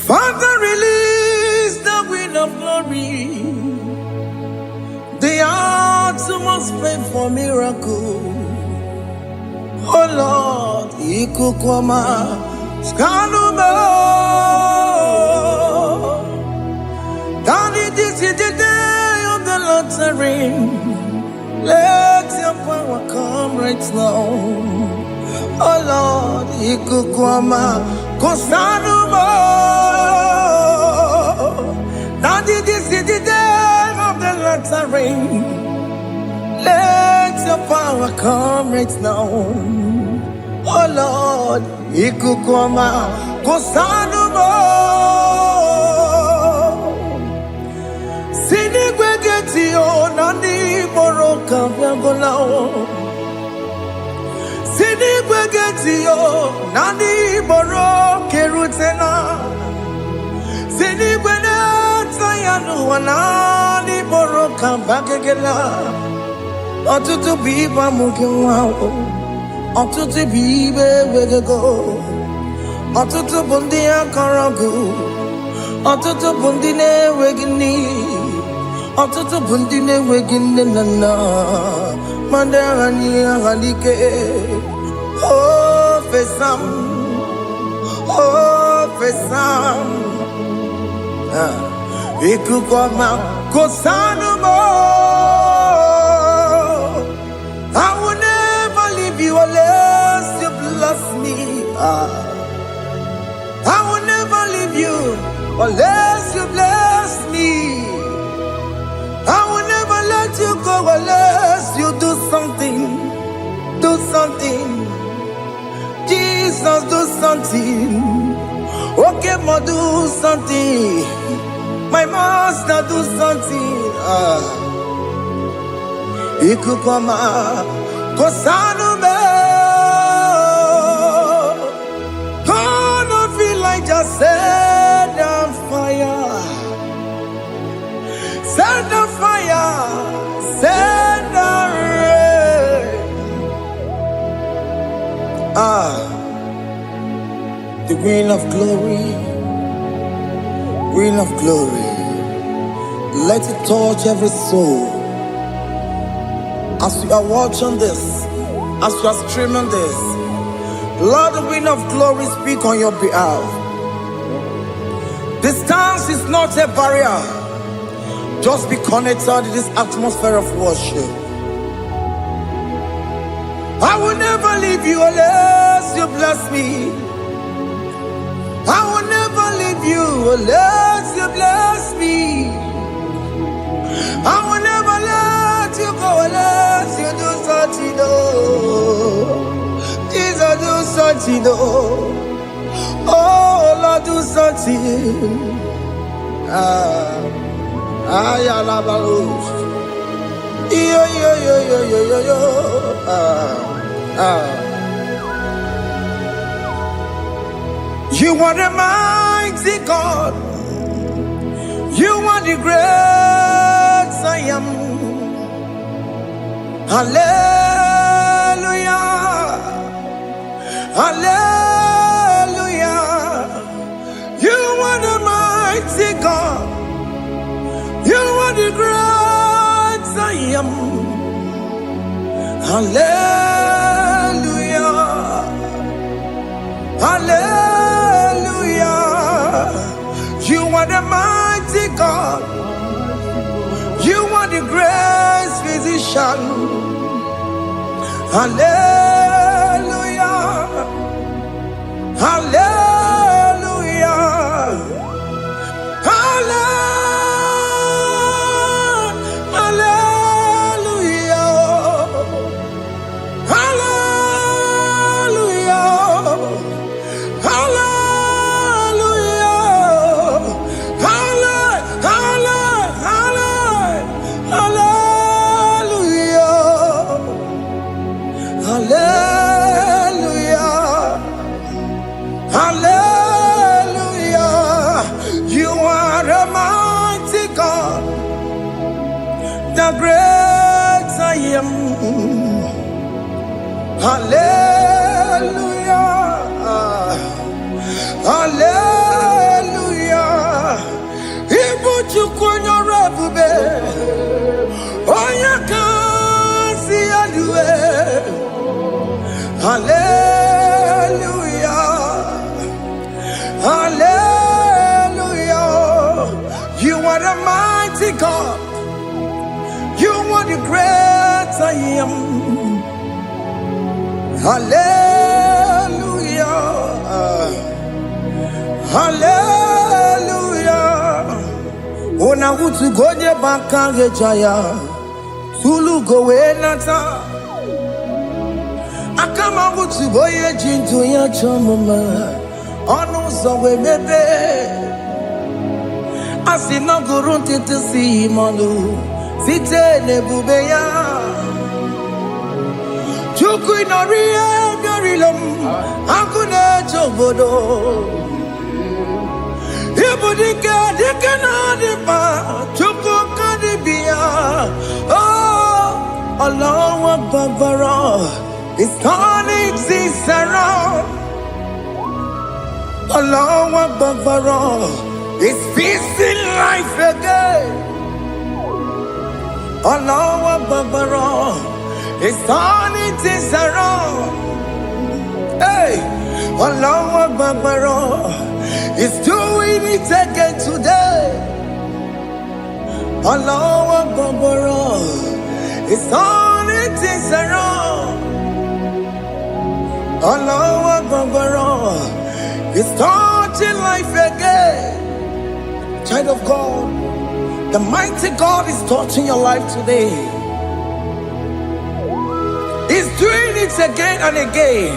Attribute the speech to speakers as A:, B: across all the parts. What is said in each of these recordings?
A: Father, release the wind of glory. The hearts must pray for miracle. Oh Lord, Ikukwama, Skanuma. Daddy, this is the day of the Lord's ring. Let your power come right now. Oh Lord, Ikukwama, Kosanuma. Daddy, this is the day of the Lord's ring. Let your power come right now. Oh Lord, Ikukwama, Kosanuma. Sinigwegetio, Nani Moroka, Viagolao. Sinigwegetio, Nani Moroke Rutena. Sinigwena, Tayanu, Nani Moroka, Bagagela. Otutu biba mukiwao, otutu bibe wegego, otutu bundi akaragu, otutu bundi ne wegini, otutu bundi ne wegini nana, mandarani halike, oh fesam, Ikukwama kosanuma. I will never leave you unless you bless me. I will never leave you unless you bless me. I will never let you go unless you do something. Do something. Jesus, do something. Okay, ma, do something. My master, do something. Ikukwama, Kosanume. Gonna feel like just set on fire. Set on fire. Set on rain. The wind of glory. Wind of glory. Let it touch every soul. As you are watching this, as you are streaming this, Lord, the wind of glory speak on your behalf. Distance is not a barrier. Just be connected to this atmosphere of worship. I will never leave you unless you bless me. I will never leave you unless you bless me. I will never let you go unless you do something. Jesus, do something. Oh Lord, do something. Ayalabalos. Yo. You are the mighty God. You are the great I am. Hallelujah. Hallelujah. You are the mighty God. You are the great I am. Hallelujah. Hallelujah. You are the mighty God. You are the great physician. Hallelujah. Hallelujah. The great I am. Hallelujah. Hallelujah. Hallelujah. Hallelujah. Ona utu gonye bakange jaya. Tulu gowe nata. Akama utu boye jintu ya chomama. Onu zowe bebe. Asina gurunti tisi manu. Site nebubeya. Chuku inoria garilum. Akune chobodo. Ibudika dikana dipa. Chuku kadibia. Oh, Allah Akbar. It's turning things around. Allah Akbar. It's peace in life again. Allah Akbar. It's turning things around. Hey, Allah Akbar. It's doing it again today. Allah Akbar. It's turning things around. Allah Akbar. It's touching life again. Child of God, the mighty God is touching your life today. He's doing it again and again.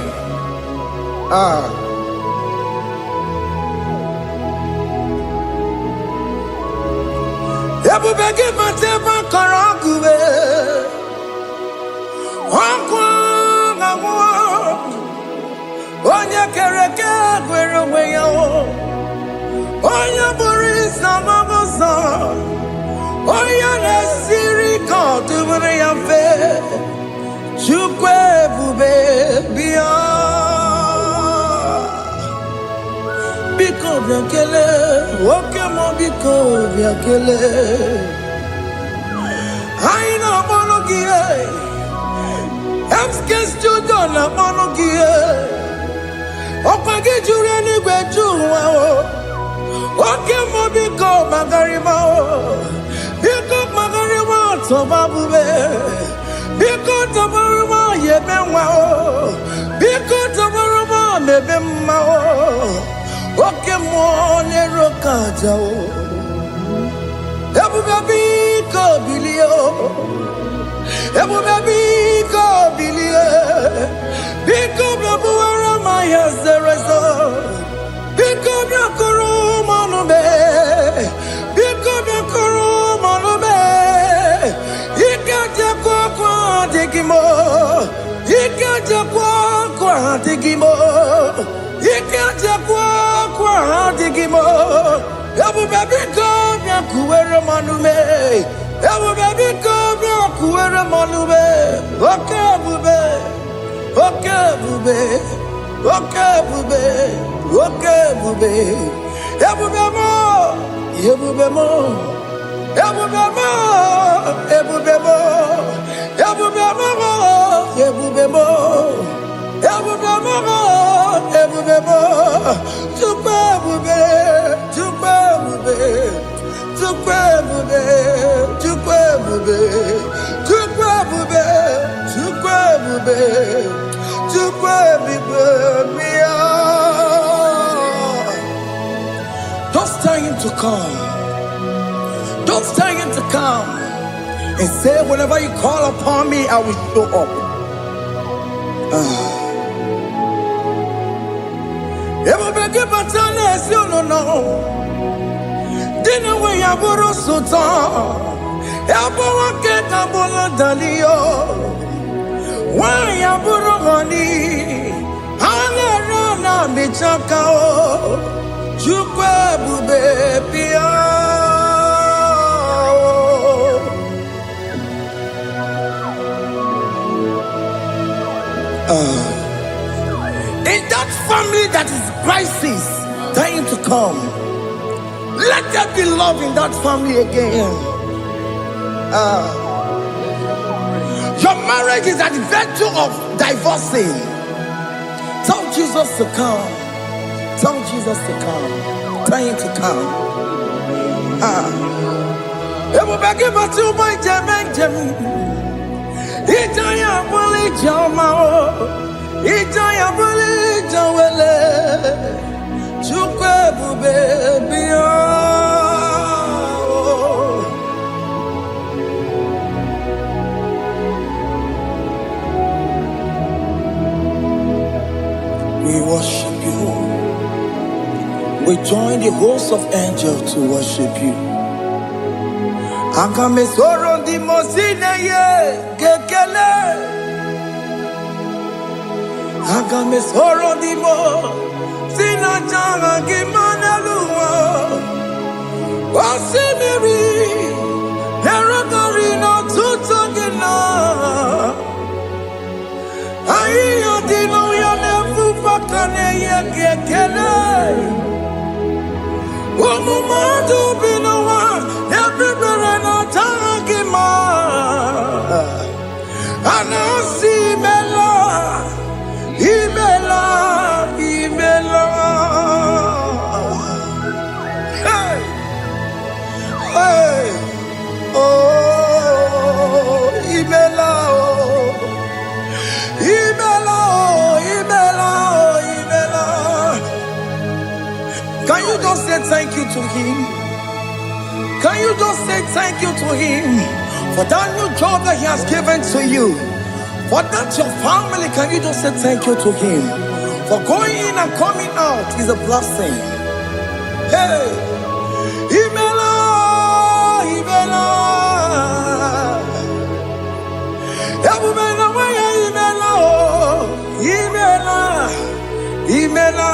A: Ebubege mateba karagube. Onya kereke gwerewe yo. Onya borisa mabosa. Onya nesiri kotubure yafe. Chukwe bube biya. Biko biakele. Oke mo biko biakele. Aina monogie. Emskes judona monogie. Opage jure ni gwejuwa o. Oke mo biko magarima o. Biko magarima toba bube. Biko tobaruma yebenwa o. Biko tobaruma mebemma o. Oke mo nero kaja o. Ebube biko bilio. Ebube biko bilie. Biko bebuara maya zerezo. Biko biakuru manube. Biko biakuru manube. Ikaja kwa digimo. Ikaja kwa digimo. Ikaja kwa digimo. Ebube biko biakuere manume. Ebube biko biakuere manume. Oke bube. Oke bube. Oke bube. Oke bube. Ebube mo. Ebube mo. Ebube mo. Ebube mo. Ebube mo. Ebube mo. Ebube mo. Ebube mo. Tukwe bube. Tukwe bube. Tukwe bube. Tukwe bube. Tukwe bube. Tukwe bube. Tukwe bube. Don't tell him to come. Don't tell him to come. And say, whenever you call upon me, I will show up. Everybody but honest, you don't know. Dinner way I borrow so tall. Elbow get a bola dalio. Why I borrow honey? Hana rana michakao. Chukwe bube pia. In that family that is crisis, time to come. Let there be love in that family again. Your marriage is at the verge of divorcing. Tell Jesus to come. Tell Jesus to come. Tell him to come. It will be given to my Jemeng. Itaya Wali Jama. Ijaya buli jawele, chukwe bube biya. We worship you. We join the host of angels to worship you. Akame soro di mosine ye kekele. Akame soro di mo sina changa kimana luwa. Wasimiri nerakari no tutogina. Ayo dino ya nefu fakane ye kekele. Omumadu binowa everybody no tangima. Anasi mela, imela, imela. Hey, hey, oh, imela, oh, imela, oh, imela, oh, imela. Can you just say thank you to him? Can you just say thank you to him for that new job that he has given to you? For that your family, can you just say thank you to him? For going in and coming out is a blessing. Hey, Imela, Imela, Imela, Imela, Imela,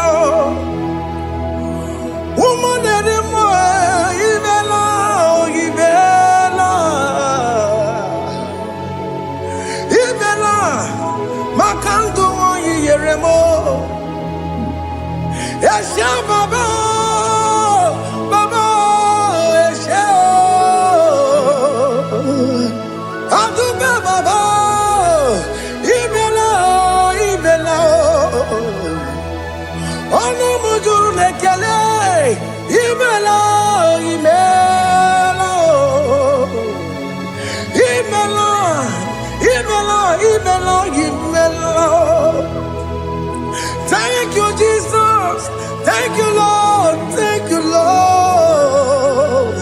A: woman anymore, Imela, Imela, Imela, Makandu Yeremo, Esha Baba, Baba, Esha, Aduba Baba, Imela, Imela. Ono mujuru lekele, imela, imela, imela, imela, imela, imela. Thank you, Jesus. Thank you, Lord. Thank you, Lord.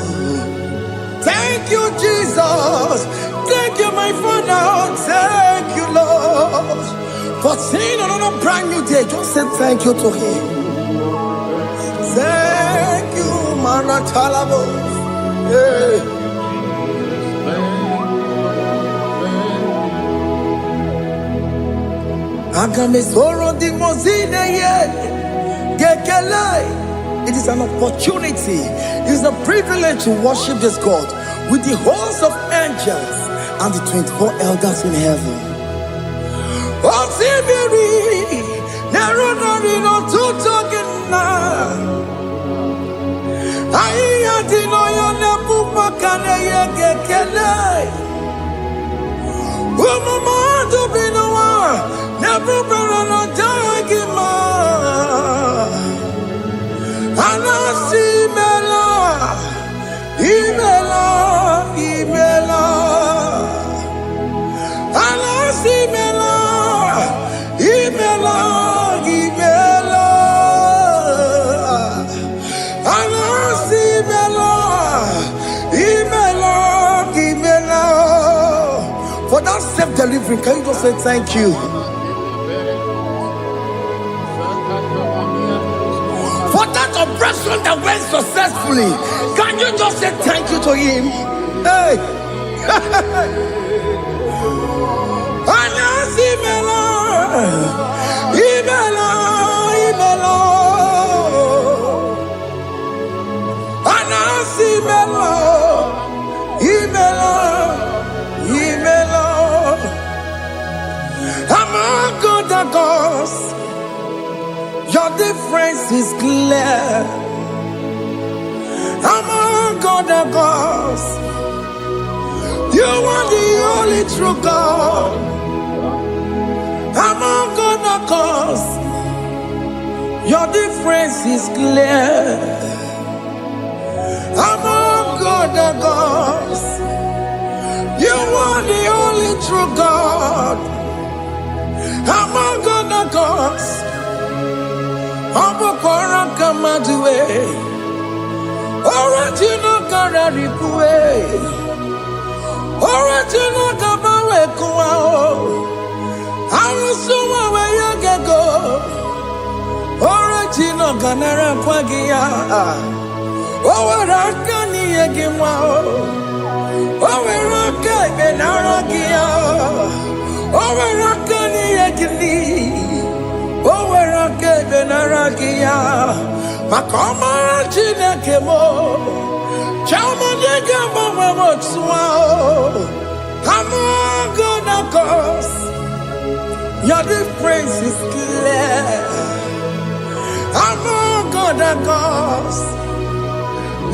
A: Thank you, Jesus. Thank you, my Father. Thank you, Lord. For seeing another brand new day, just say thank you to him. Thank you, Manatalabo. Hey. Agame soro di mozine ye gekele. It is an opportunity. It is a privilege to worship this God with the host of angels and the 24 elders in heaven. Osimiri, nerunari no tutogina. Aiya dino yo nebu makane ye gekele. Umumadu binowa, nebu berano jagima. Anasi mela, imela, imela. Anasi mela. Imela, Imela, Anasi Imela, Imela, Imela. For that self-delivery, can you just say thank you? For that operation that went successfully, can you just say thank you to him? Hey. Anasi Imela. Imela, Imela, Anasi Imela, Imela, Imela. Among other gods, your difference is clear. Among other gods, you are the only true God. Among other gods, your difference is clear. Among other gods, you are the only true God. Among the cause. Abokora Kamadue. Original Kararipue. Original Kabawe Kuao. Arusuma where you can go. Original Ganara Kwagia. Owarakani Egimao. Owaraka Benaragia. Owarakani Egini. Owaraka Benaragia. Makoma Chinakemo. Chamanega Mamamotswao. I'm gonna cause. Your difference is clear. I'm gonna cause.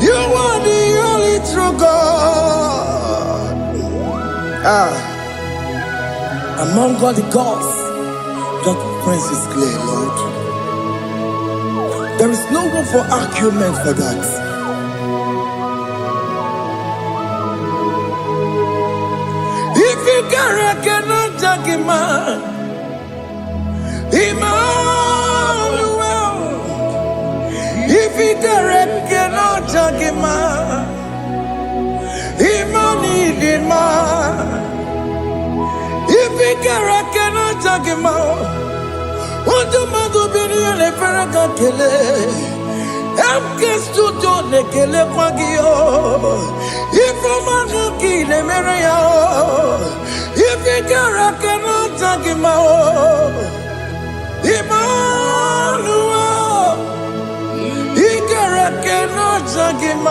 A: You are the only true God. Among all the gods, your difference is clear, Lord. There is no room for argument for that. If you cannot judge him, Emmanuel. If you cannot judge him, Emmanuel. If you cannot judge him, what do you do? Le Ferraga Kele, Amkestu Done Kele Pagio, if a Manaki Le Mereo, if you cannot judge him, Emmanuel, he cannot judge him,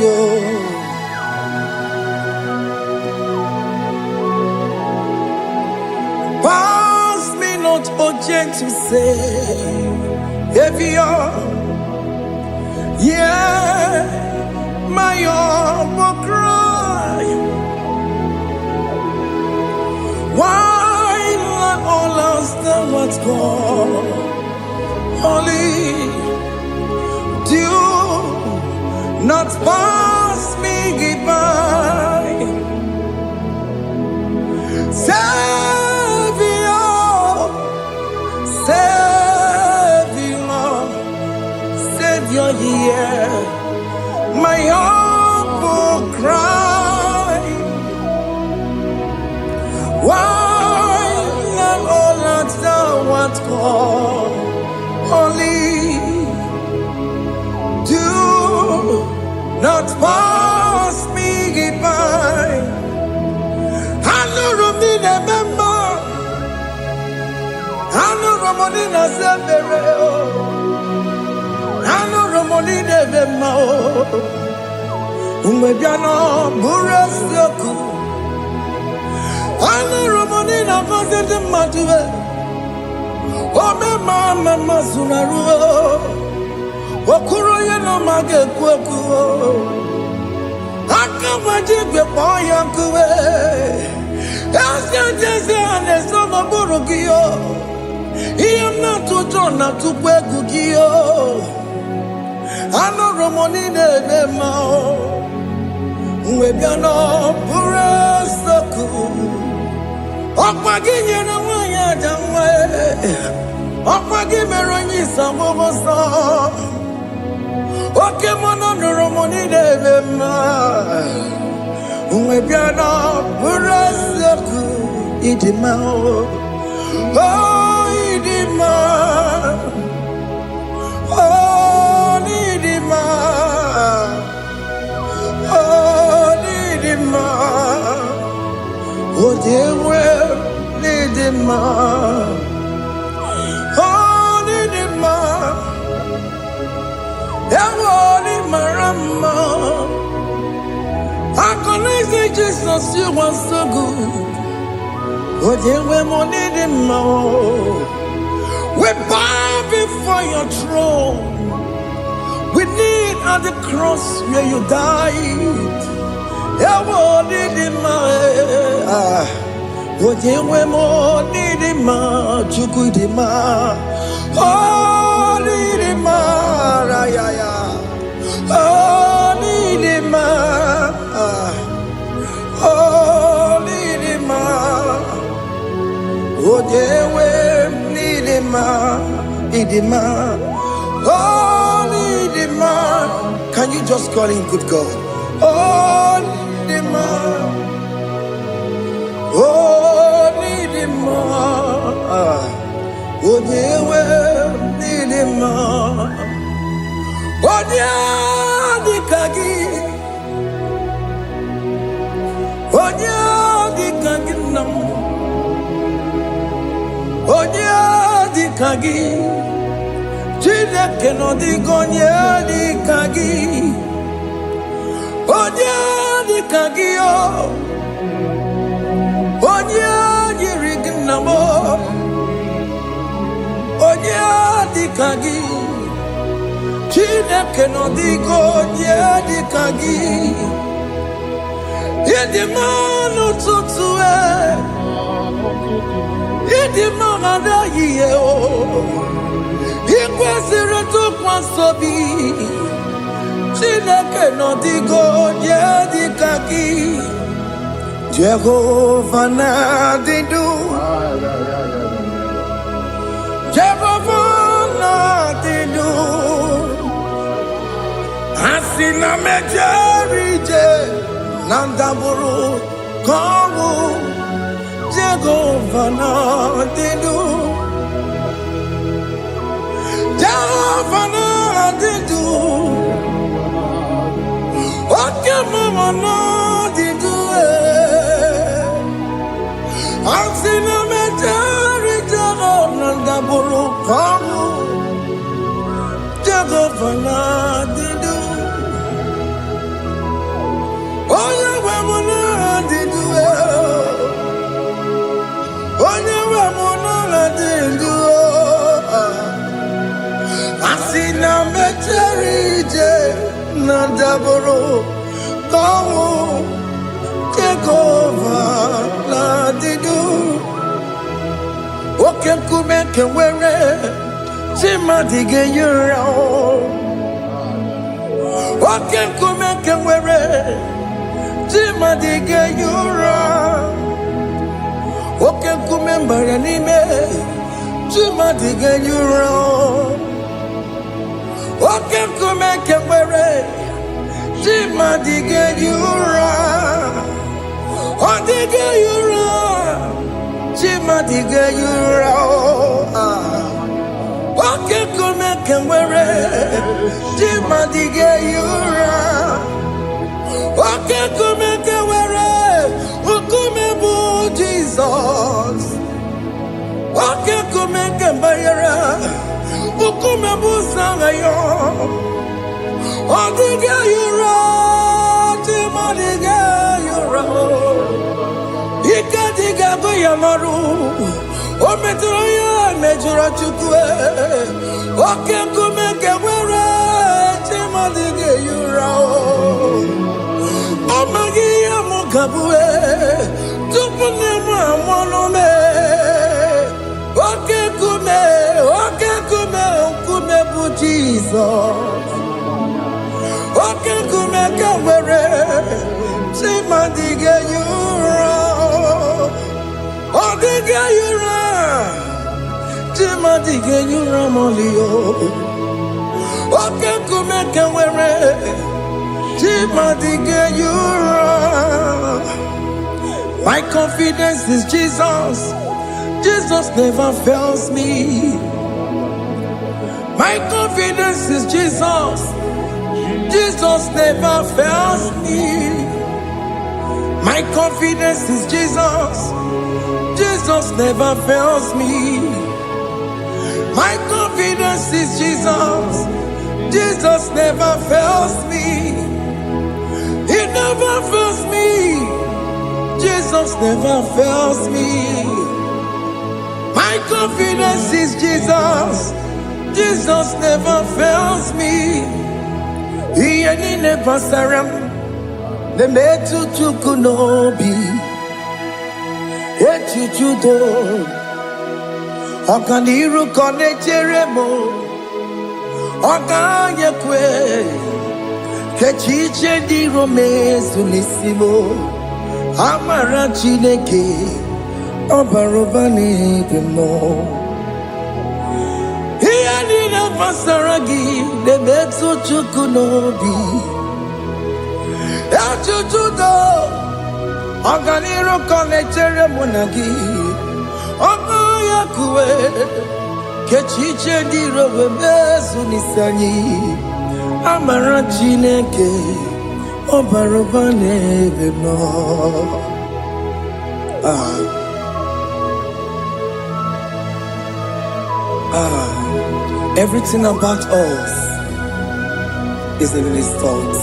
A: Yo. Pass me not, oh gentle Savior. Yeah, my humble cry. Why let all else than what's gone? Holy, do not pass me by. Savior, yeah, my humble cry. Why not all that thou art called? Holy, do not pass me by. I know Romina member. I know Romonina Zembere. I know Romonina member. Umebiano Burasoku. I know Romonina Vazende Matue. Oh, mama Sunaru. Okuro no mage kweku. Akamajigwe poyankuwe. Aska jese ane sono burugio. Iyam na tutona tukwegu gio. Ano Romonine mao. Uwebiano burasoku. Okwaginye na wanya jamwe. Okwagimeronyi samogosa. Oke mono Romoni devema. Uwebiana burasoku idimao. Oh idima. Oh idima. Oh idima. Oh dewe idima. Oh idima. Ewoni marama. I connect Jesus, you are so good. Oh, dear, we need him more. We bow before your throne. We need at the cross where you died. Ewoni dima. Oh, dear, we need him more. Chukudima. Oh. Can you just call him good God? Oh, Chineke no di gonye di kagi. Onye di kagi o. Onye yiri gnamo. Onye di kagi. Chineke no di gonye di kagi. Yedi manu tutue. Yedi mangada yiye o. Ikwesịrị ntụkwasị obi Chineke nọ dịgo nye dịka gị Jehova na-adị ndụ Jehova na-adị ndụ Asị na mejere ije na ndagwurugwu ka ọnwụ Jehova na-adị ndụ Jehova na-adị ndụ Oke mama na-adị ndụ Asị na mejere Jehova na ndagwurugwu ka ọnwụ Jehova na-adị ndụ Onye nwe m na-adị ndụ Onye nwe m na-adị ndụ Asị na mejere ije na ndagwurugwu ka ọnwụ Jehova na-adị ndụ Oke nkume nke nwere chi mmadụ ga-eyi ụra Oke nkume nke nwere chi mmadụ ga-eyi ụra Oke nkume mbara n'ime chi mmadụ ga-eyi ụra Oke nkume nke nwere chi mmadụ ga-eyi ụra Ọ dịghị eyi ụra chi mmadụ ga-eyi ụra Oke nkume nke nwere chi mmadụ ga-eyi ụra Oke nkume nke nwere nkume bụ Jizọs Oke nkume nke mbara nkume bụ Sanayo Ọ dịghị eyi ụra chi mmadụ ga-eyi ụra Ike dịghị agụ ya n'ọrụ O metụrụ ya mejọrọ Chukwu Oke nkume nke nwere chi mmadụ ga-eyi ụra Ọ maghị ihe m ga-abụ tupu nne m amụọ m Oke nkume bụ Jizọs Oke nkume nke nwere chi mmadụ ga-eyi ụra Ọ dịghị eyi ụra chi mmadụ ga-eyi ụra ma ọlị Oke nkume nke nwere chi mmadụ ga-eyi ụra My confidence is Jesus Jesus never fails me My confidence is Jesus Jesus never fails me My confidence is Jesus Jesus never fails me My confidence is Jesus Jesus never fails me He never fails me Jesus never fails me My confidence is Jesus Jesus never fails me Ihe niile gbasara m na-emetụ Chukwu n'obi echiche udo ọganiru ka ọ na-echere m Oganye kwe kechiche di romezu nisimo amara Chineke obaroba n'ebe no ihe niile gbasara gị na-emetụ Chukwu n'obi echuchudo ọganiru ka ọ na-echere mụ na gị oganye kwe kechiche di romezu nisani amara Chineke obaroba n'ebe no. Everything about us is in His thoughts.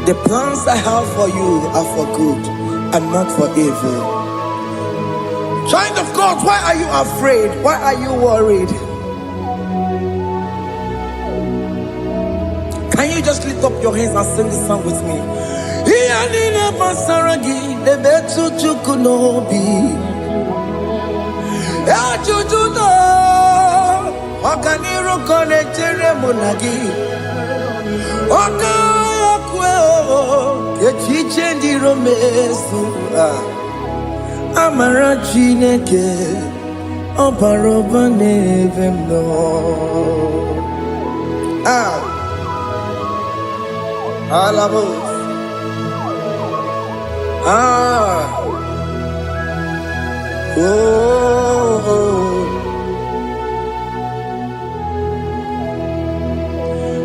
A: The plans I have for you are for good and not for evil. Child of God, why are you afraid? Why are you worried? Can you just lift up your hands and sing this song with me? Amara Chineke obaroba n'ebe no. Alabos.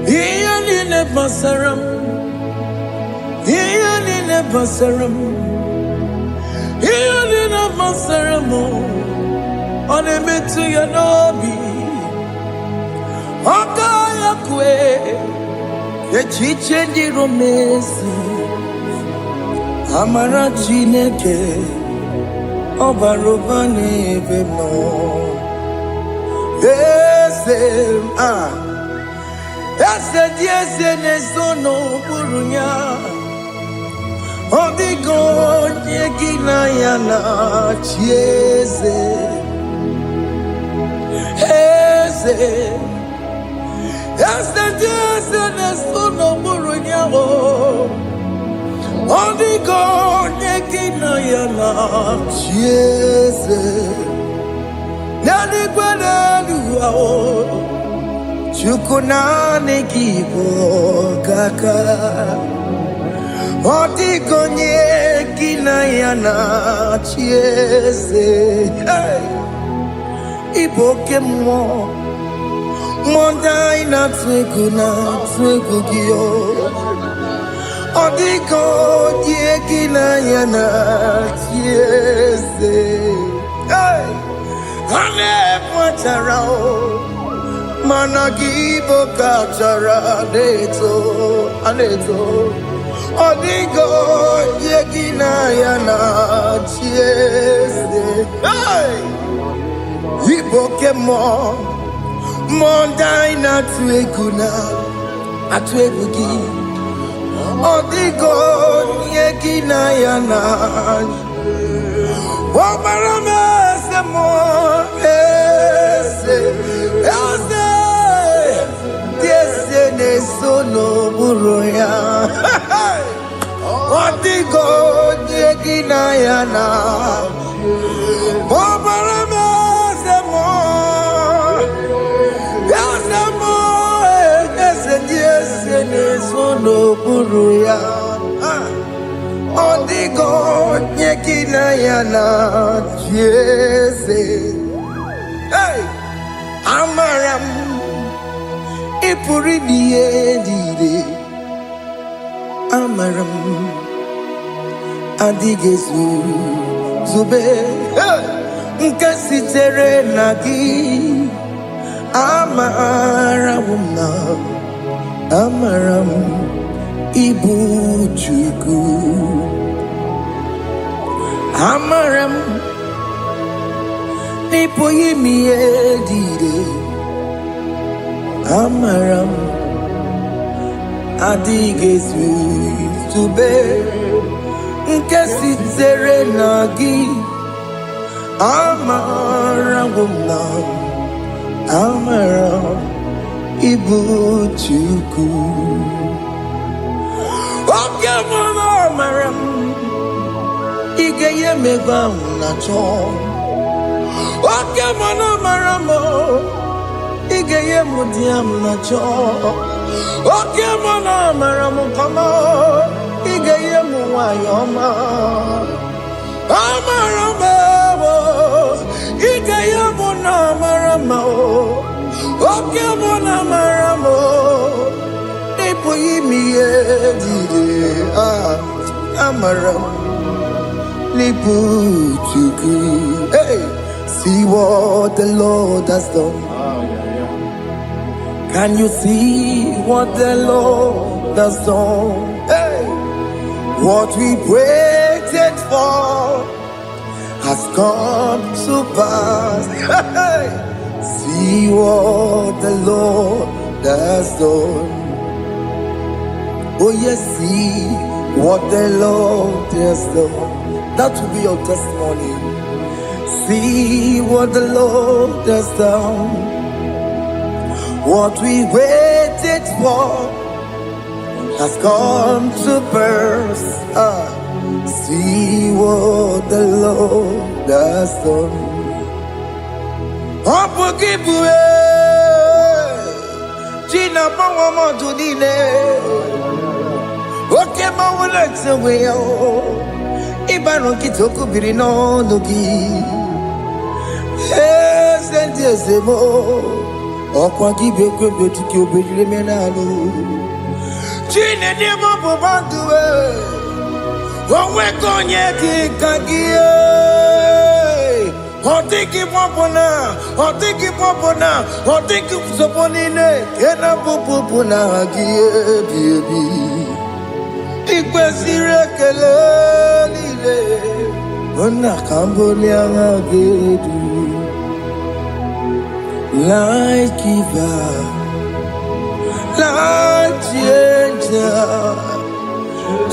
A: Iyalile basaram, iyalile basaram, iyalile basaram. Onemetu ya nobi, okaya kwe. Echiche di romesi amara Chineke obaroba n'ebe no. Ese di eze n'ezono burunya odigo onye gị na ya na chieze eze Jesus no murunya o odigo nyekina yana Jesus nani kwanalu o chukuna nekibo kaka odigo nyekina yana Jesus iboke mo Mondai na twegu giyo Odiko dieki na yana tiese Ane mwacharao Managibo kachara aneto Odiko dieki na yana tiese Iboke mo Mondai na atwegu gi Odigo nyeki na yana Omarame se mo ese Diese ne sono buruya Odigo nyeki na yana Omarame se mo no buruya Odigo nyekina yana jese Amaram ipuri diye Amaram adigezu zube nkasitere nagi Amaram Amaram ibu Chukwu Amaram nipo yimi edide Amaram adigezu zube nkesitere nagi Amaram amara ibu chuku. Oke mama amara ige ye megba na cho. Oke mama amara mo ige ye mudiam na cho. Oke mama amara mo kama ige ye muwayoma. Amara mo ige ye muna amara mo. Oke mama amara mo ipo yimi ye dide amara lipu chuku. Hey, see what the Lord has done. Can you see what the Lord has done? Hey, what we waited for has come to pass. Hey, see what the Lord has done. Oh yes, see what the Lord has done. That will be your testimony. See what the Lord has done. What we waited for has come to pass. See what the Lord has done. Opokibue, Gina Pawamo Tudine, Okema Wulexaway, Ibano Kitoku Birino Nogi, yes, and yes, more. Okwagi beke betiki obejire menalo. Chine de mobo banduwe. Owe konye ki kagie. Otiki popona, otiki popona, otiki soponine. Kena popona gie biebi. Ikwesire kele lile. Ona kambolia ngagedu. Light giver, light changer,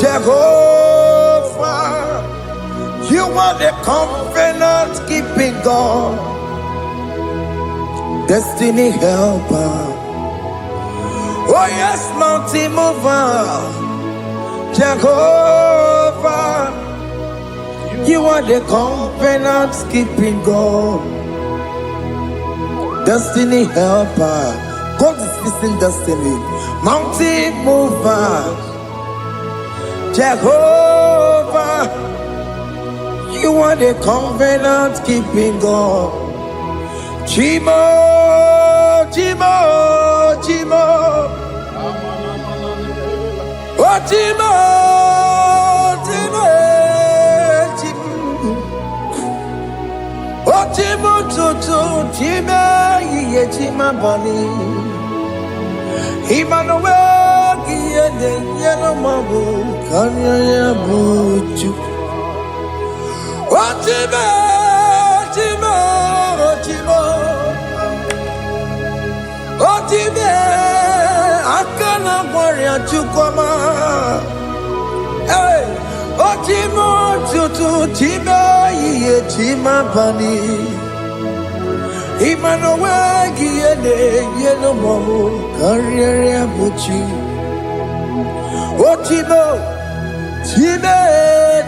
A: Jehovah, you are the covenant keeping God, destiny helper. Oh yes, mountain mover, Jehovah, you are the covenant keeping God. Destiny helper, God is fixing destiny. Mountain mover, Jehovah, you are the covenant keeping God. Chimo, Chimo, Chimo, oh Chimo, Chimo, Chimo, oh Chimo, Chimo, Chimo. Chima bani Emmanuel Giyene Yeno Mabu Kanya ya buchu. Chima, Chima, Chima, Chima, Akana Maria Chukoma. Hey, Chima, Chutu, Chima, Ye Chima bani. Emmanuel Giyene Yeno Mabu Kanya ya buchu. Chima, Chima,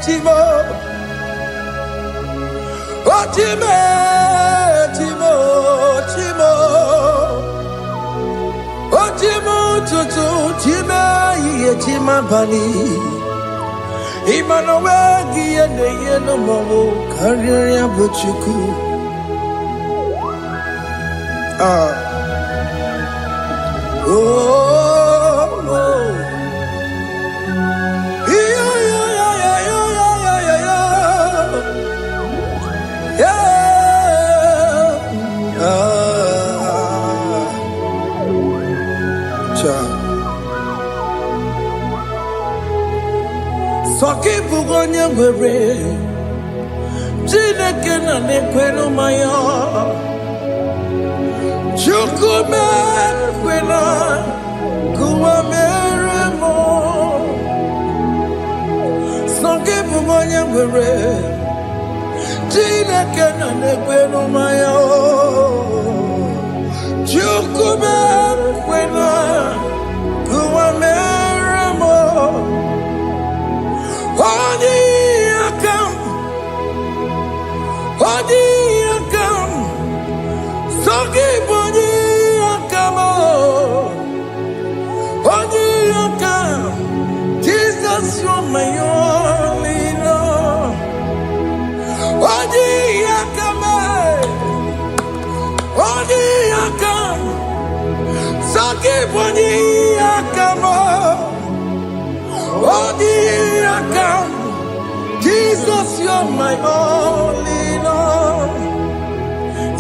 A: Chima. Chimo, Chimo, Chimo, Chimo, Tutu, Chima, Ye Chima Bani, Emmanuel Giyene Yeno Mabu Kanya ya buchuku. Soki bugonye gwere, Chineke na nekwenu maya. Chukume kwena kuwa meremo. Soki bugonye gwere, Chineke na nekwenu maya. Chukube kwena kuwameramo Odi akam Sogi boni akamo Odi akam Jesus, you're my only love. Odi akam Sogi boni akamo Odi akam Jesus, you're my only love.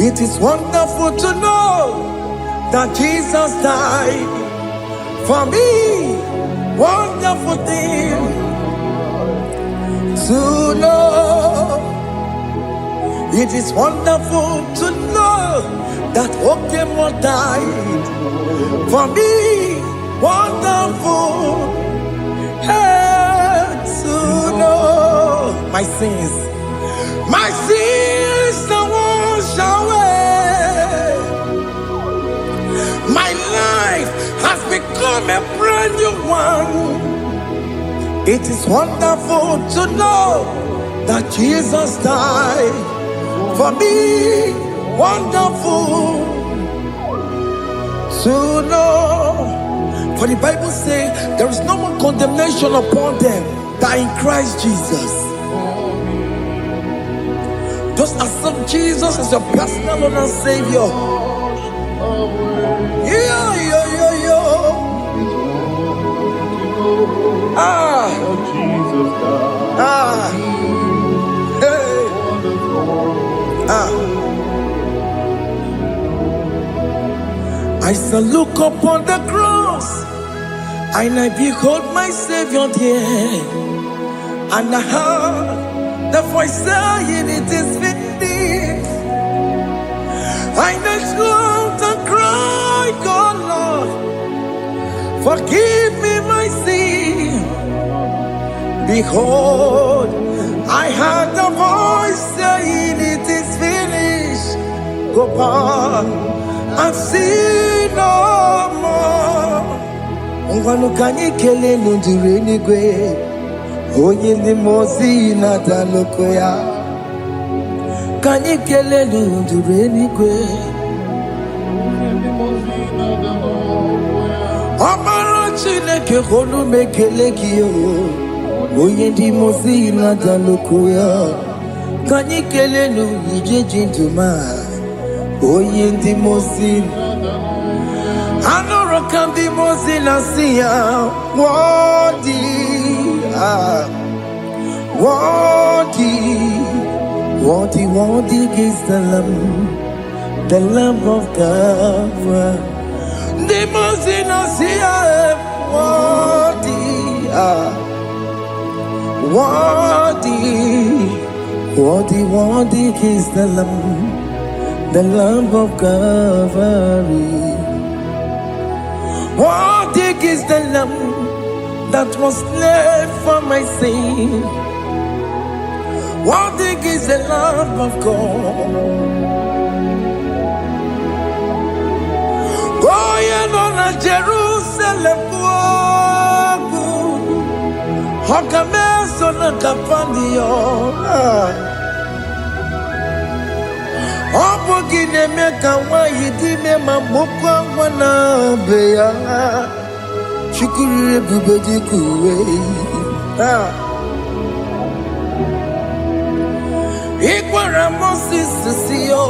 A: It is wonderful to know that Jesus died for me. Wonderful thing to know. It is wonderful to know that Okemo died for me. Wonderful to know. My sins are washed away. My life has become a brand new one. It is wonderful to know that Jesus died for me. Wonderful to know. For the Bible says there is no more condemnation upon them that in Christ Jesus. Just accept Jesus as your personal Lord and Savior. Yeah. I shall look upon the cross, and I behold my Savior there, and I heard the voice saying, "It is finished." I knelt and cried, "God, Lord, forgive me my sin." Behold, I heard the voice saying, "It is finished." Go back and sin no more. Ungwanu kanyi kele nundure nigwe, oye ni mozi na daloko ya. Kanyi kele nundure nigwe, Amara Chineke holu mekele kiyo, oye ni mozi na daloko ya. Kanyi kele nundure jintuma, oye ni mozi. Anoro kandi mozi na siya, worthy is the Lamb of God. The mozi na siya, worthy is the Lamb of Calvary. Worthy is the Lamb that was slain for my sin. Worthy is the Lamb of God. Going on a Jerusalem walk, Hakames on a Capandio. Opogine meka wa yidime mamokwa wana beya. Shukuru bubedi kuwe. Ikwara Moses siyo.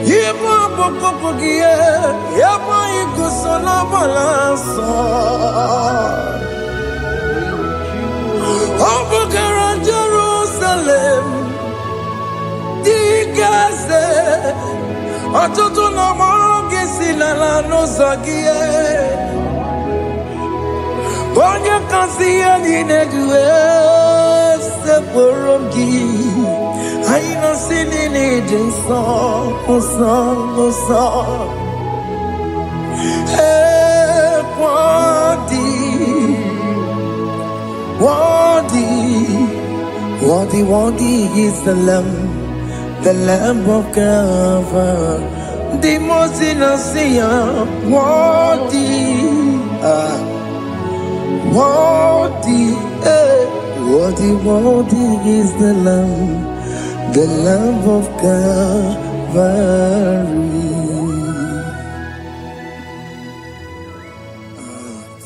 A: Yebo bokopogie. Yebo igusola balanso. Opogara Jerusalem. Digaze. Atutu na mogi silala no zagie. Bonya kansiya ninedue seporongi. Aina sinini jinso song. Hey, worthy is the Lamb of God. the most innocent, worthy, worthy, worthy is the Lamb of Calvary.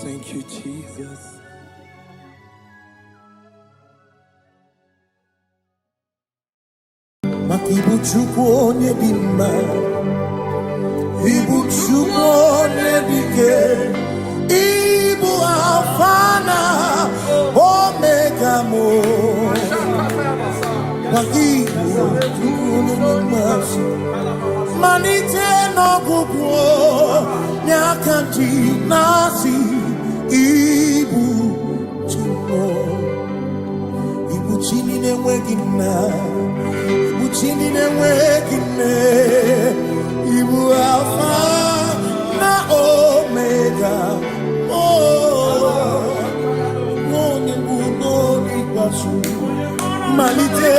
A: Thank you, Jesus. Ibu Chukwu onye dị mma, Ibu Chukwu onye dị ike, Ibu Alfa na Omega mo. Ibu Chukwu onye dị mma, malite n'ọgwụgwụ n'aka ndị na-asị Ibu Chukwu, Ibu Chi na-enweghị nna. Chini na-enweghị nne, Ibu Alfa na Omega, onye mbụ n'oge ikpeazụ, malite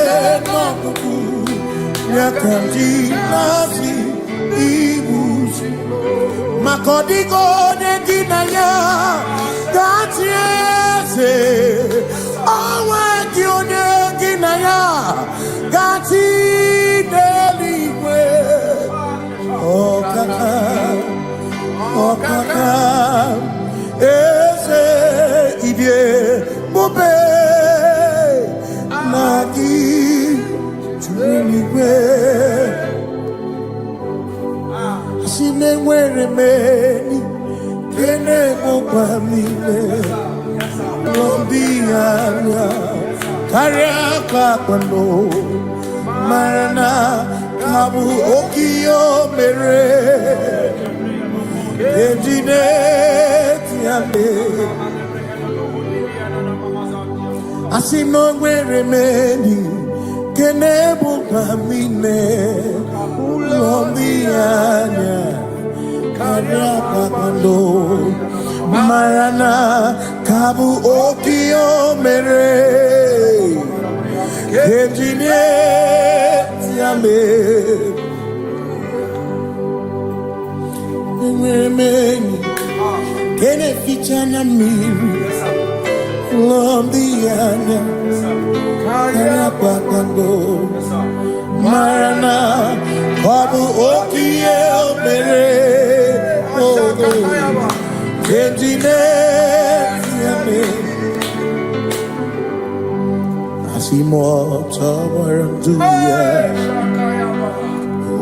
A: n'ọgwụgwụ n'aka ndị na-asị Ibu maka ọ dịghị onye gị na ya ga-achị eze, o nweghị onye gị na ya gati n'eluigwe. Ọkaka eze ibie bube na gị juru n'igwe. Asị na enwere m enyi kene mụkwa m ime n'obi anya karịa ka kwano marana kabu okiyo mere ejine tiame asino nwere meni kenebu kamine ulombianya karịa ka kwano marana kabu okiyo mere ejine tiame meni kene fichana miri lombianya karịa ka kwano marana kabu okiyo mere ejine tiame Asimotawaranduya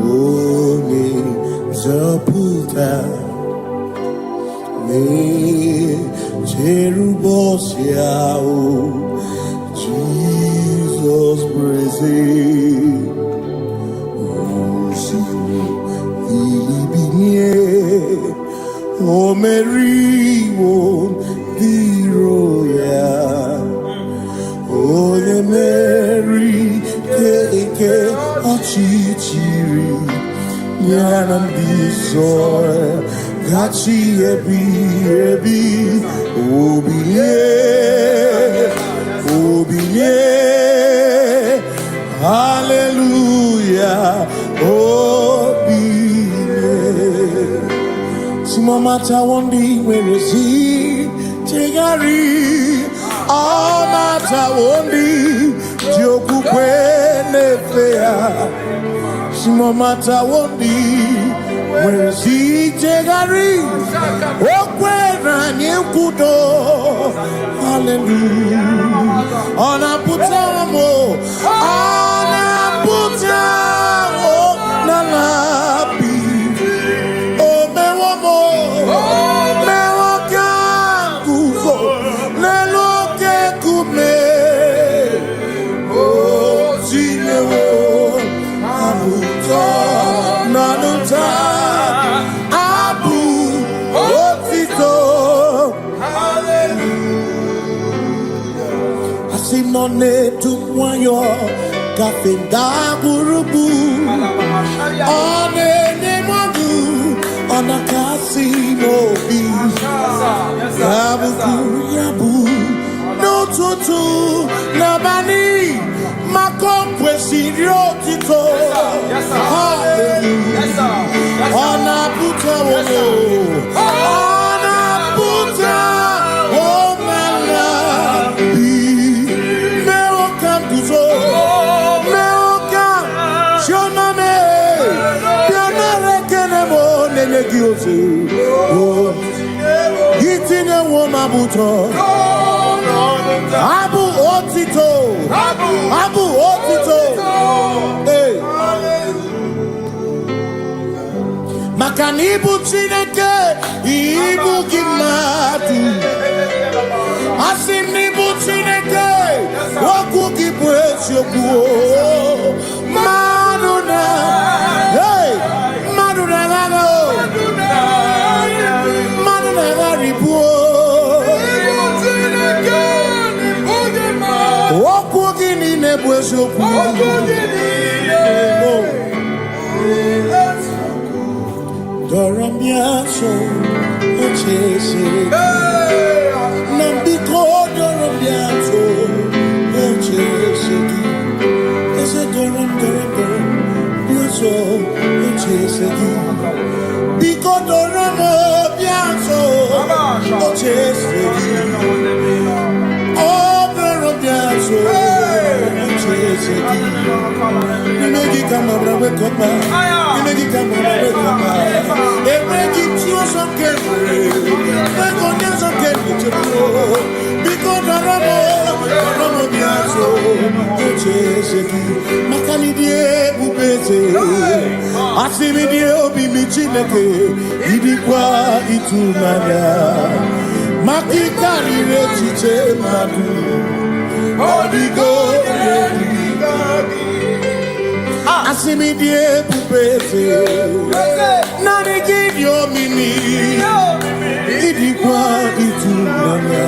A: Oni Zaputa Me Cherubosiao Jesus praise Osifu Ilibinye O Mary won Diroya Ole Mary keke achichiri Nyanam disore Gachi ebi Obiye Hallelujah Obiye Simamata wondi werezi Tegari Amata wondi Dioku kwene fea Simamata wondi Werezi tegari Okwena nyekudo Hallelujah Ona putamo Nalabi Omewamo Mewakanguzo Neloke kume Zinewo Abuta Nanuta Abu Otito Hallelujah Asinone tumwayo Kafenda burubu One nemadu Ona kasimo bi Yabu No tutu Nabani Makompwe sirio tito Hallelujah Tine Womabuto. Abu Otito. Abu Otito. Hey. Makanibu Chineke. Ibu Kimatu. Asinibu Chineke. Waku Kibwesyoku. Maduna. Hey. Maduna Gano. Maduna Garibu. Waku Gini Nebwesyoku. Doramiaso, Ochese. Nambiko Doramiaso, Ochese. Ese Doramiaso, Ochese. Biko Doramiaso, Ochese. Oh, Doramiaso, Ochese. Nimegi kama brawe kopa. Nimegi kama brawe kopa. Emegi tio sokere. Mekonya sokere chebo. Biko daramo biaso. Ocheseki. Makani die bubeze. Asimi die obi michineke. Idikwa itumanya. Makikari rechiche madu. Odigo Asimi die bubeze Nani gidio mimi Idikwa itumanya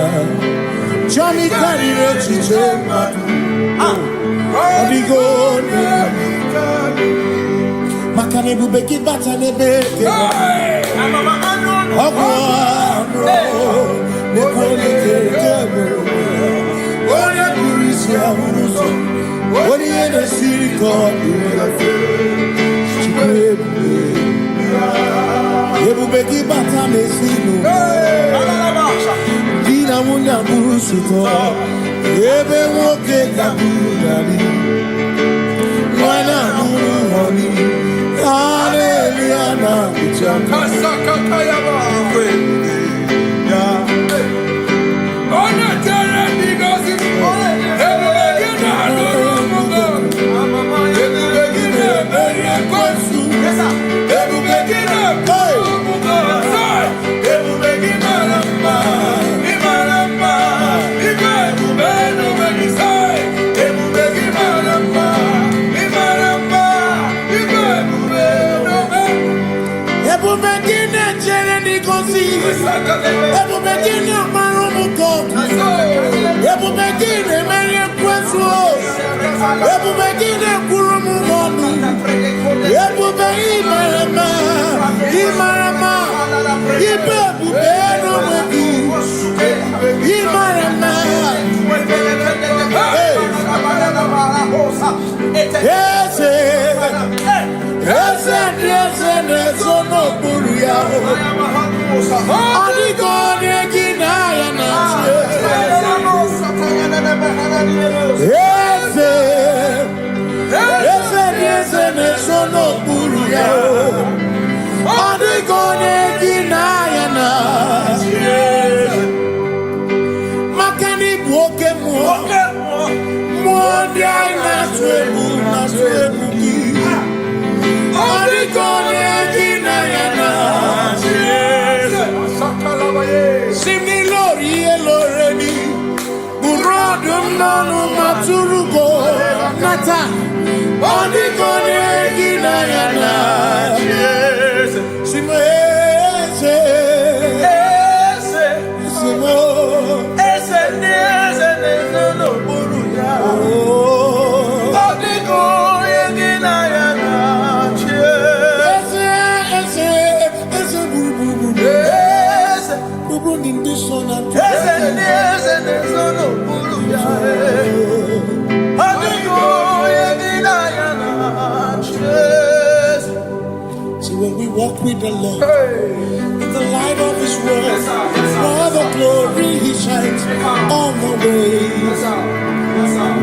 A: Chami karire chiche madu Odigo Makane bubeki bata nebeke Ogwano Nekone kekebe Oye kurisia unuso Oye ne siriko Ebubeki bata mesino Dina munya busuto Ebe woke kabudari Mwana muhoni Hallelujah na kuchaka Kasaka kayaba When we walk with the Lord, in the light of His word, for the glory He shines on the way.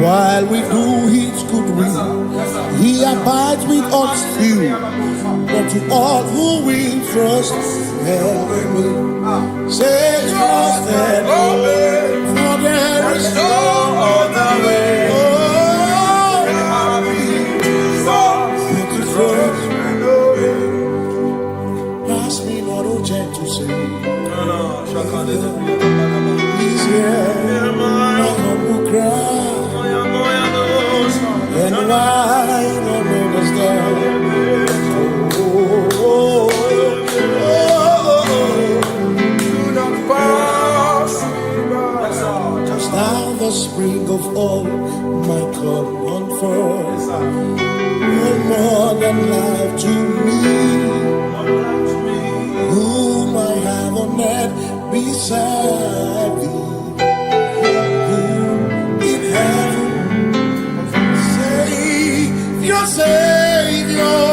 A: While we do His good will, He abides with us still. But to all who will trust, Him will. Say trusted, for there is no other way. Oh, to trust. Pass me not, oh gentle say. He's here, my humble cry. And why don't understand? Now the spring of all my cup on first. No more than life to me, whom I have on net beside thee. In heaven, Savior, Savior.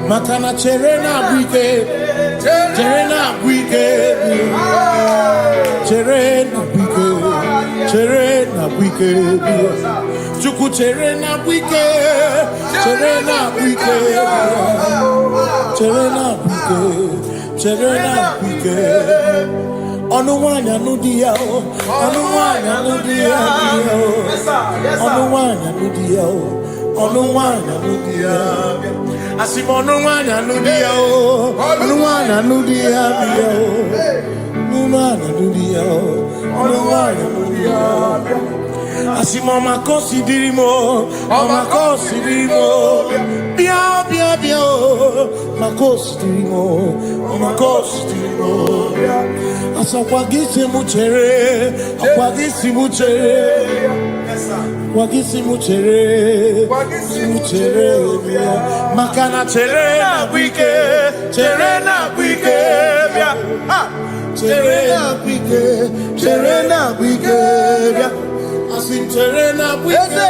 A: Makana cherena bwike, cherena bwike, cherena bwike, cherena bwike, chuku cherena bwike, cherena bwike, cherena bwike, cherena bwike. Onuwanya nudia, onuwanya nudia, onuwanya nudia, onuwanya nudia. Asim onuwanya nudia, onuwanya nudia, onuwanya nudia, onuwanya nudia. Asim omakosi dirimo, bia bia bia, makosi dirimo, omakosi dirimo. Asakwagisi muchere, akwagisi muchere, akwagisi muchere, muchere. Makana chere na bwike, chere na bwike, chere na bwike, chere na bwike. Asim chere na bwike,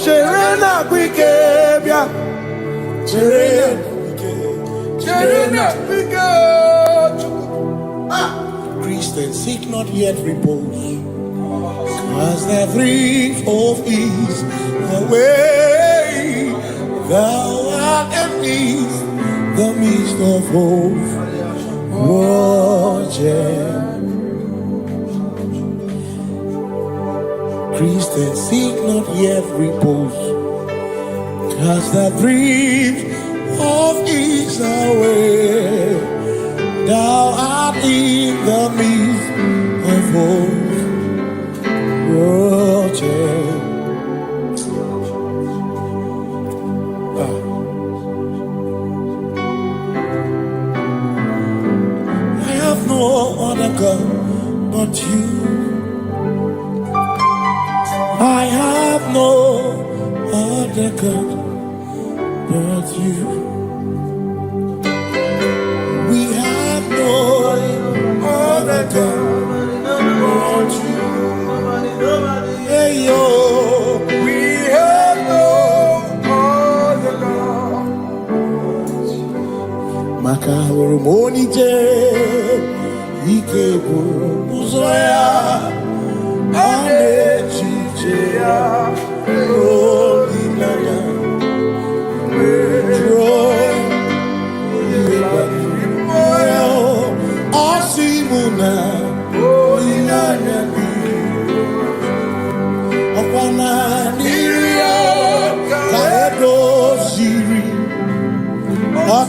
A: chere na bwike, chere na bwike, chere na bwike. Christians seek not yet repose, as the brief of ease, the way thou art empties the midst of hope. Christians seek not yet repose, as the brief of ease, the way thou art in the midst of hope. I have no other God but you. I have no other God but you. We have no other God but you. Hey yo, we have no other God. Makahuru monije, ikeburu muzoya, anechicheya, rolinaya, joy, moya, osimuna, rolinaya.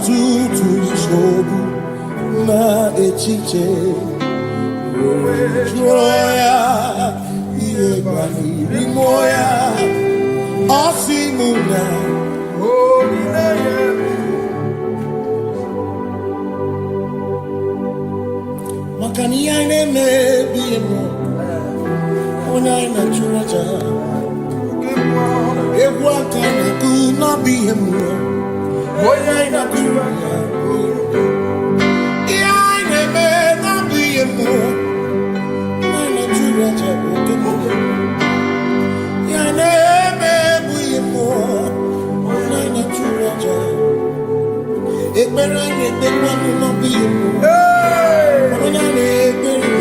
A: tutu chobu na echiche joya iebani rimoya osimuna makani ine mebi mo ona ina churaja ewa kana ku na bi mo ona ina churaja ine me na bi mo ona churaja ine me bi mo ona ina churaja ekpere ni ekpere no bi mo ona ni ekpere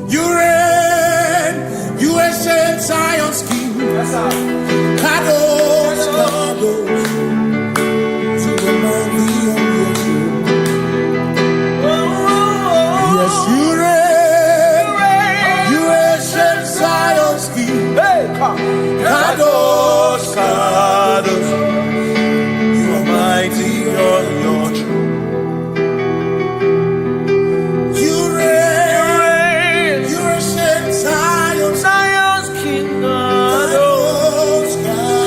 B: You reign, you
A: ancient Zion's King. Kadosh, Kadosh, you are mighty on your throne. Yes, you reign, you ancient Zion's King. Kadosh, Kadosh, you are mighty on your throne. You reign, you ancient Zion's King. Kadosh,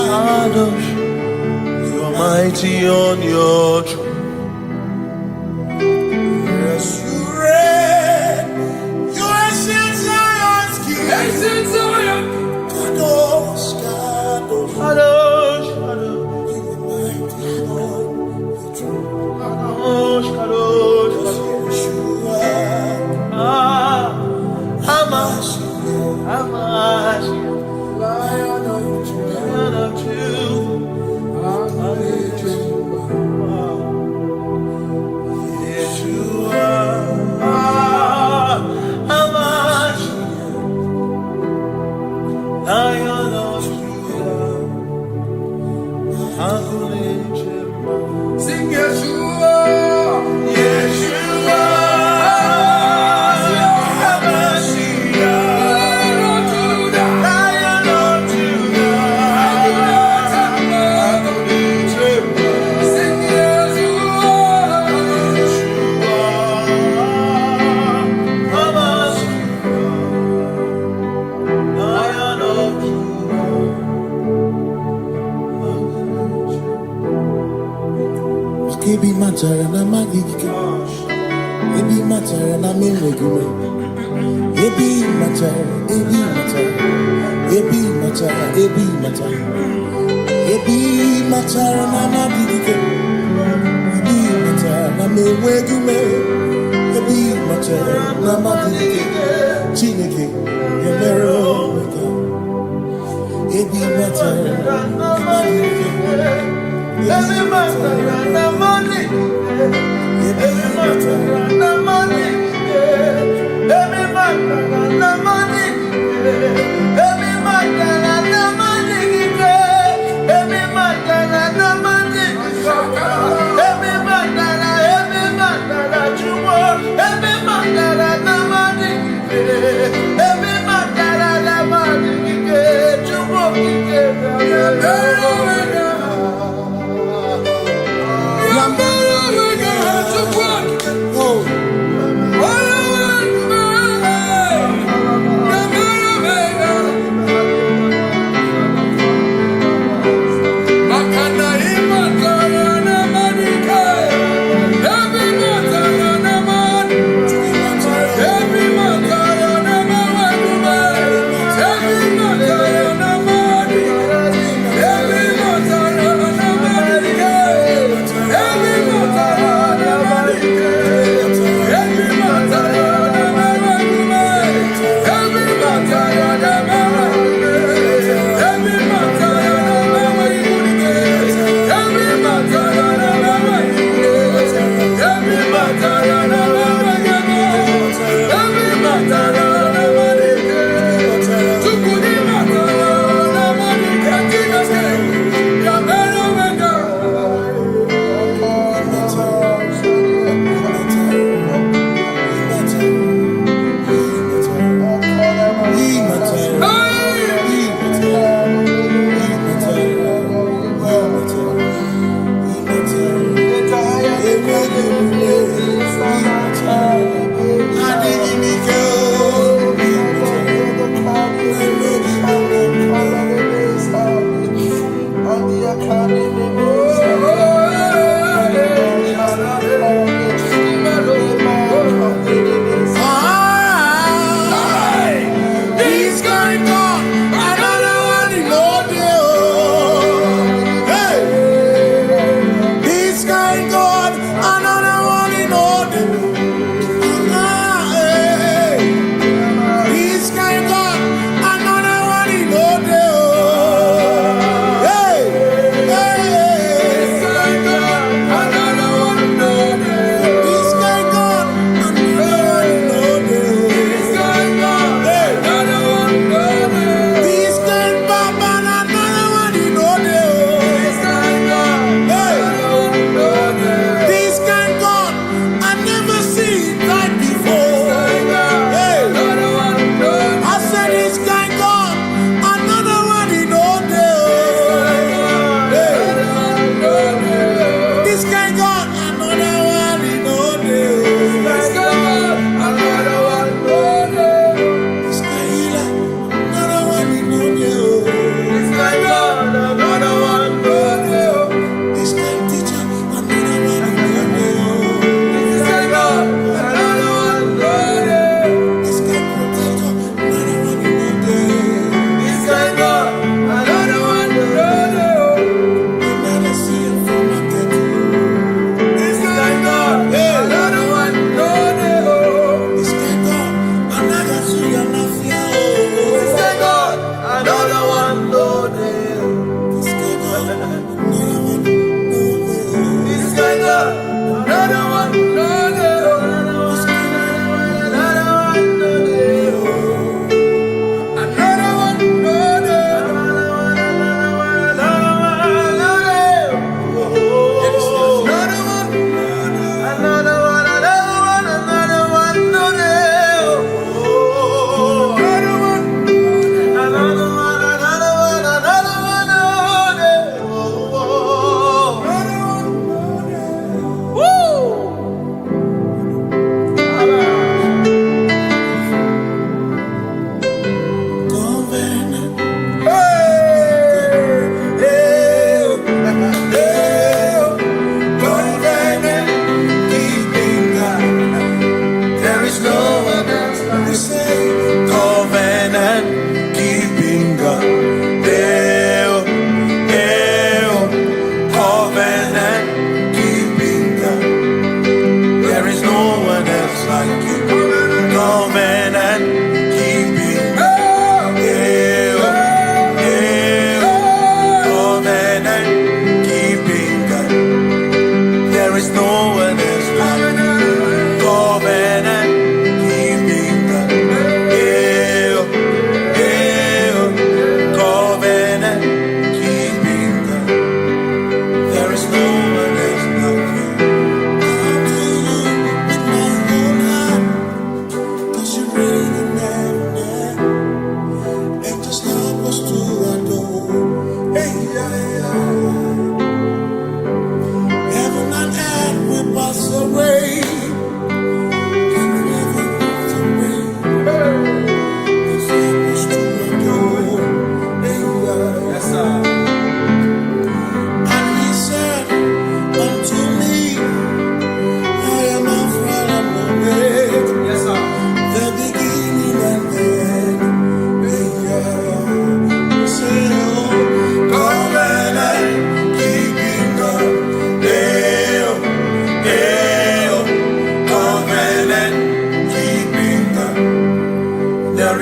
A: Kadosh, you are mighty on your throne. Yes, you reign, you ancient Zion's King. Ancient Zion. Kadosh, Kadosh, Kadosh, Kadosh, you are mighty on your throne. Kadosh, Kadosh, Kadosh, Hamash, Lion of Judah, Yeshua, Hamash, Lion of Judah, sing Yeshua, Yeshua. Ebi matara na magike, ebi matara na menwegume, ebi matara, ebi matara, ebi matara, ebi matara, ebi matara na magike, ebi matara na menwegume, ebi matara na magike, Chineke emero weka, ebi matara na magike. Every matter and money, every matter and money, every matter and money, every matter and money, every matter and money, every matter you want, every matter and money, every matter and money, you want.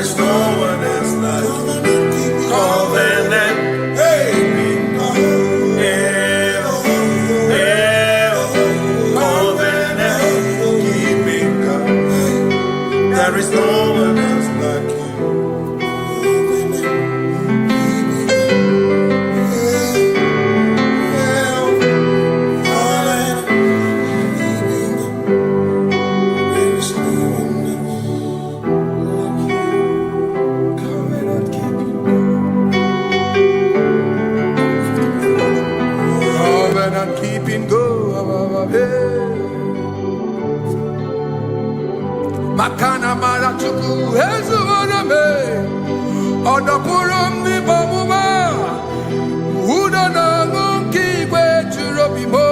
A: is no one else like you. Covenant. Hey. There is no one else like you. Covenant keeping go. Makana mara chuku hezu waname Odapurum ni bamuma Uda na ngunki kwe churobimo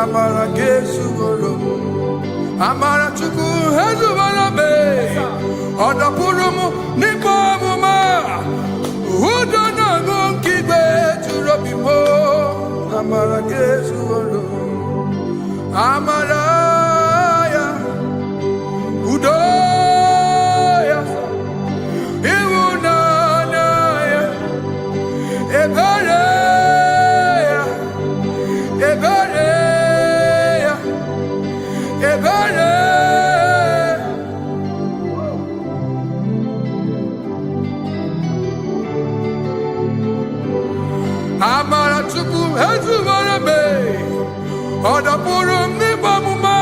A: Amara gesu gorum Amara chuku hezu waname Odapurum ni bamuma Uda na ngunki kwe churobimo Amara gesu gorum Amara Udoya, Iwunanaya, Ebereya, Ebereya, Ebereya. Amara chuku hezu warame, Odapurum ni bamuma.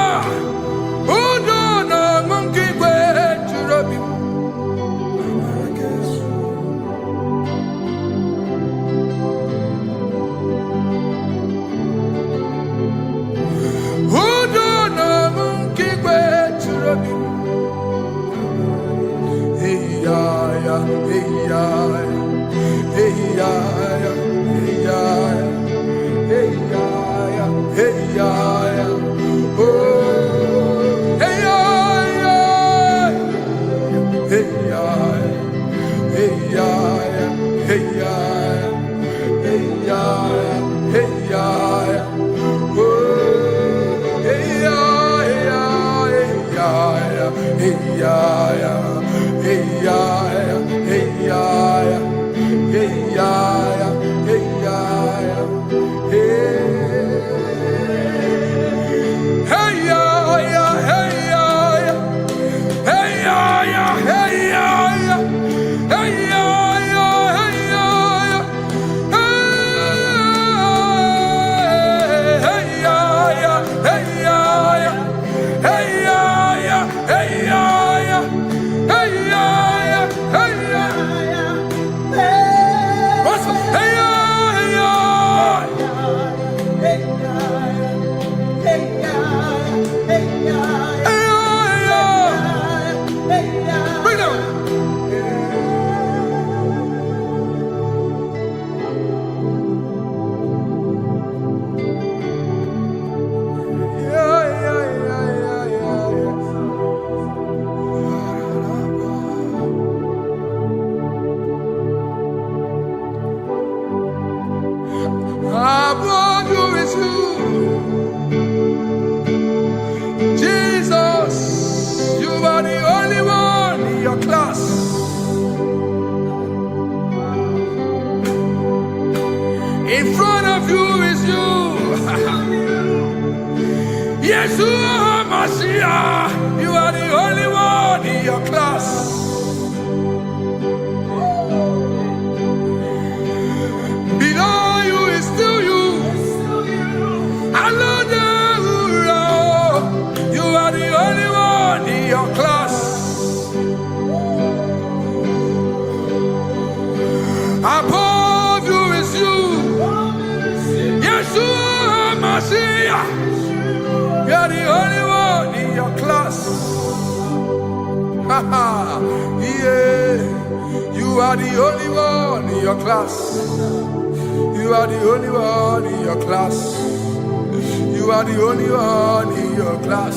A: In front of you is you. Yeshua Mashiach, you are the only one in your class. Below you is still you. You are the only one in your class. Above you is you. Yeshua Mashiach, you are the only one in your class. Yeah, you are the only one in your class. You are the only one in your class. You are the only one in your class.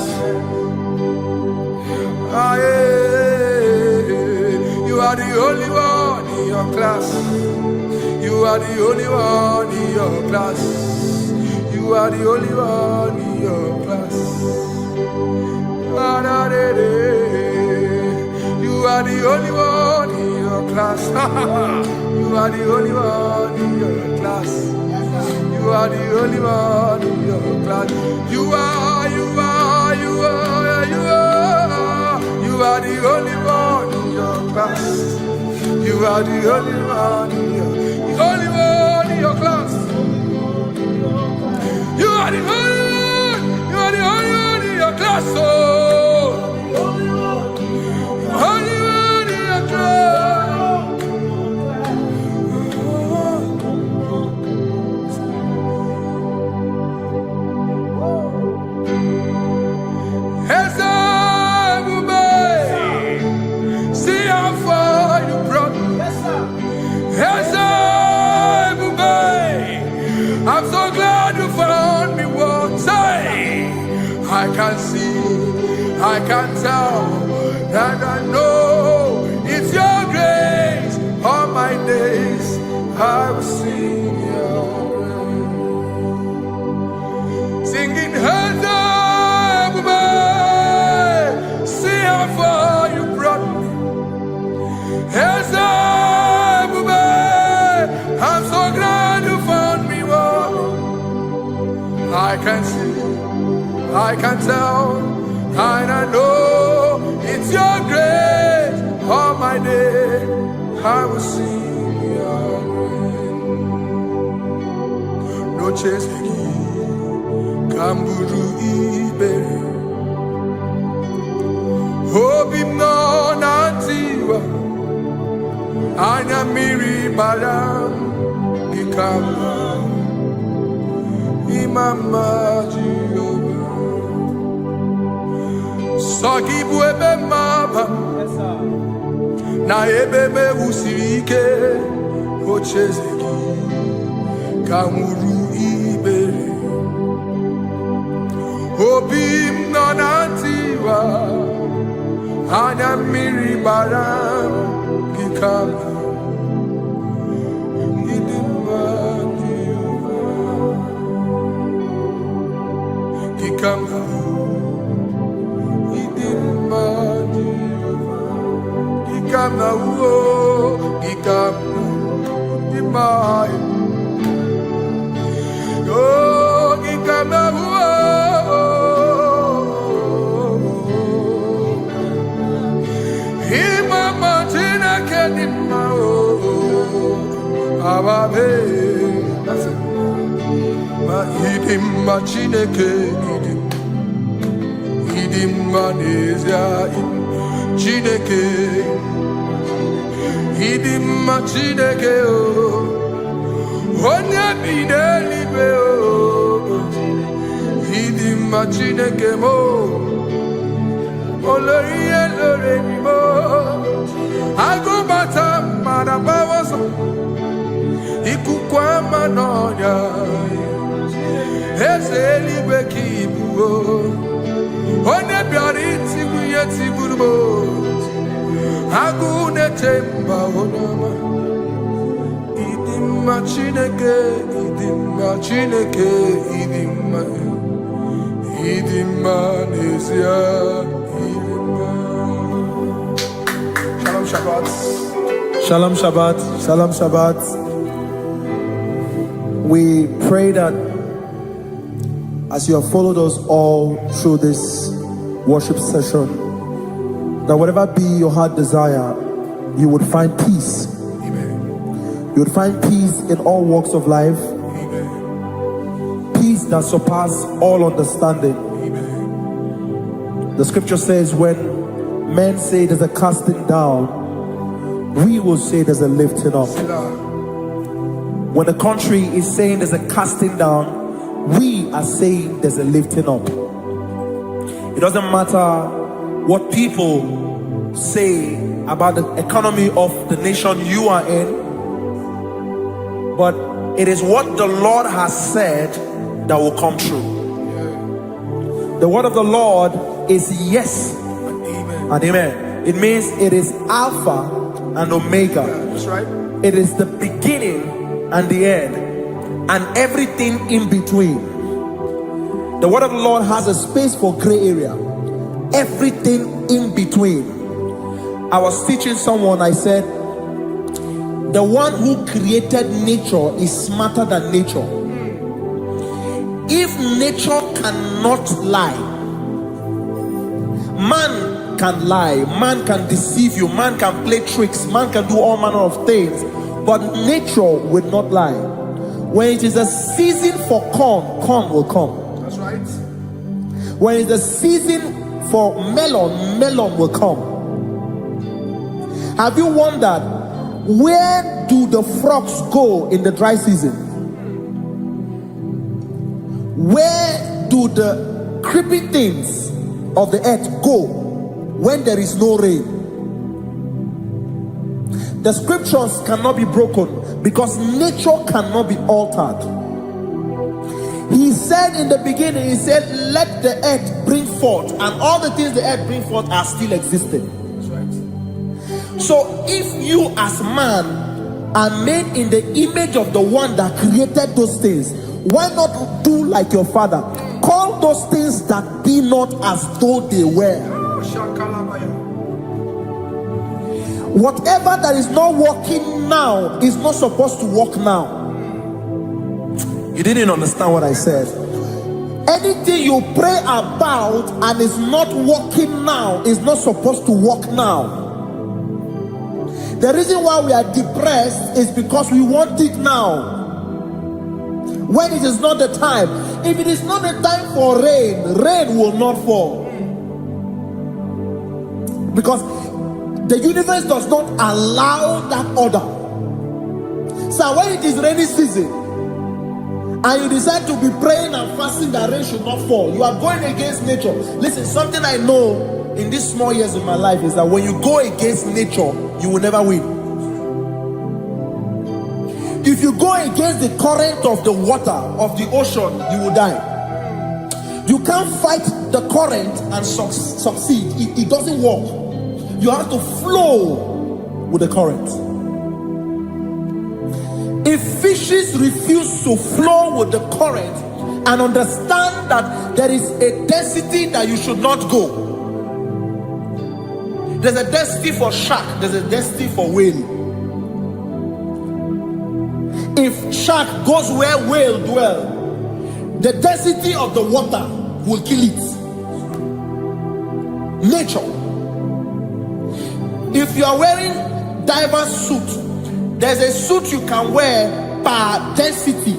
A: Ah, yeah. You are the only one in your class. You are the only one in your class. You are the only one in your class. You are the only one. class. You are the only one in your class. You are the only one in your class. You are the only one in your class. You are the only one in your class. You are the only one in your class. Oh, only one in your class. See how far you brought me. I'm so glad you found me once. I can see, I can tell, and I know it's your grace. All my days I will sing your praise. Singing, see how far you brought me. I'm so glad you found me one. I can see, I can tell, and I know it's your grace. All my day I will sing your praise. No chase again, Kamburu Iberi. Hope him no nantiwa. Anya miri baram ikama imama Jehovah. Sagi buebe maba na ebebe usirike ochezeki kamuru ibere. Obim no nantiwa. Anya miri baram ikama idima Jehovah. Ikama idima Jehovah. Ikama ikama idima oh ikama Ababe, ma idim ma chineke idim ma nezia chineke idim ma chineke o onye bideli be o idim ma chineke mo oloriye lore mi mo agubata marabawaso ikukwama nonya ezeli bekibuo one biari tibuye tiburubo agune temba onama idimma chineke idimma nezia idimma. Shalom Shabbat.
B: Shalom Shabbat. Shalom Shabbat. We pray that as you have followed us all through this worship session, that whatever be your heart desire, you would find peace.
A: Amen.
B: You would find peace in all walks of life.
A: Amen.
B: Peace that surpasses all understanding.
A: Amen.
B: The scripture says when men say there's a casting down, we will say there's a lifting up. When the country is saying there's a casting down, we are saying there's a lifting up. It doesn't matter what people say about the economy of the nation you are in, but it is what the Lord has said that will come true. The word of the Lord is yes and amen. It means it is Alpha and Omega.
A: That's right.
B: It is the beginning and the end, and everything in between. The word of the Lord has a space for gray area. Everything in between. I was teaching someone, I said, the one who created nature is smarter than nature. If nature cannot lie, man can lie, man can deceive you, man can play tricks, man can do all manner of things, but nature will not lie. When it is a season for corn, corn will come.
A: That's right.
B: When it's a season for melon, melon will come. Have you wondered, where do the frogs go in the dry season? Where do the creeping things of the earth go when there is no rain? The scriptures cannot be broken because nature cannot be altered. He said in the beginning, he said, let the earth bring forth, and all the things the earth bring forth are still existing.
A: That's right.
B: So if you as man are made in the image of the one that created those things, why not do like your father? Call those things that be not as though they were. Whatever that is not working now is not supposed to work now. You didn't understand what I said. Anything you pray about and is not working now is not supposed to work now. The reason why we are depressed is because we want it now, when it is not the time. If it is not the time for rain, rain will not fall, because the universe does not allow that order. So when it is rainy season and you decide to be praying and fasting that rain should not fall, you are going against nature. Listen, something I know in these small years of my life is that when you go against nature, you will never win. If you go against the current of the water of the ocean, you will die. You can't fight the current and succeed. It doesn't work. You have to flow with the current. If fishes refuse to flow with the current and understand that there is a density that you should not go, there's a density for shark, there's a density for whale. If shark goes where whale dwell, the density of the water will kill it. Nature. If you are wearing diver's suit, there's a suit you can wear per density.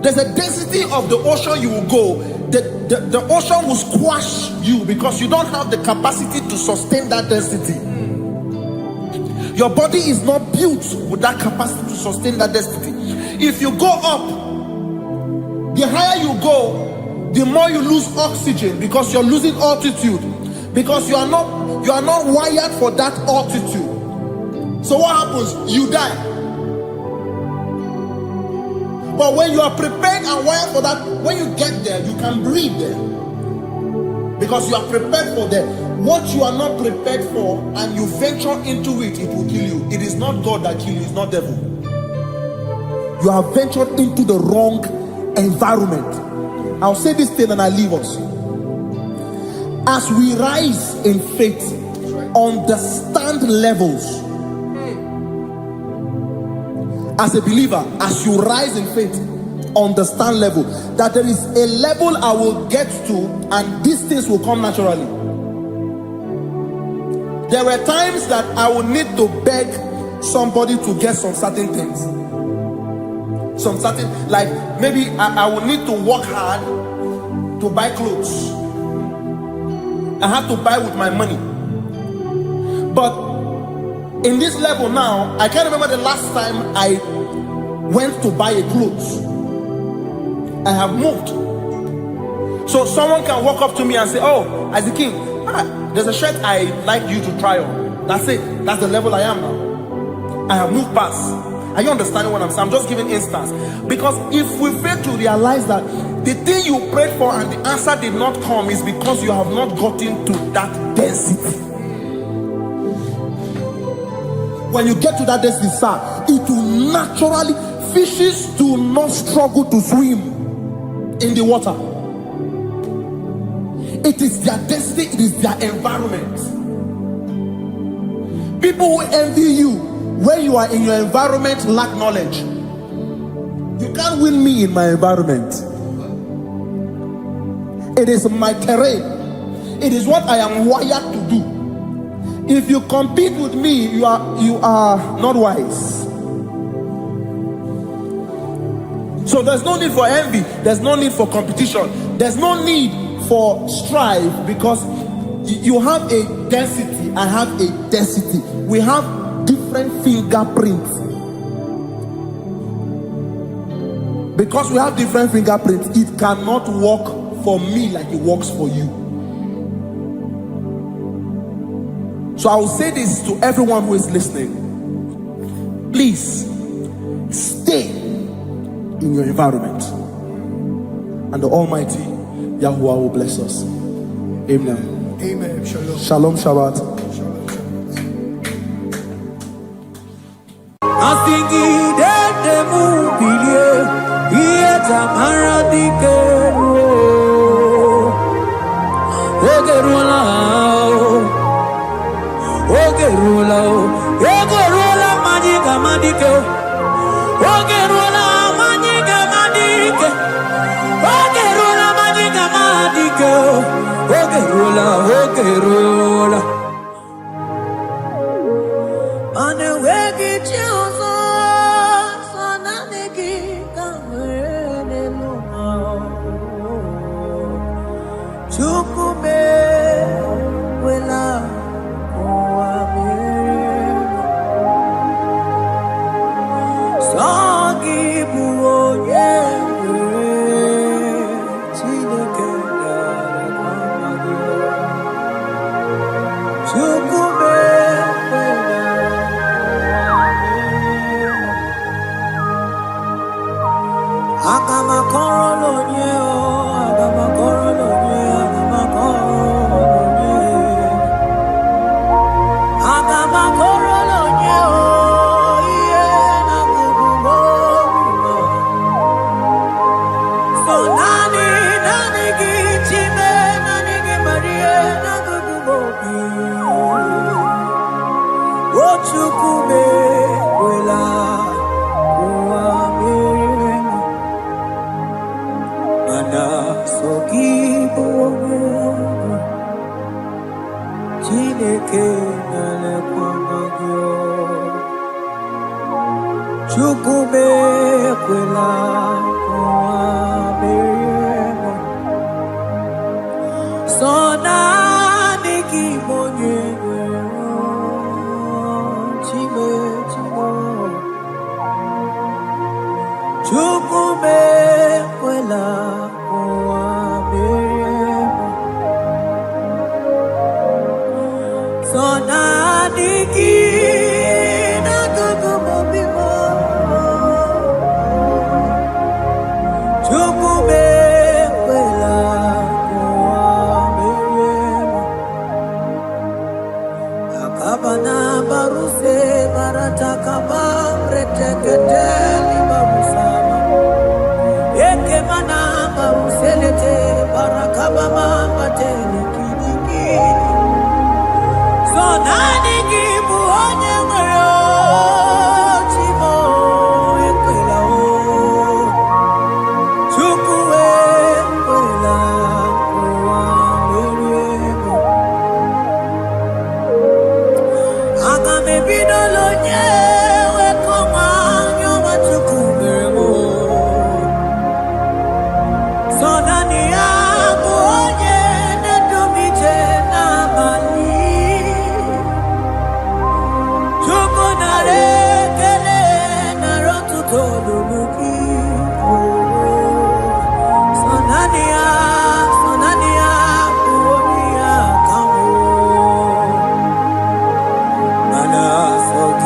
B: There's a density of the ocean you will go. The ocean will squash you because you don't have the capacity to sustain that density. Your body is not built with that capacity to sustain that density. If you go up, the higher you go, the more you lose oxygen because you're losing altitude, because you are not wired for that altitude. So what happens? You die. But when you are prepared and wired for that, when you get there, you can breathe there, because you are prepared for that. What you are not prepared for and you venture into it, it will kill you. It is not God that kills you, it's not devil. You have ventured into the wrong environment. I'll say this thing and I leave us. As we rise in faith, understand levels. As a believer, as you rise in faith, understand level. That there is a level I will get to and these things will come naturally. There were times that I would need to beg somebody to get some certain things. Some certain, like maybe I would need to work hard to buy clothes. I have to buy with my money. But in this level now, I can't remember the last time I went to buy a clothes. I have moved. So someone can walk up to me and say, oh, Isaac King, there's a shirt I like you to try on. That's it. That's the level I am now. I have moved past. Are you understanding what I'm saying? I'm just giving instance. Because if we fail to realize that the thing you prayed for and the answer did not come is because you have not gotten to that density. When you get to that density, sir, it will naturally, fishes do not struggle to swim in the water. It is their destiny, it is their environment. People who envy you, Where you are in your environment, lack knowledge. You can't win me in my environment. It is my terrain. It is what I am wired to do. If you compete with me, you are not wise. So there's no need for envy. There's no need for competition. There's no need for strife, because you have a density. I have a density. We have different fingerprints. Because we have different fingerprints, it cannot work for me like it works for you. So I will say this to everyone who is listening. Please stay in your environment, and the Almighty Yahuwah will bless us. Amen.
A: Amen. Shalom.
B: Shalom Shabbat.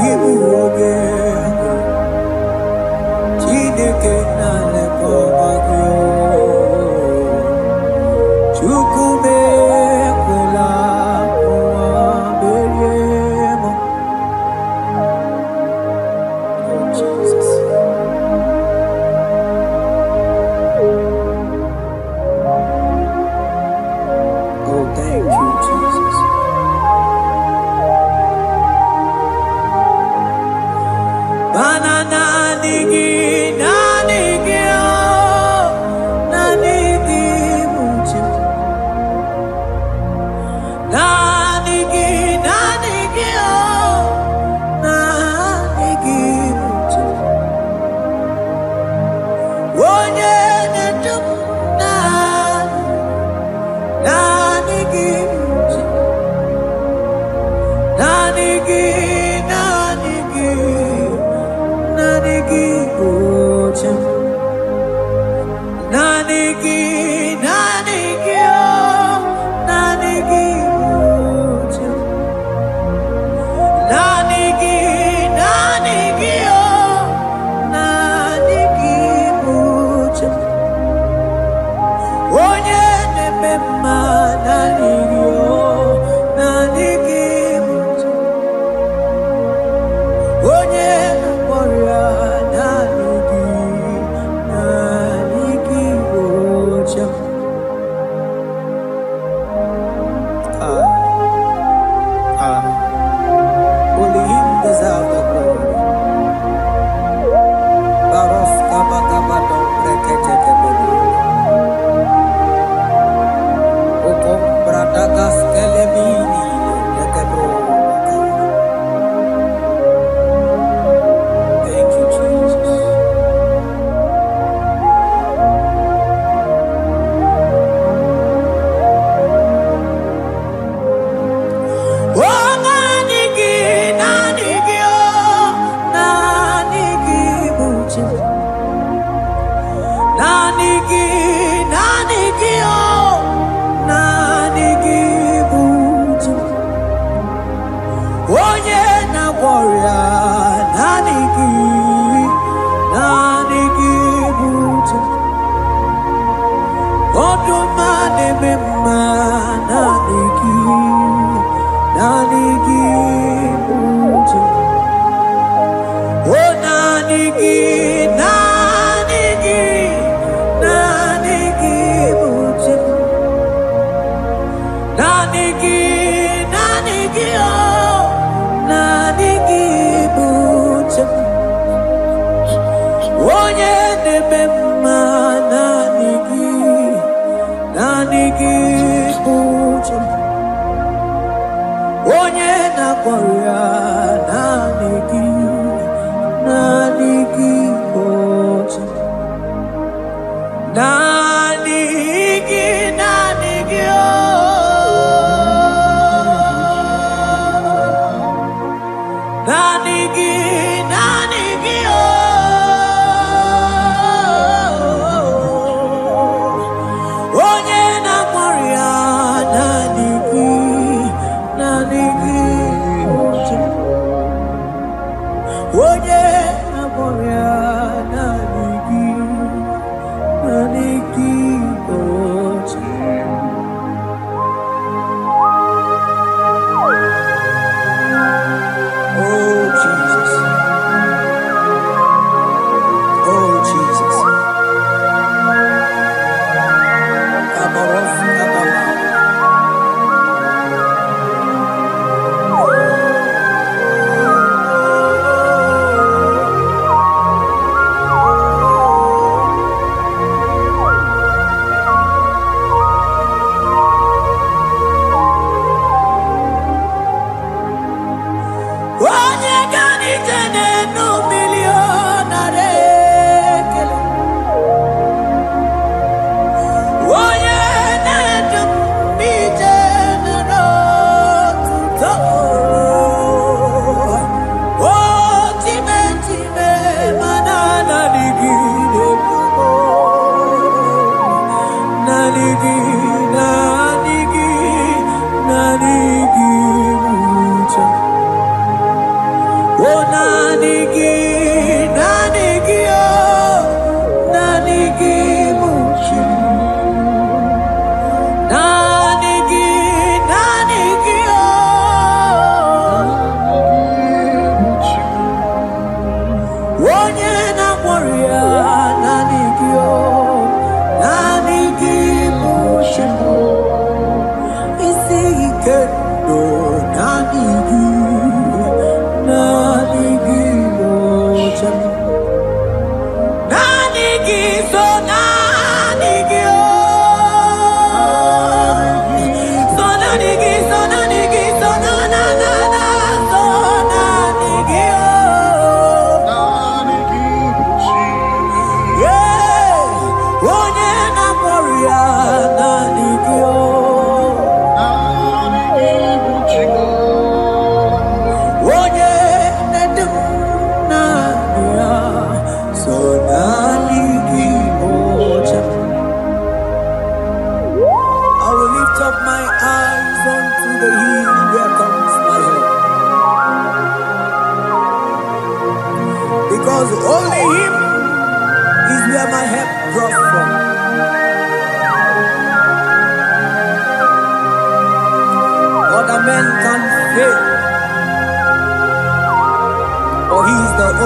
A: Give you Only him deserves the glory. Barof kabakabadon breketekebele. Okom bradagas kelemini lekebro. Thank you, Jesus.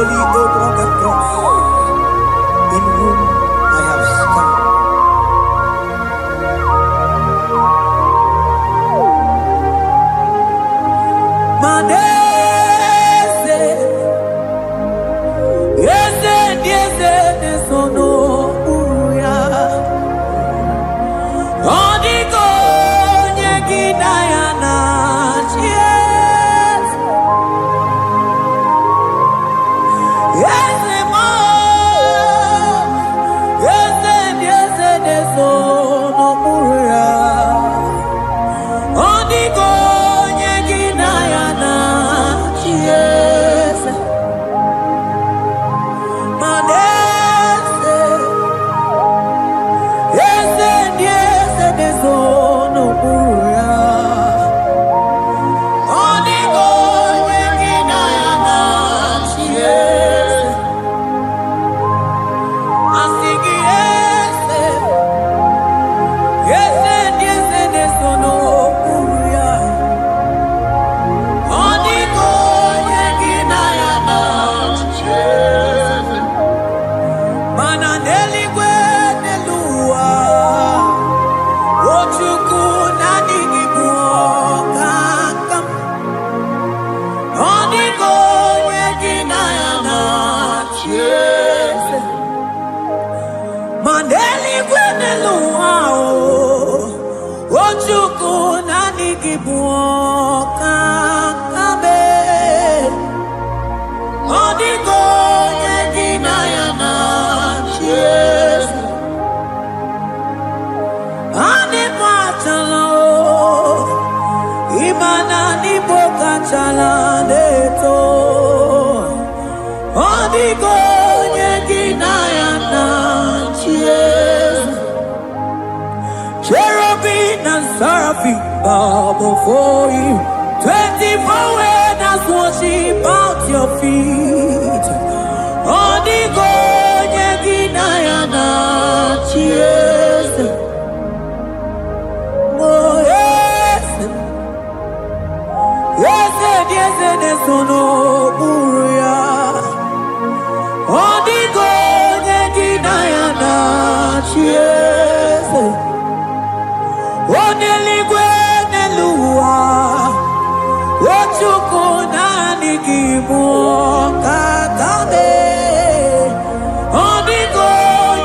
A: holy Abraham cross, in whom I have stand. Manese, yese, sono uya. Odiko nyegina yana chies. Yese mo, yese, sono uya. Odiko nyegina yana chies. Manese, yese, sono uya. Odiko nyegina yana chies. Asigi yese, sono uya. Odiko nyegina yana chies. Mananeli gwenelua, ochuku nanigi buokakam. Odiko nyegina yana chies. Maneli gwenelua, ochuku nanigi buokakame. Odiko nyegina yana chies. Ane machala imana ni boka chala neto. Odiko nyegina yana chies. Cherubim and seraphim bow before you. 24 elders worship at your feet. Odiko nyegina yana chies. Oh yes, sono uya. Odiko nyegina yana chies. Oneligwe nelua, ochuku nanigi buokakame. Odiko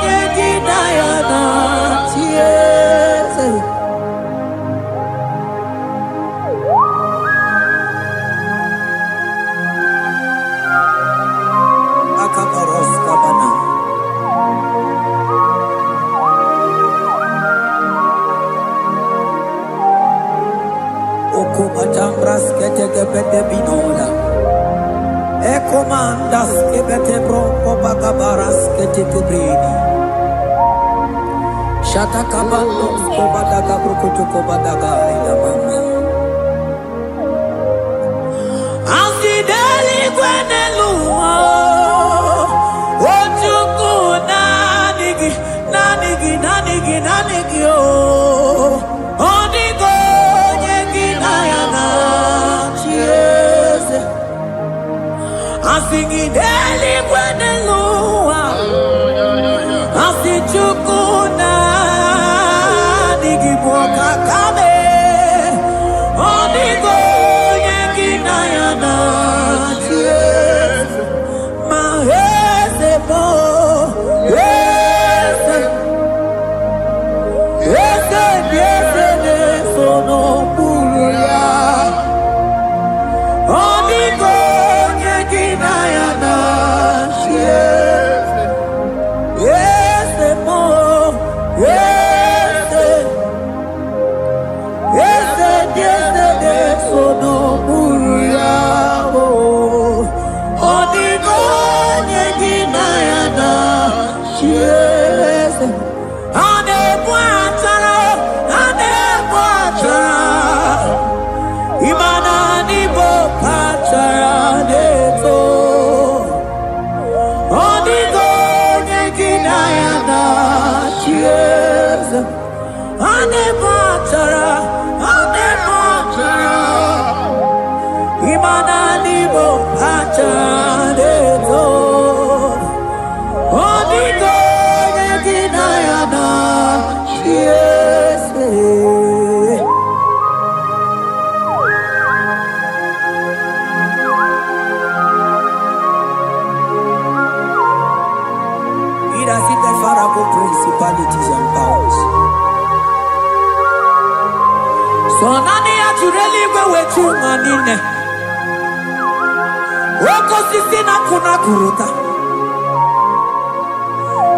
A: nyegina yana chies. Akabaros kabana. Okomatambras ketekebete binola. Ekomandas kebete broko bagabaras ketekebrini. Shatakabandos kobadaga brukutu kobadaga ilamama. Asideli gwenelua, ochuku nanigi oh. Odiko nyegina yana chies. Asigideli gwenelua, asichuku nanigi buokakame. Odiko nyegina yana chies. Mahese mo, yese, sono uya. Odiko nyegina yana chies. Yese mo, yese, sono uya. Odiko nyegina yana chies. Ane buatara, imana ni bokachara neto. Odiko nyegina yana chies. Ane buatara, Imana nibo achadeto. Onigo yeginayana. Yes. Principalities and powers. So nani actually go with you manine. Woko sisi na kuna kuruta.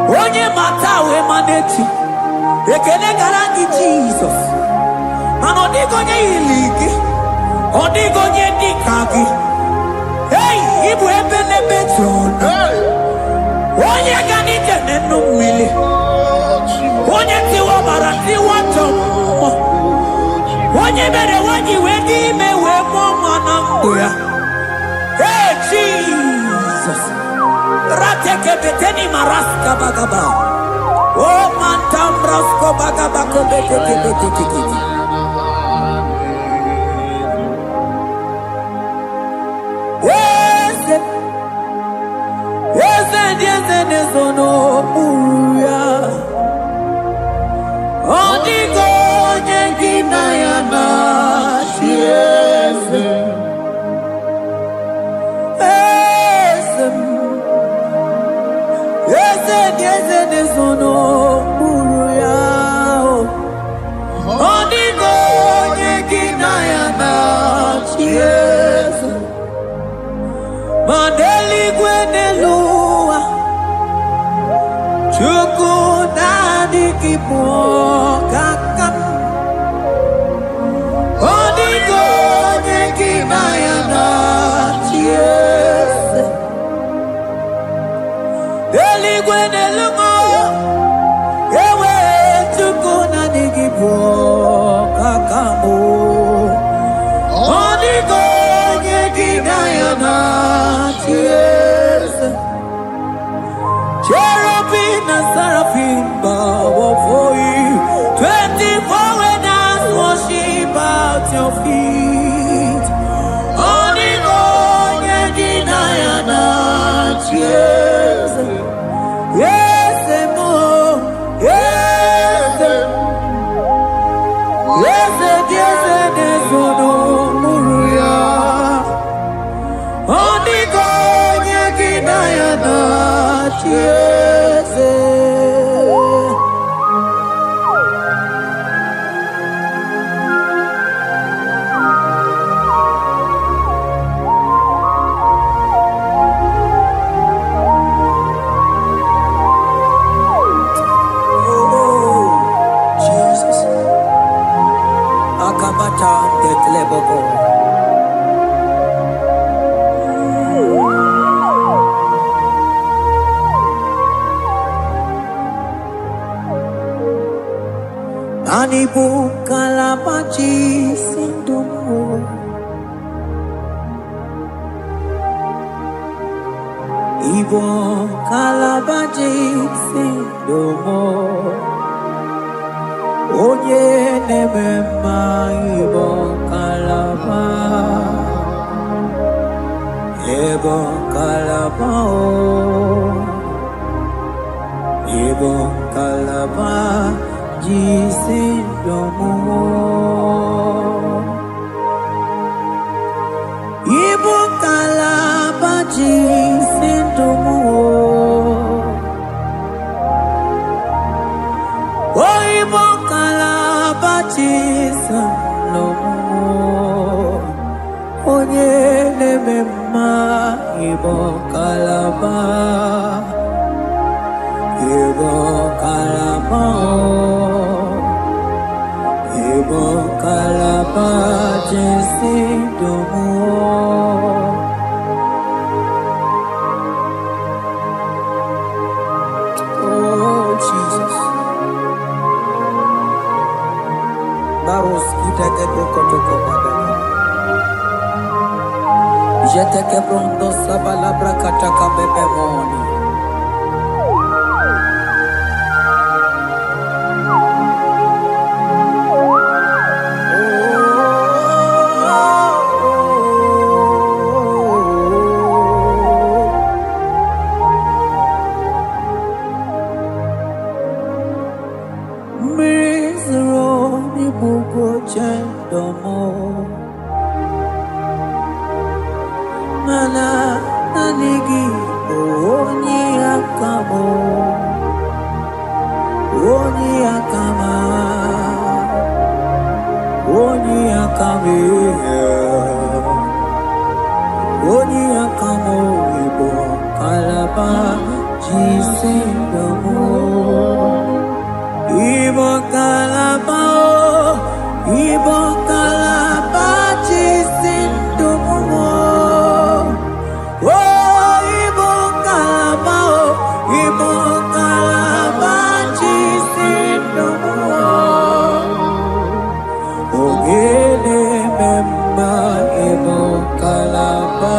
A: Onye mata we maneti. Ekele garangi Jesus. Mano digo nye iliki. Odigo nye dikagi. Hey, ibu ebele betron. Onye gani jene numili. Onye tiwa barati wachomo. Onye bere wanyi wedi mewe mwana mbuya. Hey Jesus. Rateke beteni maraska bagaba. Oh mantambrasko bagaba beteke beteke. Yes, no uya. Odigo nyengina yana yes. Yes, no uya. Odigo nyengina yana yes. Mandeli gwenelua. Chukuna kipo kakam. Odigo nyekina yana yes. Eligwene lungo. Ewe chukuna kipo kakamu. Odigo nyekina yana yes. Cherubim and seraphim bow before you. 24 elders worship at your feet. Onigo yeginayana yes. Yes, mo. Yes. Yes, yes, yes, no muruya. Onigo yeginayana yes. Anibu kalabachi sindumo. Ibo kalabachi sindumo. Oye nemema ibo kalaba. Ibo kalaba Ibo kalaba. Jisindomo Ibo kalaba jisindomo Oh Ibo kalaba jisindomo Onye nemema Ibo kalaba Ibo kalaba Ibo kalaba jisindomo Oh Jesus Baros kitake brokotoko badana Jeteke brondo sabalabra kataka bebemoni mana nanigi oni akamo oni akama oni akame oni akamo ibo kalaba jisindamo ibo kalaba jisindamo oh ibo kalaba jisindamo ogele memba ibo kalaba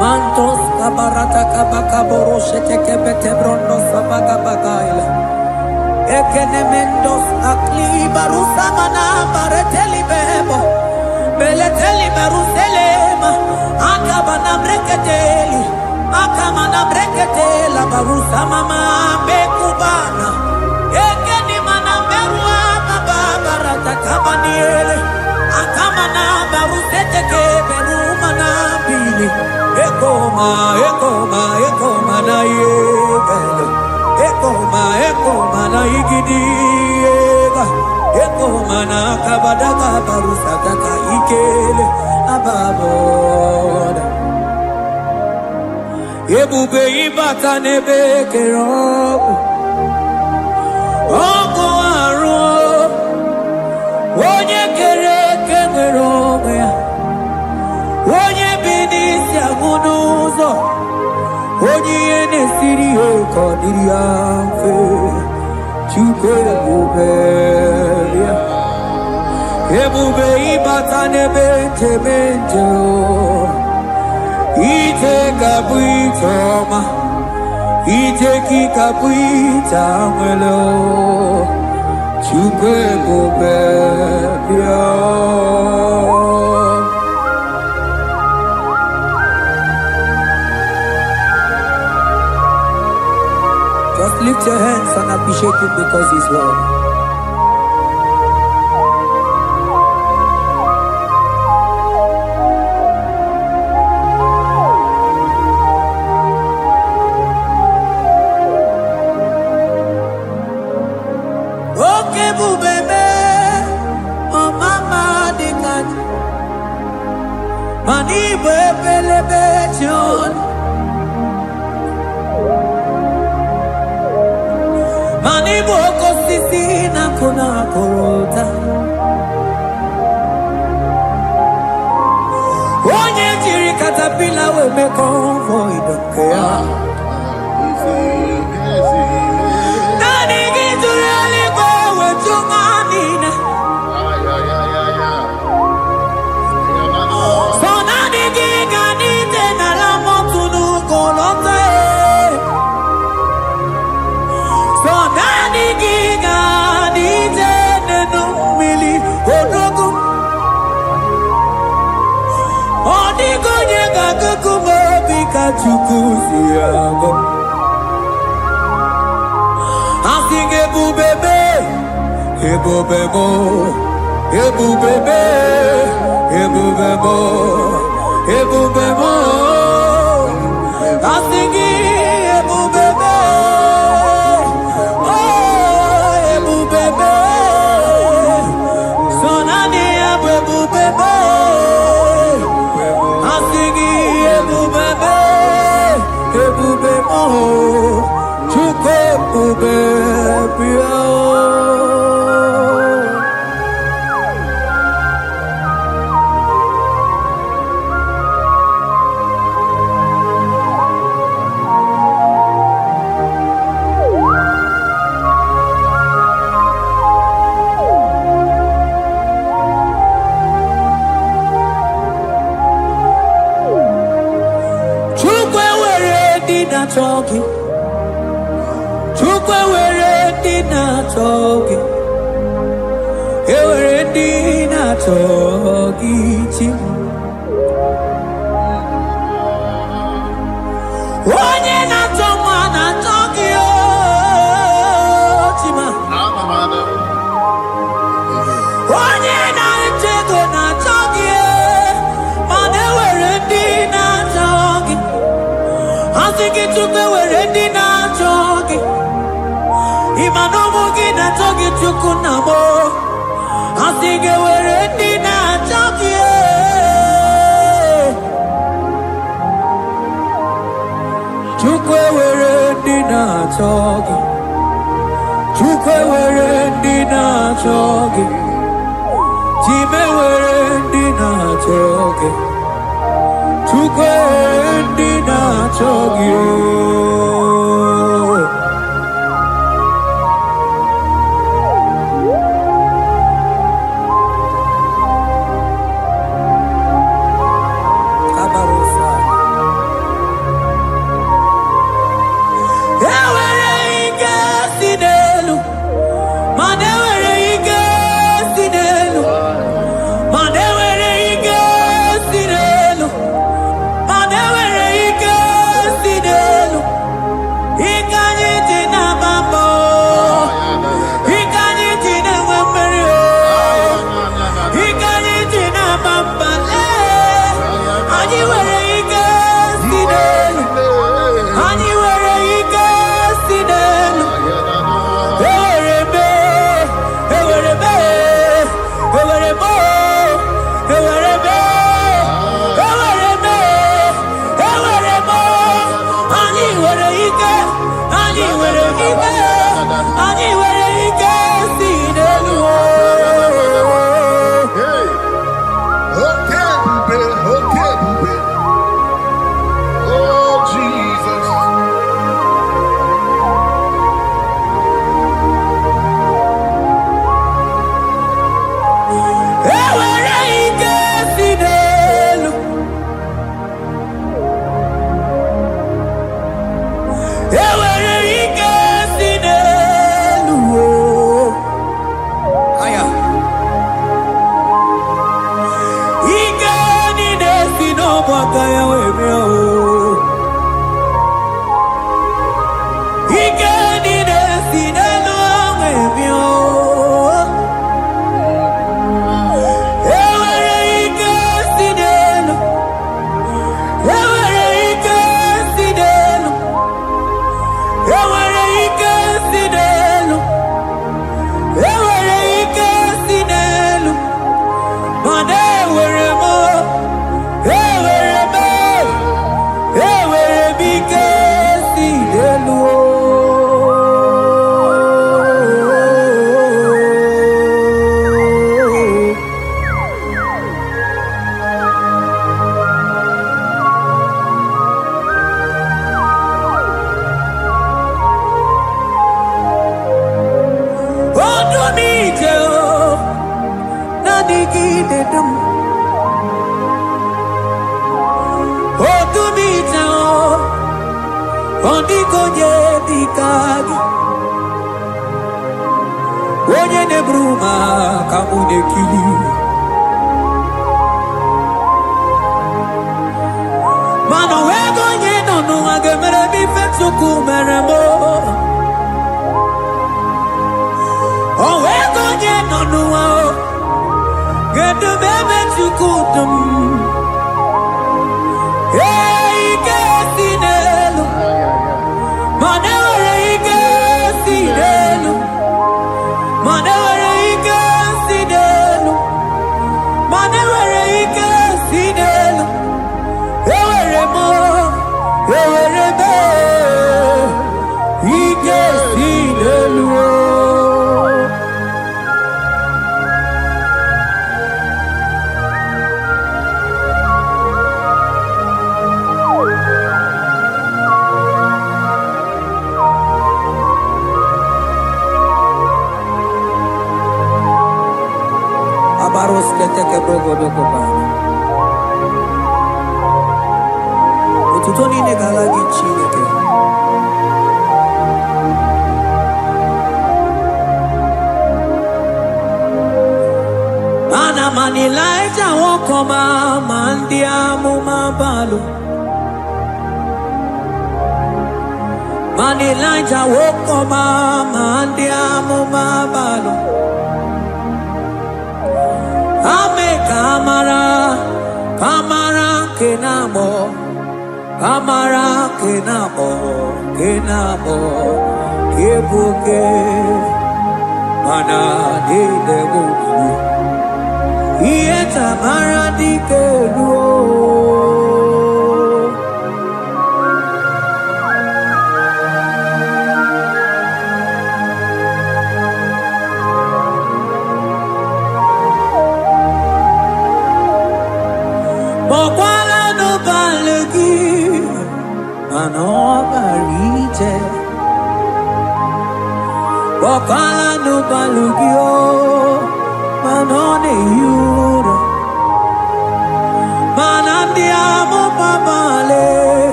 A: Mantos kabarata kabaka boroshe teke bete brondo sabaga bagaila. Ekenemendos akli barusa mana bareteli bebo. Beleteli baruselema. Akabana breketeli. Akamana breketela barusa mama bekubana. Ekeni mana berua baba barata kabaniele. Akamana barusete ke berumana bili. Ekoma na yega. na igidiega eko mana kabadaka barusataka ikele ababoda ebube ibata nebe kerobu oko aru onye kere eke nwere onwe ya onye bi n'isi agụ n'ụzọ onye ihe na-esiri ya ka ọ dịrị ya mfe Chukwu ebube ya ebube ịbata n'ebe nchebe nche ije ga-abụ ije ọma ije gị ga-abụ ije anwele Chukwu ebube ya Just lift your hands and appreciate him because he's worthy. Okay, bubebe, oh mama dikat, mani bebelebe John. Mani boko sisi na kuna korota Onye jiri katapila we me convoy don't care Nani gizuri aliko we chumanina So nani giga nite na la motunu kolota So nani giga nite nenu mili odogu Odigo nyega kukumo bika chukuzi yago Asing ebubebe Ebubebo Ebubebe Ebubebo Ebubebo Asing ebubebe Talking, Chukwe were dinner talking, were dinner talking. One year not someone I talking, Chima. One year not taken not talking, but they were dinner talking. I think it took the word in our talking. Imanomogi na talking to Kunamo. I think it were in our talking. Chukwe were in our talking. Chukwe were in our talking. Time were in our talking. Chukwe ndina chogio Kabarosa Ewere ike sinelu Manewere ike sinelu Manewere ike sinelu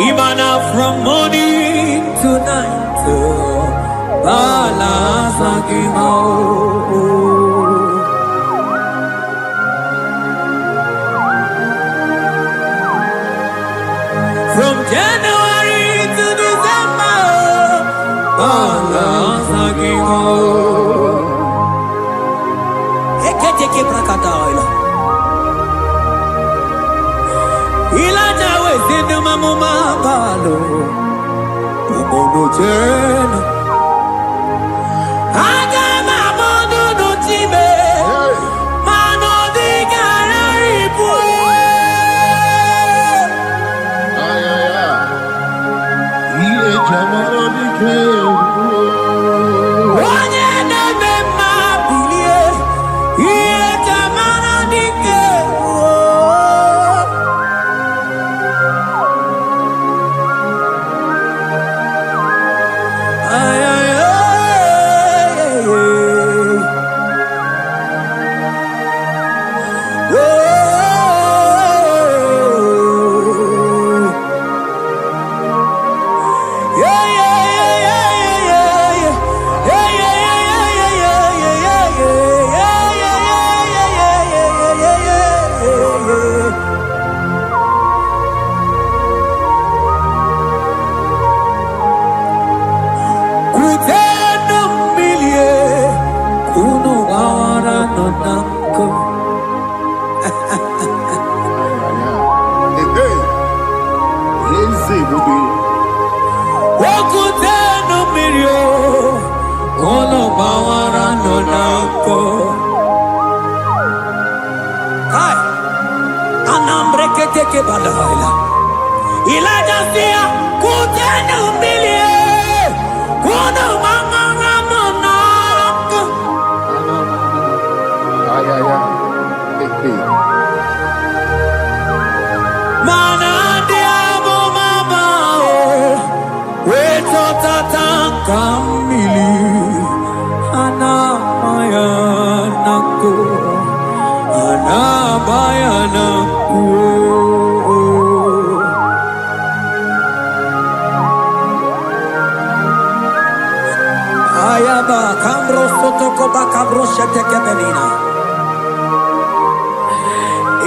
A: Imana from morning to night, from January to December, keteke brakadaila. Ilaja wezinu mamuma balo. Umono jena. Aga mamono no time. Mano di gararipu.
C: Ile jamano di ke.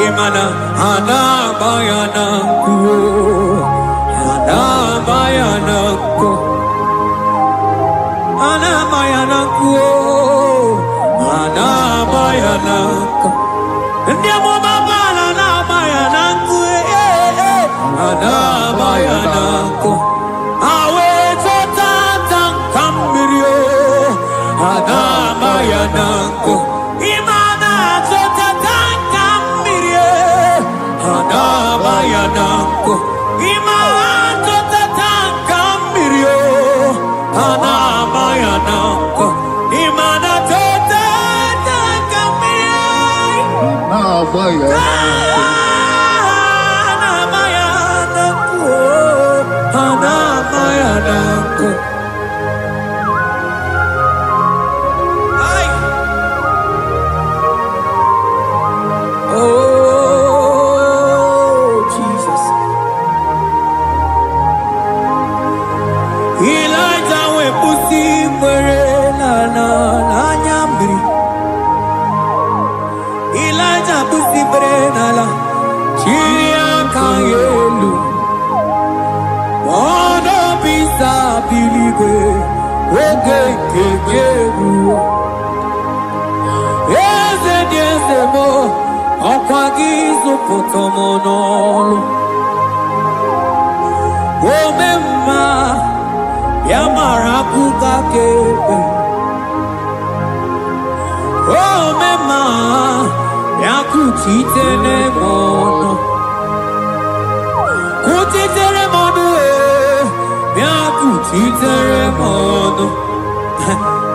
A: Imana anabayanako, anabayanako, anabayanako, anabayanako. Ndiamo baba anabayanako, anabayanako. Awe totata kambirio, anabayanako. Anabayanako, imato tataka mirio. Anabayanako, imanato tataka mirio. Anabayanako, anabayanako. Ay, oh.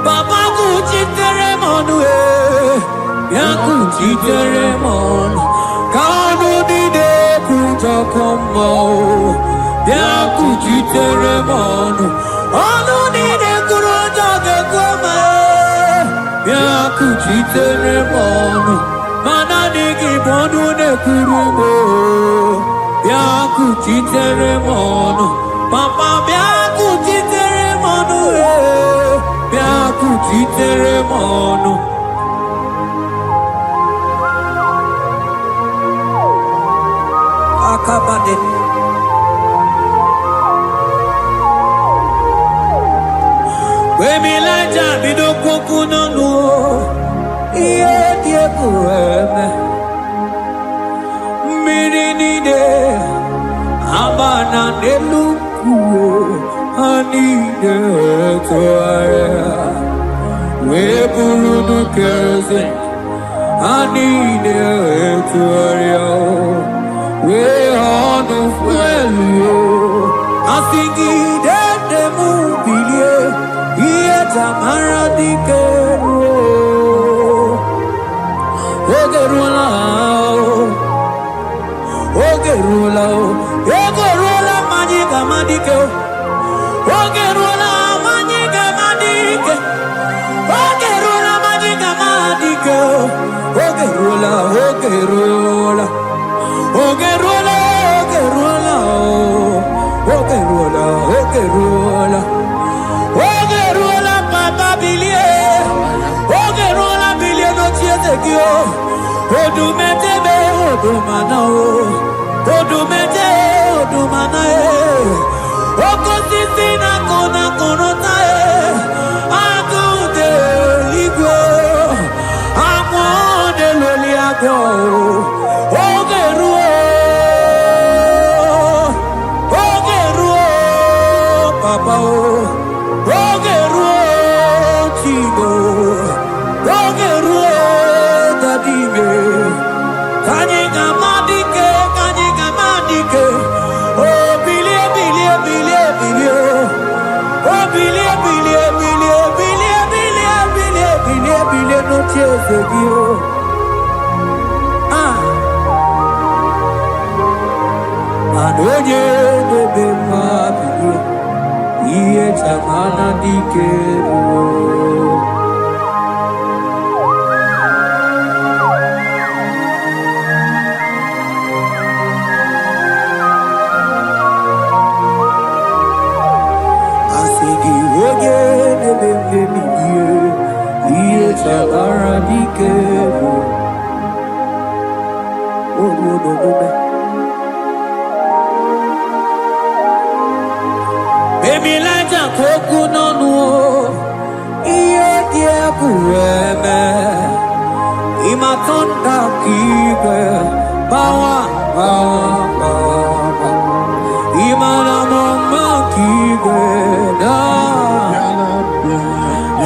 A: Baba kuchiteremono, yakuchiteremono. Kanu dide kujakomo, yakuchiteremono. Anu dide kurujagekome, yakuchiteremono. Manadiki bodu ne kurumo, yakuchiteremono. Papa yakuchiteremono, yakuchiteremono. Akabade. Wemilaja bidokokunono. Yeah. Amana neluku anide toaya we bulu keze anide toaya we onu fuelio asingi de mubilie iye tamara dikero ogerula Ogerula magiga madike Ogerula magiga madike Ogerula magiga madike Ogerula Ogerula Ogerula Ogerula Ogerula Ogerula papa bilie Ogerula bilie no chiete kio Odumete be odumanao Odumete, odumanae, okosisina kona konotae, akude ligwe, amode loliago, ogeruo, papa ogeruo, chigo, ogeruo, dadime, kanyega madike. Oh, bilie, no tears of you. Anoye de bema bilie, iye chamana dikero. Baby, like a coconut, no, dear, Pureme, Imatonda, Kibe, Bawa, Imana, Kibe,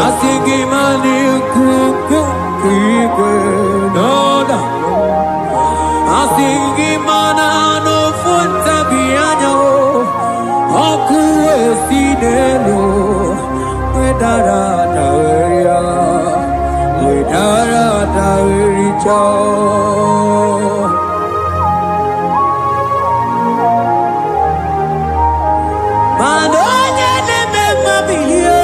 A: Asigi mani kuku kikwe noda Asigi mana no funta bianyo Okuwe sinelo Wedara taweria Wedara tawericha Manonya neme mabilie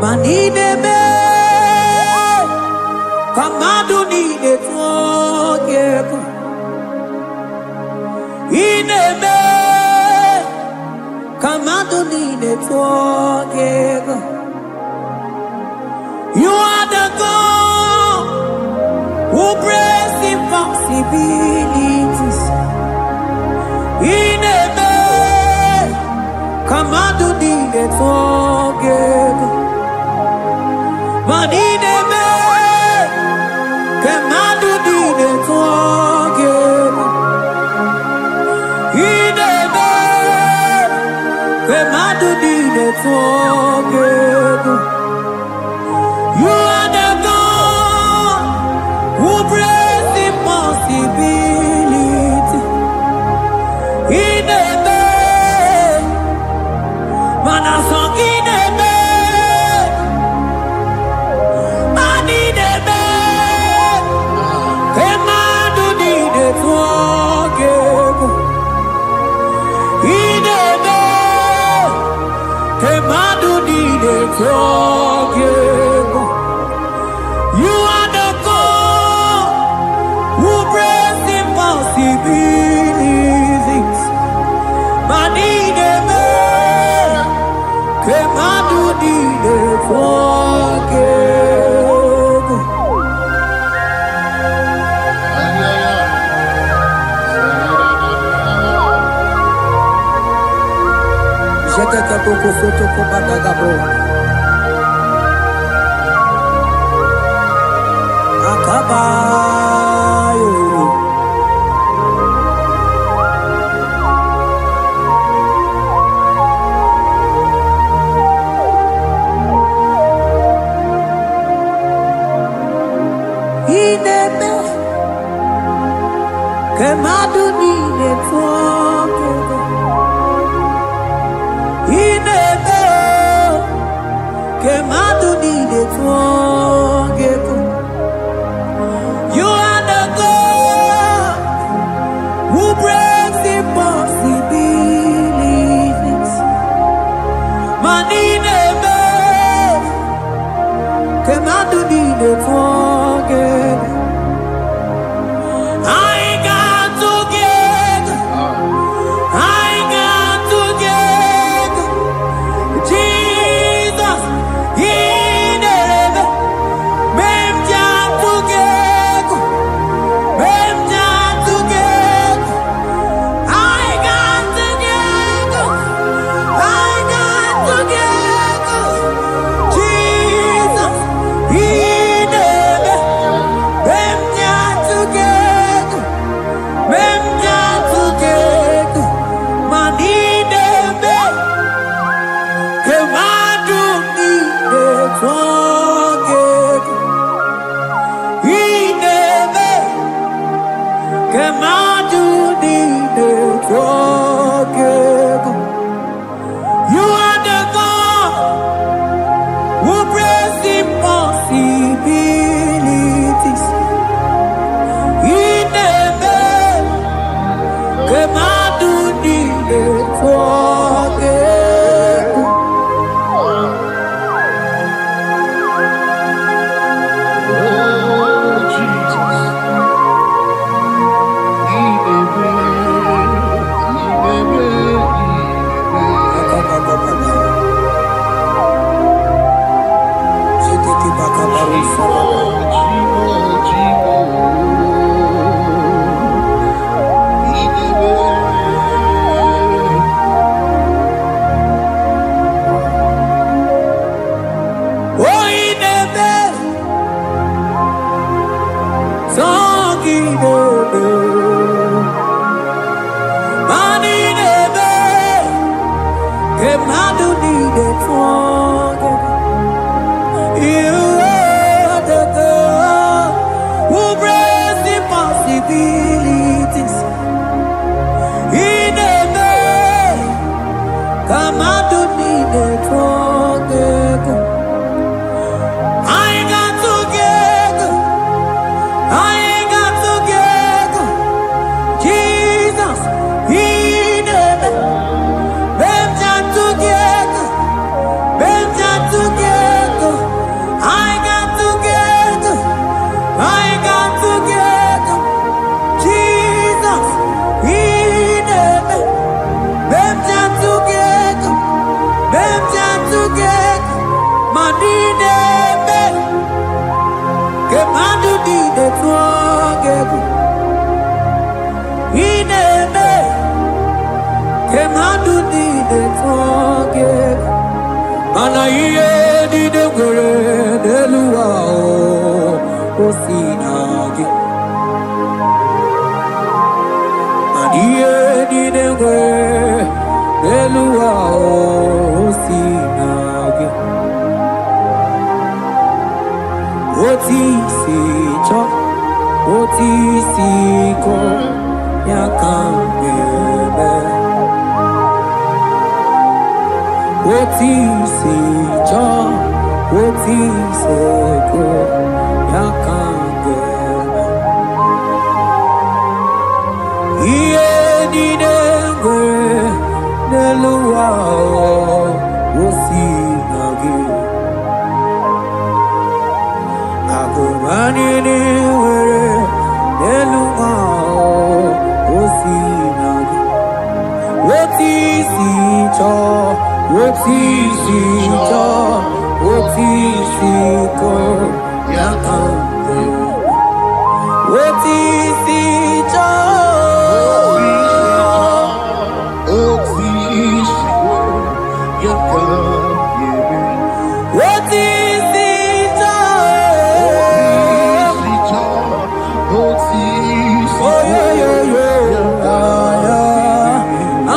A: Manideme, kamadu nide tuogeko. Ineme, kamadu nide tuogeko. You are the God who breaks impossibilities. Ineme, kamadu nide tuogeko. Manideme, kemadu dide tuogeko. Ideme, kemadu dide tuogeko. You are the God who breaks impossibility. Ideme, forgive. You are the God who breaks impossibilities. Manideme, Kemadu dide forgive. Jete poko soto ko badagabo. Akabayo. Ineme Kemadu dide forgive. Ineme Kemadu dide forgive. You are the God who breaks impossibilities. Manideme Kemadu dide forgive. I got together. I got together. Jesus, in heaven, mem jam together, mem jam together. I got together. I got together. Jesus, in heaven, mem jam together, mem jam together. Manideme. Kemadu dide forgive. Ineme. Kemadu dide forgive. You are the God who breaks impossibilities. Ineme. Kemadu dide forgive. You are the God who breaks impossibilities. Come out to need it together. I got together. I got together. Jesus, He never. Them together. Them together. I got together. I got together. Jesus, He never. Them together. Them together. Manine me. Kemadu dide together. Ineme. Kemadu dide together. Mana iye dide gore deluwa o sinagi. Maniye dide gore deluwa o sinagi. Oti si cho, oti si ko yakambebe. Oti si cho, oti si ko yakambebe. Iye di dengwe deluwa o sinagi. Anini were eluma osinagi. Otisi cho, otisi cho, otisi ko yakambe. Otisi cho,
C: otisi ko yakambe.
A: otisi cho,
C: Otisi
A: oh yo yo yo,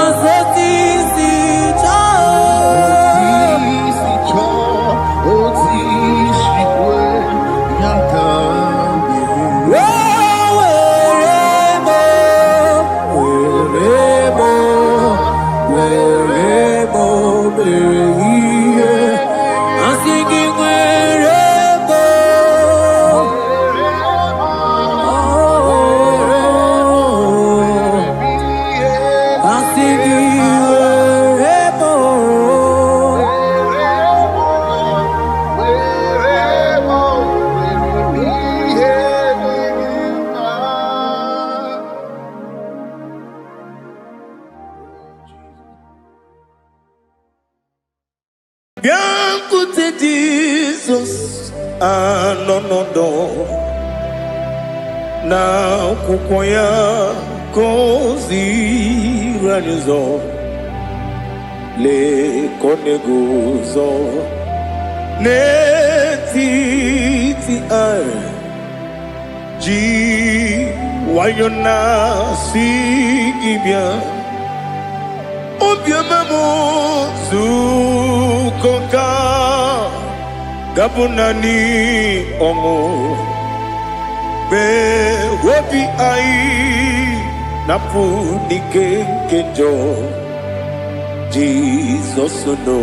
A: asotisi cho,
C: otisi ko yakambe.
A: Biancote Jesus, anonodo na kukwaya kozi ranizo le koneguzo ne titi ai ji wayona sigibia obiamamo zukoka gabunani omo be wobi ai napu nike kenjo Jesus no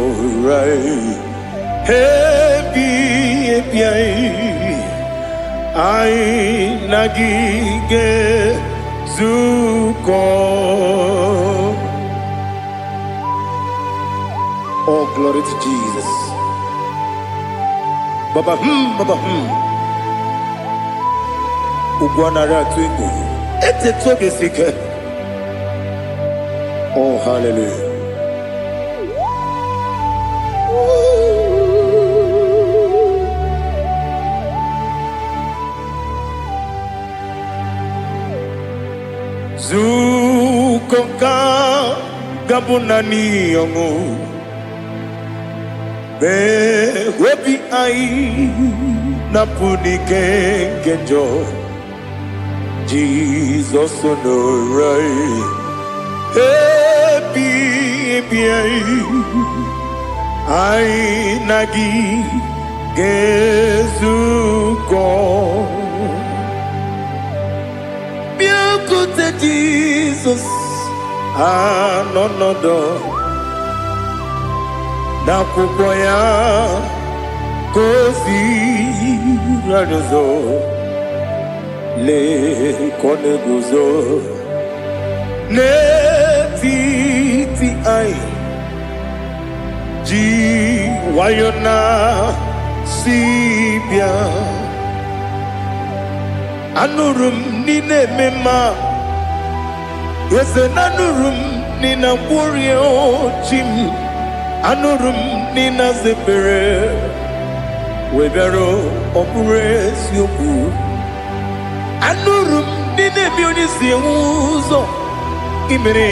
A: right happy ai nagige zuko. Oh, glory to Jesus. Baba, Baba, Ugwanara twingu. Ete toge sike. Oh, hallelujah. Zukoka gabunani yongu. Be webi ai napuni kenjo Jesus no right happy ai nagi gezuko biancote Jesus anonodo na kukwaya kozi ranizo le koneguzo ne titi ai ji wayona sibia anurum nine mema yese nanurum nina warrior chim anurum nina zepere webero opure sioku anurum nine bioni siuzo imere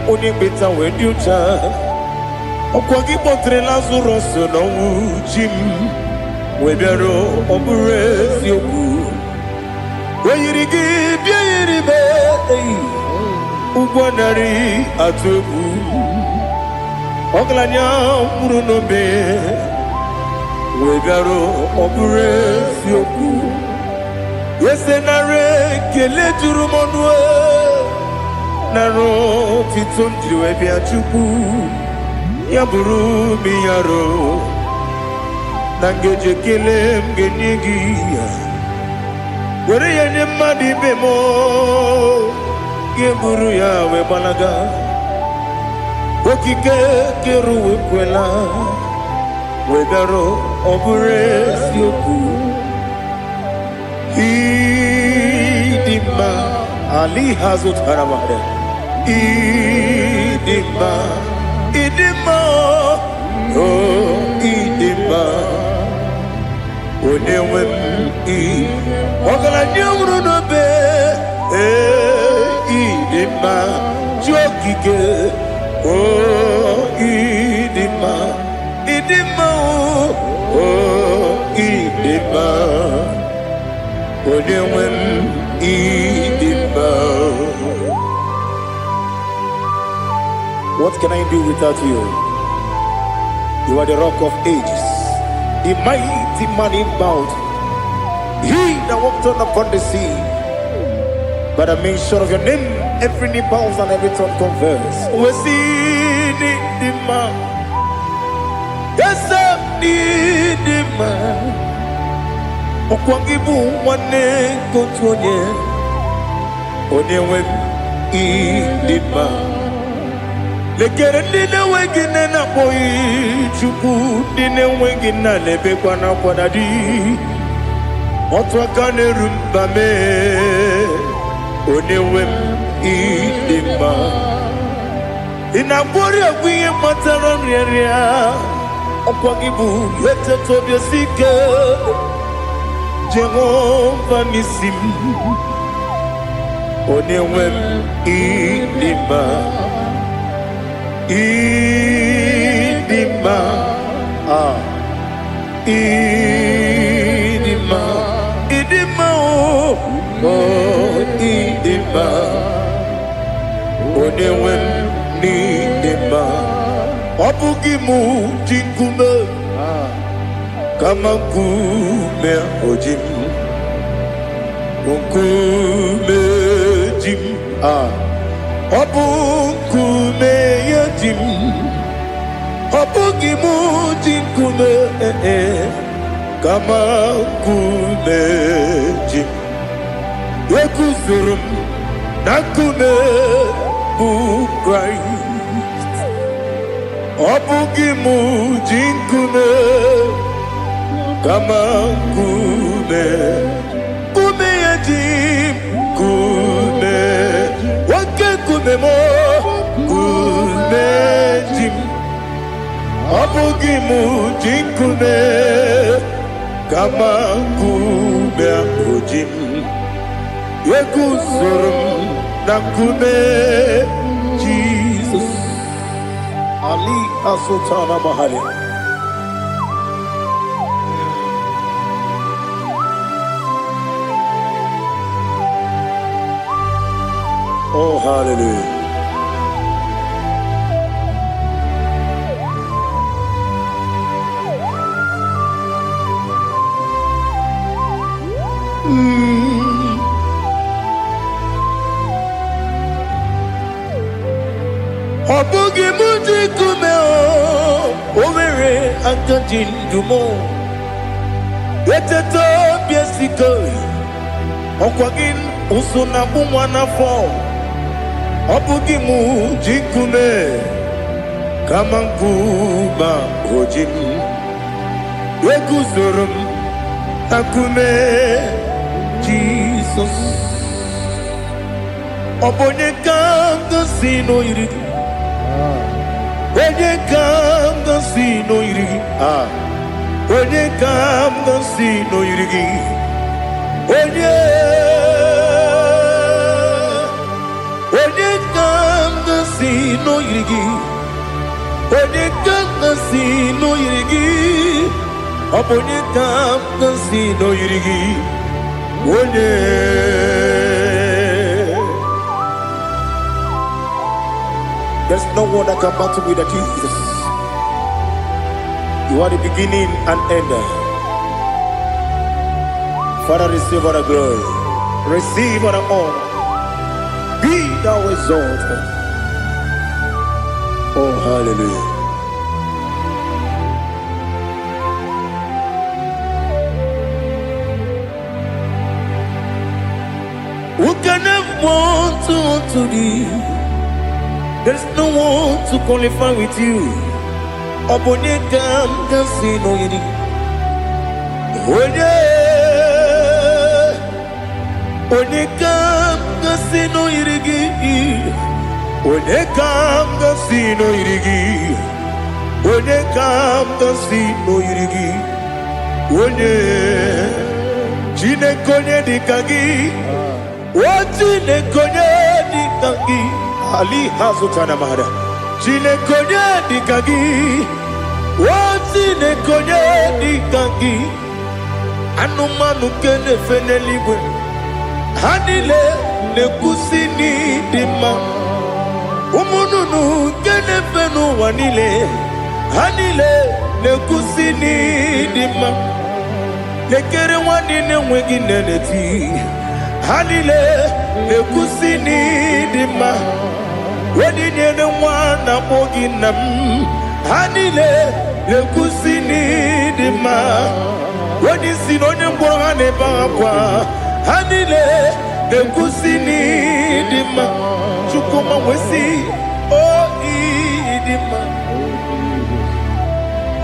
A: oni beta wediucha okwagi potre lazarus no jim webero opure sioku weyirigi biiribe ugwanari atubu Oglanya murunobe wegaro obure sioku yesenare kele turumonwe naro titondri webi achuku yaburu miyaro nangeje kele mgenyigi were yenye madi bemo geburu ya webalaga okike keru wekwela wegaro obure sioku Idima Ali Hazut Haramada Idima Oh Idima Onewem Ogala nyamru no be Idima Jokike Oh Idima Oh Idima Onewem Idima. What can I do without you? You are the rock of ages, the mighty man in mountain. He that walked on upon the sea. By the mention of your name, every knee bows and every tongue confess. We see the man. Yes, I need the man. Okwangibu wane kontonye. Onewem idima. Lekere nine wengine na boyi chuku nine wengine lebe kwa na kwadadi. Otwakane rumba me. Onewem idima. Inabori agwiye matara nyeria. Okwangibu yete tobye sike. Jehovah Nisim. Onewem idima. Idima. Idima. Idima. Oh, idima. Onewem idima. Obugimu jinkume. Kama kume ojim. Kume jim. Obukume yajim. Obugimu jinkume. Kama kume jim. Yekuzurum nakume bu Christ. Obugimu jinkume. Kama kume yajim. Kume wake kume mo. Kume jim. Obugimu jinkume. Kama kume ojim. Yekuzurum nakume Jesus. Ali Asotana Mahali. Oh, hallelujah. Obugi muji kume o, omere antanjin dumo. Yeteto biesiko, okwagin usuna bumwana fo. Obugi muji kume, kamanguma ojim. Yekuzurum akume Jesus. Obonye kanga sino irigi. Onye kanga sino irigi. Onye kanga sino irigi. Onye kanga sino irigi. Onye kanga sino irigi. Onye kanga sino irigi. Onye. There's no one that can battle with Jesus. You are the beginning and end. Father, receive all the glory. Receive all the honor. Be thou exalted. Oh, hallelujah. Who can have one to thee? There's no one to qualify with you. Obonye kam kasino yini. Onye Onekam gasino irigi. Onekam gasino irigi. Onekam gasino irigi. One Chinekonye dikagi. Chinekonye dikagi. Ali Hazutana Mahara. Chinekonye dikagi. Chinekonye dikagi. Anumanu kene feneliwe. Hanile nekusini dima. Umununu kene fenu wanile. Hanile nekusini dima. Nekere wanine wengi neneti. Hanile nekusini dima. Wedine ne wana moginam. Hanile nekusini dima. Wadi sinonye mbwangane bakwa. Hanile nekusini dima. Chukuma wesi oh idima.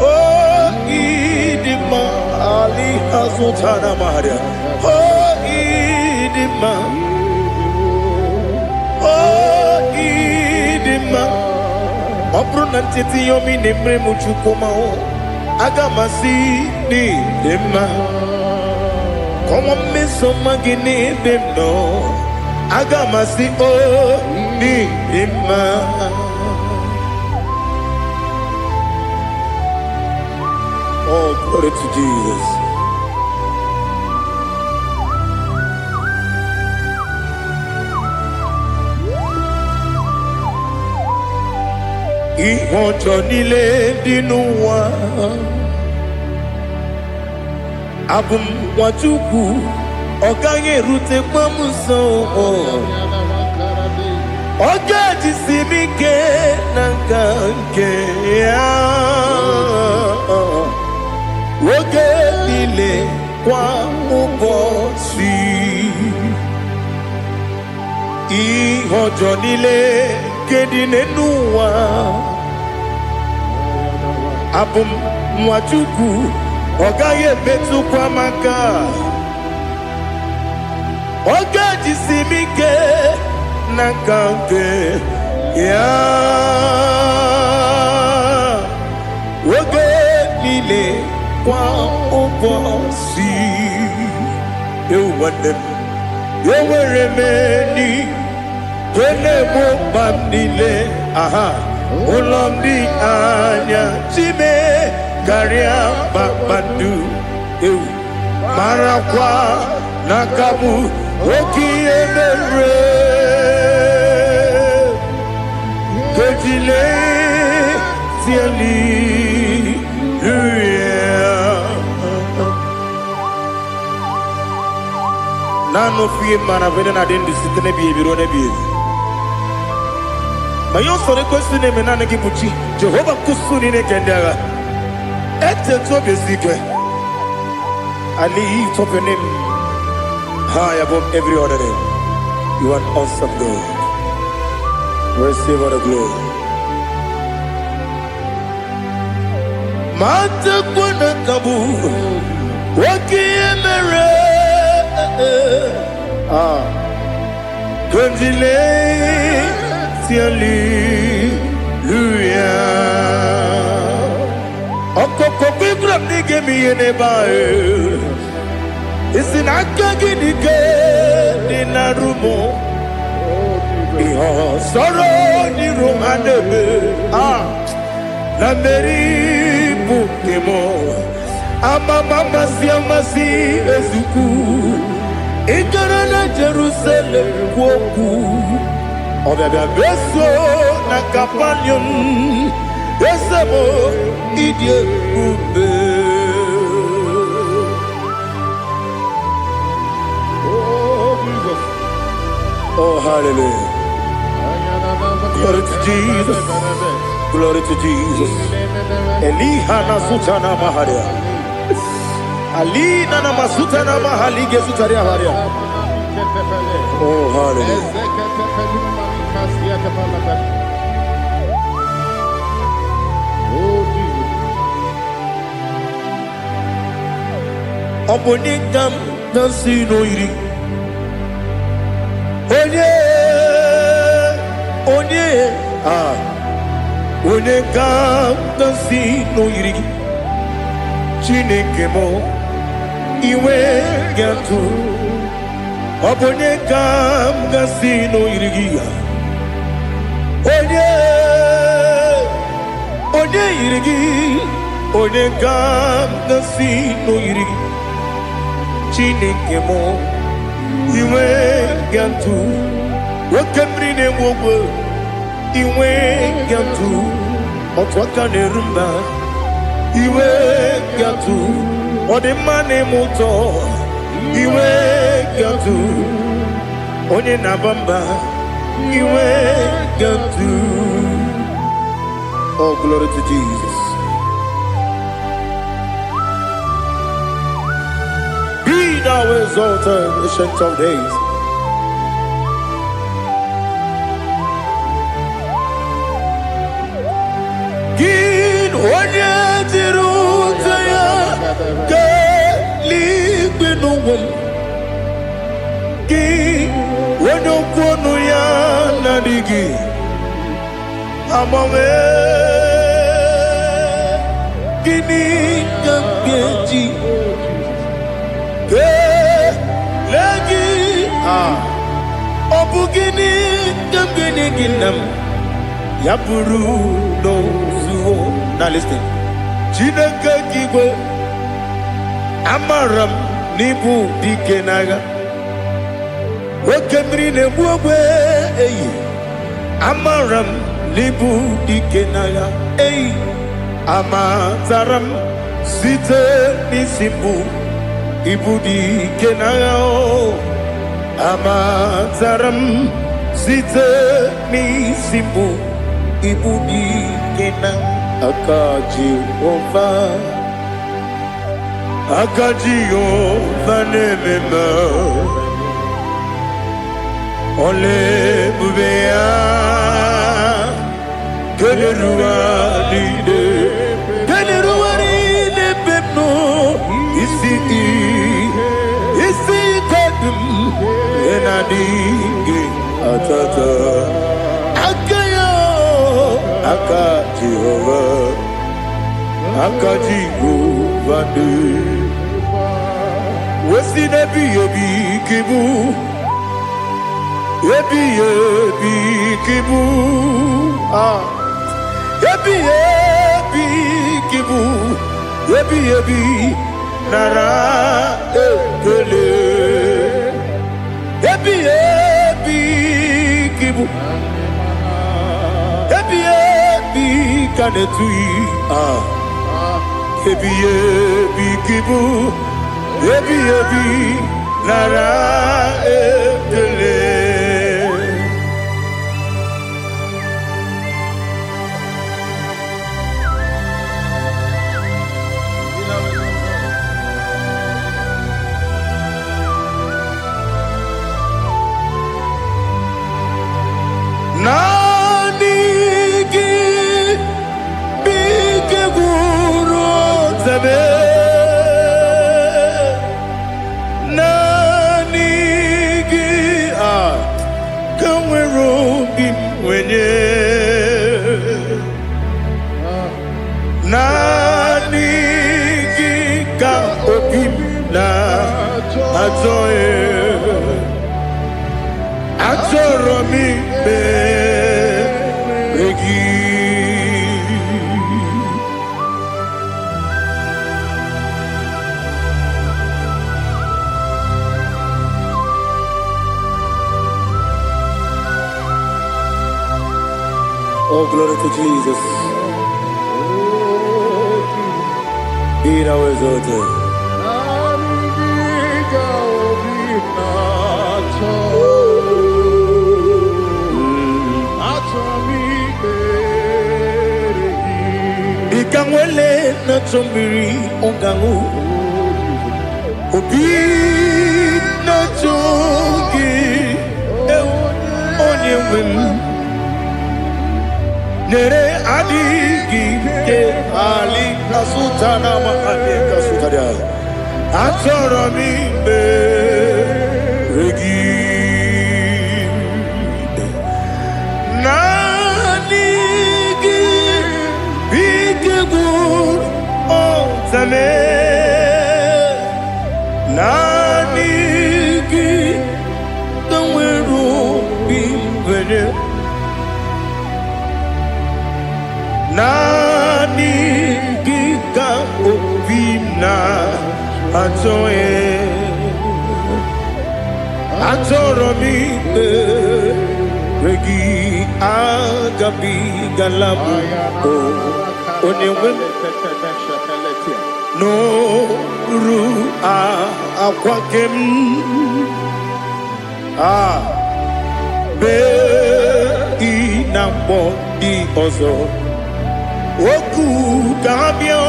A: Oh idima. Ali Hazutana Maria. Oh idima. Oh idima. Obrunantiti yomi nemre muchukuma o. Agamasi ni dema. Como me somagini demno. Agamasi o ni dema. Oh, glory to Jesus. Ihojo nile dinuwa. Abum wajuku oganye rute kwamuso. Oga jisimike nanganke ya. Oge nile kwa ubosi. Ihojo nile kedine nuwa. Abum mwachuku ogaye betu kwa maka. Oga jisimike nakanke ya. Oge nile kwa ubosi. You want them. You were remaining. Wele mo bandile. Aha. Ulomdi anya. Chime. Garia babandu. Marakwa. Nakamu. Oki emere. Kejile. Tiali. Nano fiye mana vene na dendi sitene biye birone biye. Mayon sore kusune menane kibuchi. Jehova kusuni ne kendaga. Ete to besikwe. I lift up your name high above every other name. You are awesome God. Receive all the glory. Mata kuna kabu. Waki emere. Kundile tiali luya. Okoko bibram nige miyene bae. Isinaka ginike dinarumo. Iho soro ni romanebe. La meri bukemo. Amama siamasi ezuku. Ikarana Jerusalem woku. Obebe beso na kapanion. Esemo idie ube. Oh Jesus. Oh hallelujah. Glory to Jesus. Glory to Jesus. Elihana sutana maharia. Ali nana masuta na mahali gesutaria haria. Oh hallelujah. Oh Jesus. Obonikam nasino iri. onye onye ka si n'oyiri gị Chineke m iwe ga-atụ ọ bụ onye ka si n'oyiri gị onye yiri gị onye ka si n'oyiri gị Chineke m iwe ga-atụ nwoke mmiri na-enwe ogwe iwe ga-atụ otu aka na-eru mba iwe ga-atụ ọ dị mma na-eme ụtọ iwe ga-atụ onye na-aba mba iwe ga-atụ. Oh, glory to Jesus. Be thou exalted, ancient of days. Gin onye dịrị ụzọ ya ka eluigwe n'ụwa gị onye okwu ọnụ ya na-adịghị agbanwe gịnị ka m ga-eji kelee gị ọ bụ gịnị ka m ga-enye gị nna m ya bụrụ n'ozuo na listen Chineke gị igwe amara m n'ịbụ dike n'agha nwoke mmiri na-egbu ogwe eyi amara m n'ịbụ dike n'agha eyi amatara m site n'isi mbụ ịbụ dike n'agha amatara m site n'isi mbụ ịbụ dike n'agha aka Jehova na-ememe ole ebube ya kederuwa niile beno isi kadum enadinge atata aka Jehova de wesi nebi ebi kibu ebi kibu ebi nara ekele ebi kibu ebi kanetui ebi kibu ebi nara ekele. Nani gi bige guru zabe nani gi kamwero bim wenye nani gi ka obim na azoe atoro mi begi oh glory to Jesus. Be thou exalted. Ikamwele na chombiri ongangu obi na chogi onye wem nere adigi ke ali kasutana ma ali kasutaria atoro mi regi na Zame Nanigi Kaweru Bimbere Nanigi Ka Obina Atoe Atoromi Regi Agabi Galabu Onewem No Ru Aquakem Be Inambo Di Ozo Oku Gabio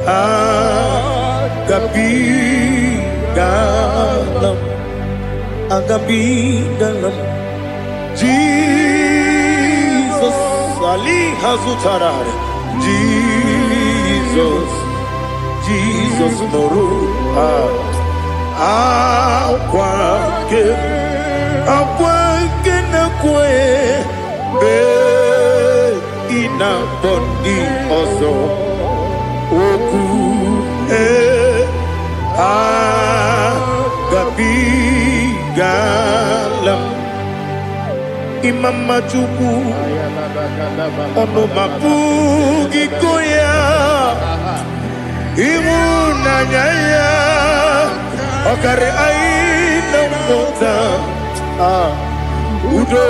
A: Agabi Galam Agabi Galam Jesus Ali Hazutarare Jesus Noru Aquake na kwe Be Ina Bondi Ozo Oku Agabi Galam Imam Machuku Ono Mapugi Koya Imuna Nyaya Okare Aina Mota Udo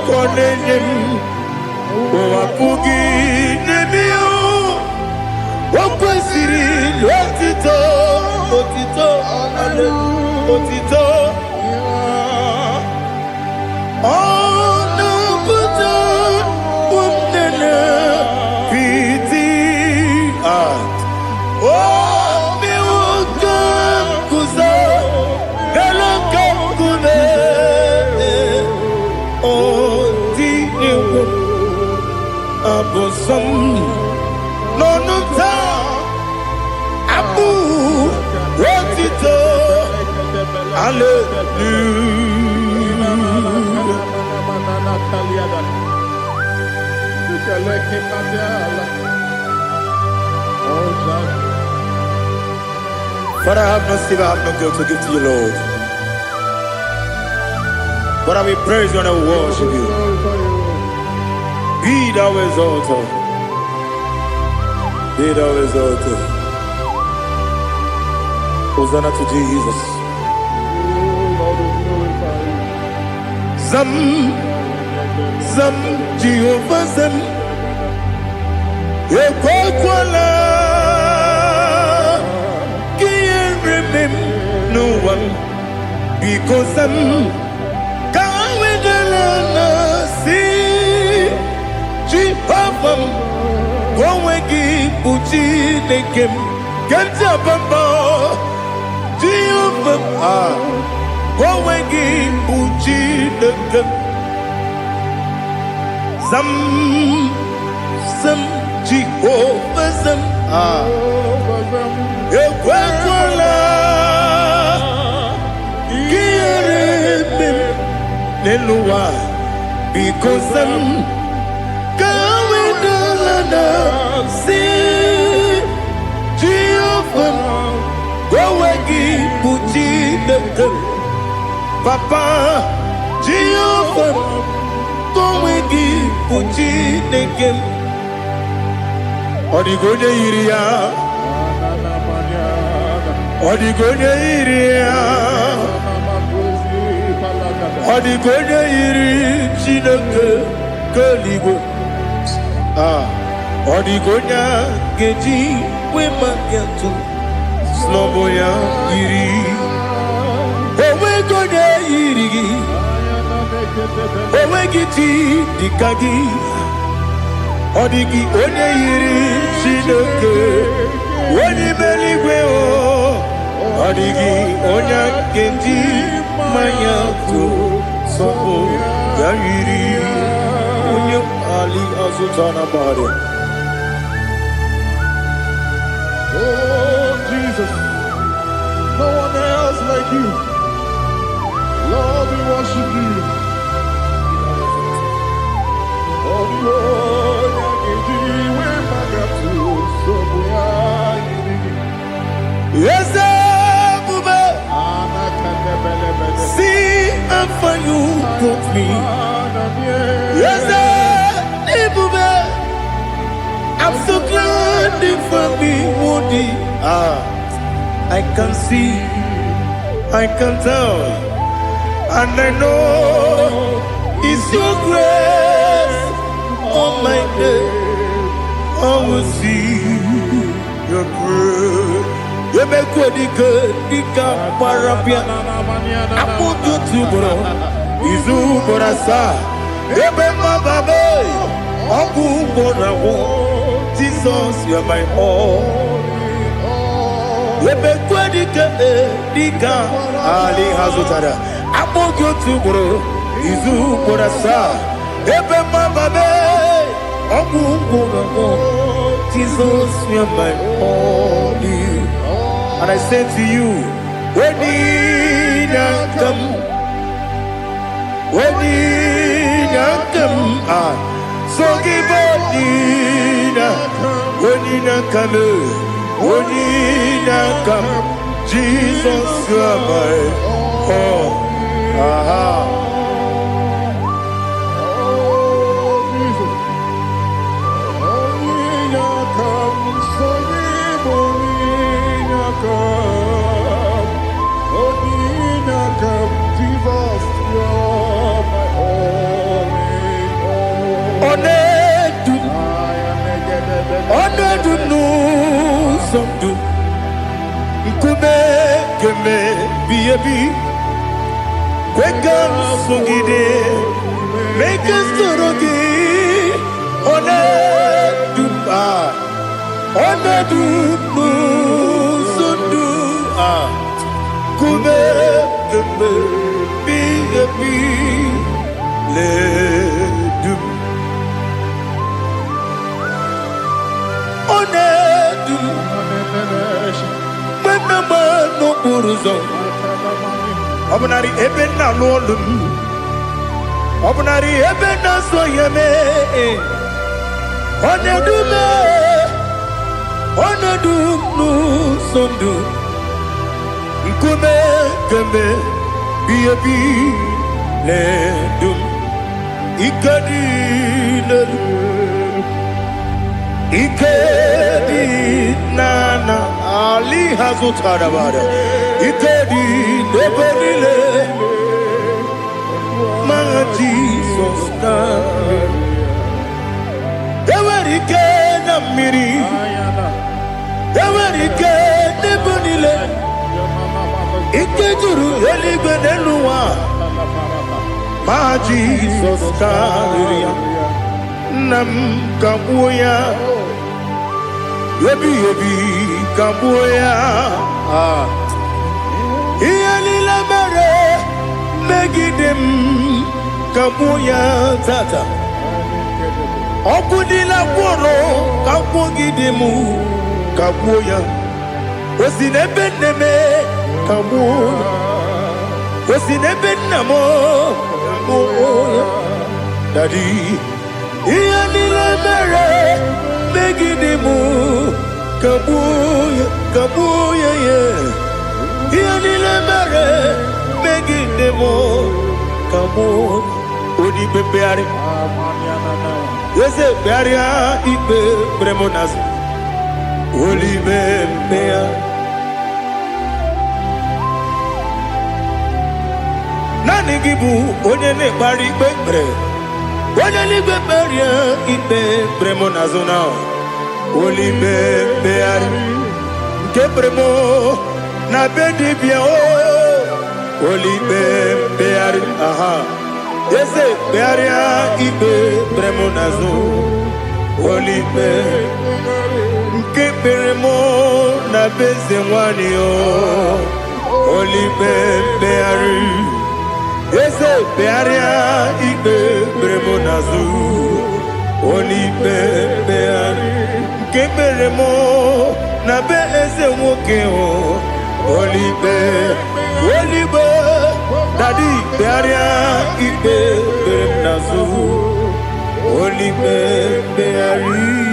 A: Konenyem Wapugi Nemio Wakwesiri Lotito Otito Otito Abosam Nonuta Abu Wotito Father, I have no silver, I have no gold to give to you, Lord. But I will praise you and I will worship you. Be thou exalted. Be thou exalted. Hosanna to Jesus. Zam Jehovah Zam Ekwakwala Can't remember no one because Zam Kawedalana see Jehovah Gowegi Buchi Nekem Ganja Bamba Jehovah Gowegi Buchi Nekem Zam Jehovah Zam Ekwakwala Kieremem Neluwa because Zam Kawedalana see Jehovah Gowegi Buchi Nekem Papa Jehovah Gowegi Buchi Nekem Odigonya Iria Odigonya Iria Odigonya Iri Chineke Kaligo Odigonya Geji Wemakiatu Sloboya Iri Owegonya Iri Owegiti Dikagi Odigi onye yiri Chineke onye meligwe o Odigi onye kendi manya to sopo ya yiri onye Ali Azutana Bari.
C: Oh Jesus, no one else like you. Lord, we worship you. Oh Lord, I give you where my God to so we are.
A: me. Yes, I'm so glad you found me, Woody. I can see, I can tell, and I know it's your grace on my day. I will see your grace. You make good, Dika Parapia. I put you to bro. Izu Borasa. You make my baby. Abu Borawo. Jesus, you are my all. You make good, Dika Ali Hazutara. I put you to bro. Izu Borasa. You make my baby. Abu Borawo. Jesus, you are my all. And I say to you, when you come, so give up, when you come, Jesus, you are my all. Make us Obnari ebena lolum Obnari ebena soyeme Onedu nu sondu Nkume kembe Biyebi ledum Ikadi nana Ali Hazutarabada Ikadi neberile My Jesus Ewerike na miri Ewerike nebonile Ikejuru eligwe neluwa My Jesus Nam kabuya Yebi kabuya Iyalila mere Megidem kabuya tata Okudila kworo kabugidemu kabuya Osinebeneme kabuya Osinebenamo kabuya Daddy Iyalila mere Megidemu kabuya yeah Iyalila mere Megidemu kabuya Odi bebeari Yese bearia ibe bremonas Oli bebea Nani gibu onye ne bari bebre Onye ni beberia ibe bremonas now Oli bebeari Ke bremo na bedi bia Oli bebeari aha Yese bearia ibe bremonazo Olipe Nke beremo na beze mwani o Olipe beari Yese bearia ibe bremonazo Olipe beari Nke beremo na beze mwoke o Olipe Daddy, bearia ibe bernazu, oli beari.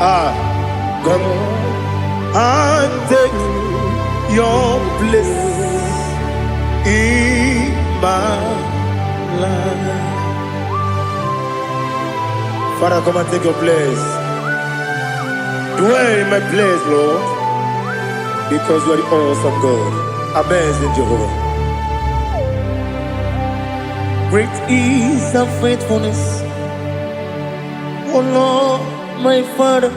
B: Come and take your place in my life. Father, come and take your place. Dwell in my place, Lord, because you are the awesome God. Amazing Jehovah. Great is thy faithfulness, oh Lord, my Father.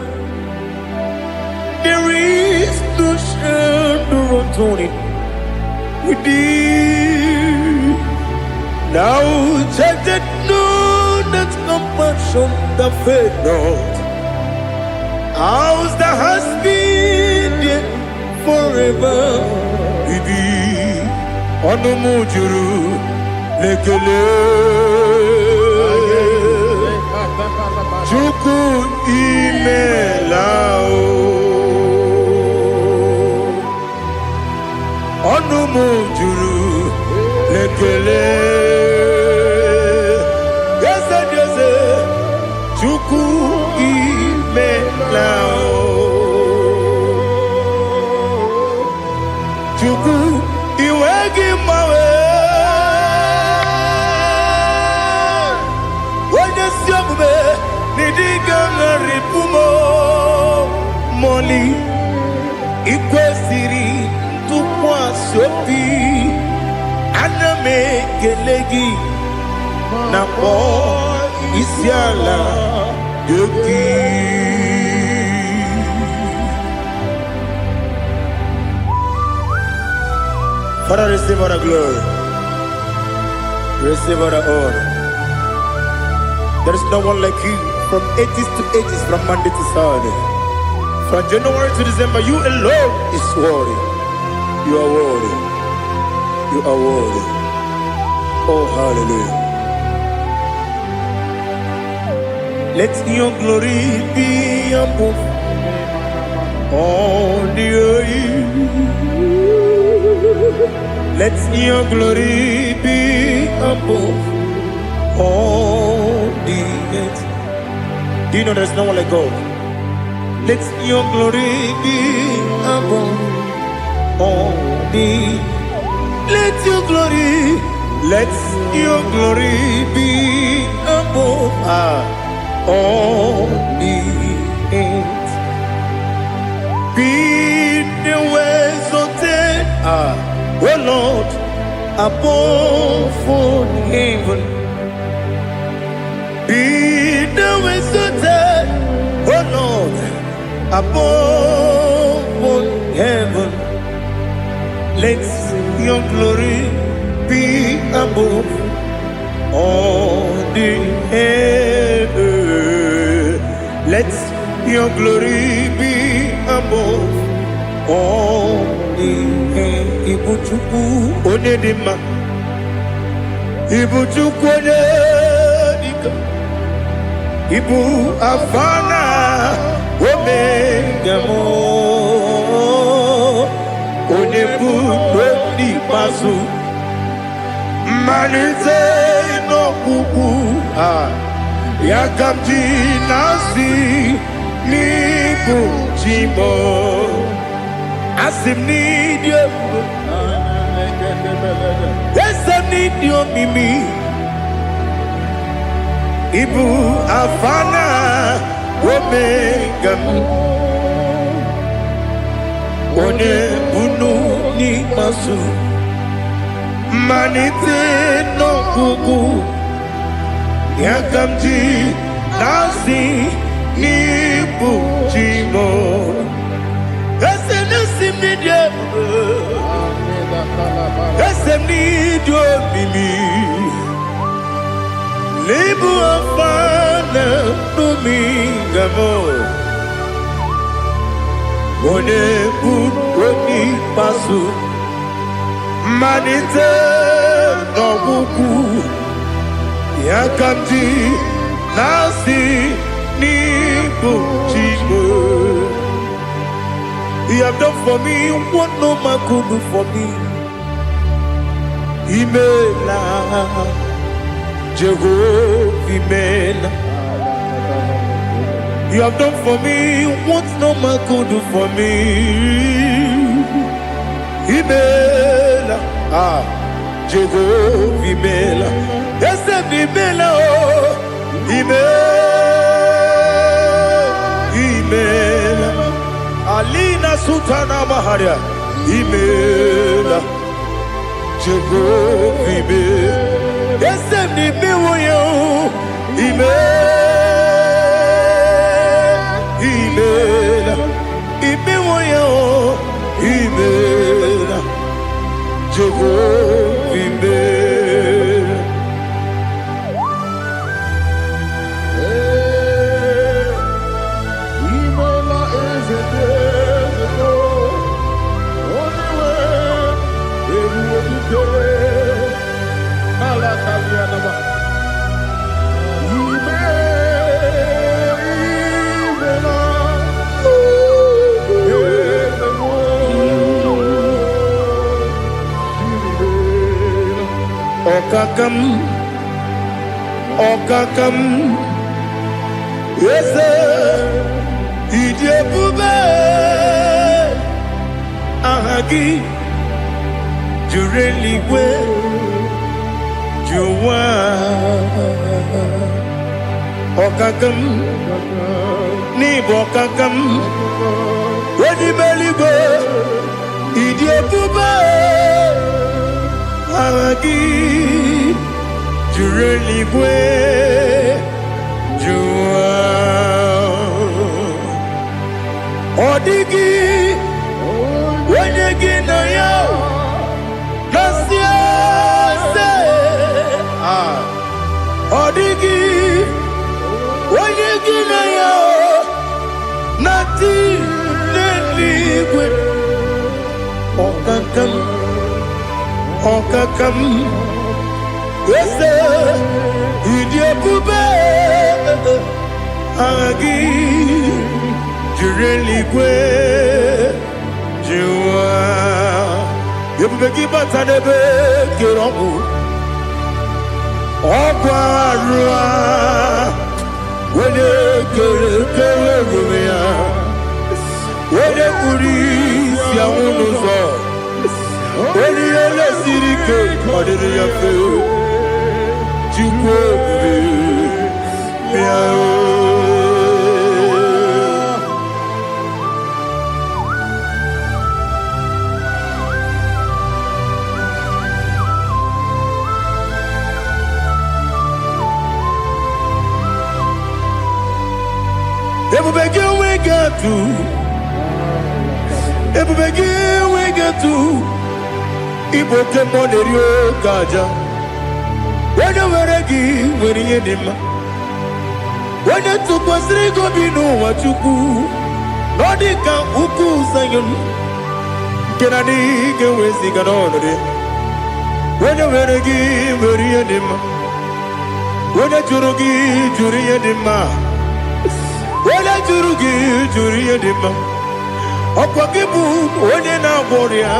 B: There is no shadow of turning with thee. Now check that no, that compassion that faith not. Ours that has been there forever with thee. Onumujuru lekele Chuku imelao Onumujuru lekele Yese Chuku imelao Chuku iwegi mawe Nidigangaripumo Moli Ikwesiri Tukwa sopi Aname kelegi Napo Isiala Yoki Father, receive all the glory. Receive all the honor. There is no one like you. From ages to ages, from Monday to Saturday, from January to December, you alone is worthy. You are worthy. You are worthy. Oh, hallelujah. Let your glory be above all the earth. Let your glory be above all the earth. Do you know there's no one like God? Let your glory be above all the. Let your glory be above all the earth. Be the ways of death, oh Lord, above all heaven. Be the ways of death, oh Lord, above all heaven. Let your glory be above all the earth. Let your glory be above all the earth. Ibuchuku onedima, Ibuchuku onedika, Ibu afana omega mo, onebu doni pasu, manite no kuku yakamji nasi nibu chimo asim nidio asim nidio mimi Ibu afana omega one bunu ni masu manite no kuku yakamji nasi nibu chimo esem nidio mimi Libu afana numingamo One budoni pasu Manite no buku Yakamji nasi nibu chimo. You have done for me what no man could do for me. Imela Jehovah, Imela.
A: You have done for me what no man could do for me. Imela, Jehovah Imela, yes, Imela, Imela, Alina Sultana Maharia, Imela, Jehovah Imela, yes, Imela, Imela, Jehovah Imela.
C: Imela is a desert, only way it will be good. Alakalianaba.
A: Okakam, yes, Idebube, Ahagi, Jureligwe, Juwa, Okakam, Nibokakam, Wedibeligwe, Idebube, Ahagi, Jureligwe, Juwa, Odigi, Wenyegi na yo, Nasiase, Odigi, Wenyegi na yo, Nati Neligwe, Okakam, Okakam, yes, Idebube, Agi, Jureligwe, Juwa, Yebubeki Batanebe, Kiromu, Okwarua, Wede Kerumia, Wede Kuris Yamunuzo, Wede Yele Sirike, Odiri Yafu. Ebubegi we get to Iboke Monerio Gaja. When you were again, when you did, when you took us, they go be no what you do. Nodika Uku Sayon Kennedy get with the Ganone. When you were again, when you did, when you Jurugi, Juria Dima, when you Jurugi, Juria Dima, Opagibu, Odena Boria,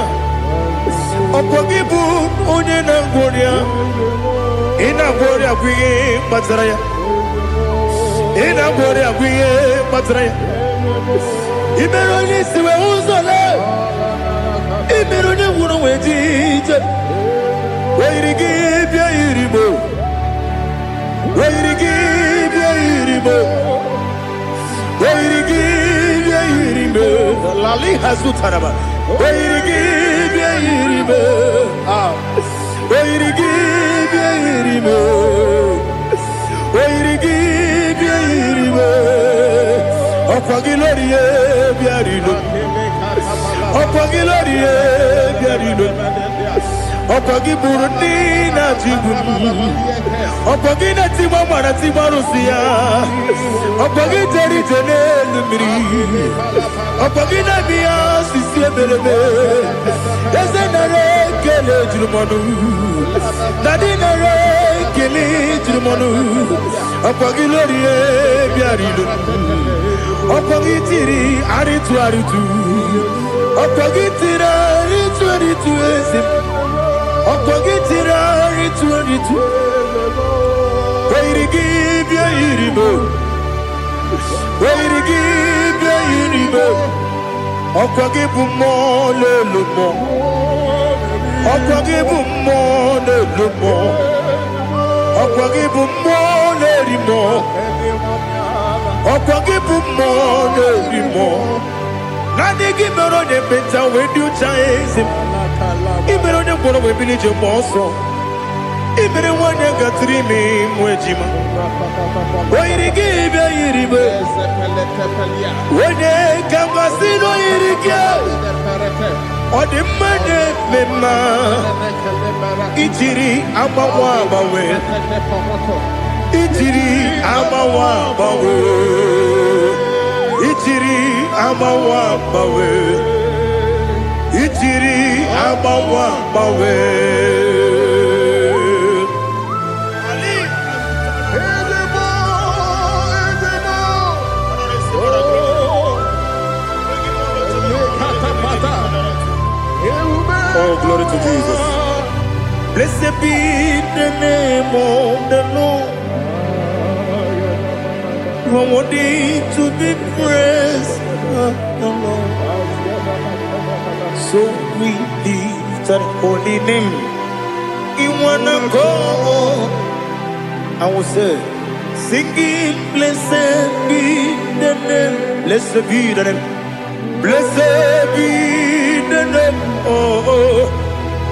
A: Opagibu, Odena Boria. Ina Boria Guye Matraya. Ina Boria Guye Matraya. Imeroni siwe uzole. Imeroni wunu wejije. Weirigi bia iribo. Weirigi bia iribo. Weirigi bia iribo. Lali hasutaraba. Weirigi bia iribo. Weirigi bia iribo. Weirigi bia iribo. Okwagilorie bia iribo. Okwagilorie bia iribo. Okwagiburundi na jigun. Okwagina timama na timarusia. Okwagiteri jene lumiri. Okwagina biya sisi ebelebe. Ezenare kele jirumanu. Nadinare kele jirumanu. Okwagilorie bia iribo. Okwagitiri aritu aritu. Okwagitira aritu aritu esim. Okwagitira aritu aritu. Weirigi bia iribo. Oyirigi be yiribe. Okwagi bu mo lelu mo. Okwagi bu mo lelu mo. Okwagi bu mo lelu mo. Okwagi bu mo lelu mo. Nani gimero de beta we do chase. Imero de kono we bilije moso. Imere wanya gatrimi mwejima. Oyirigi be yiribe. Wene kamasino yirige. Odi mane mema. Ijiri amawa bawe. Ijiri amawa bawe. Ijiri amawa bawe. Ijiri amawa bawe. Oh, glory to Jesus. Blessed be the name of the Lord. You are worthy to be praised, the Lord. So we lift that holy name. You wanna go? I will say, singing, blessed be the name. Blessed be the name. Blessed be the name. Oh,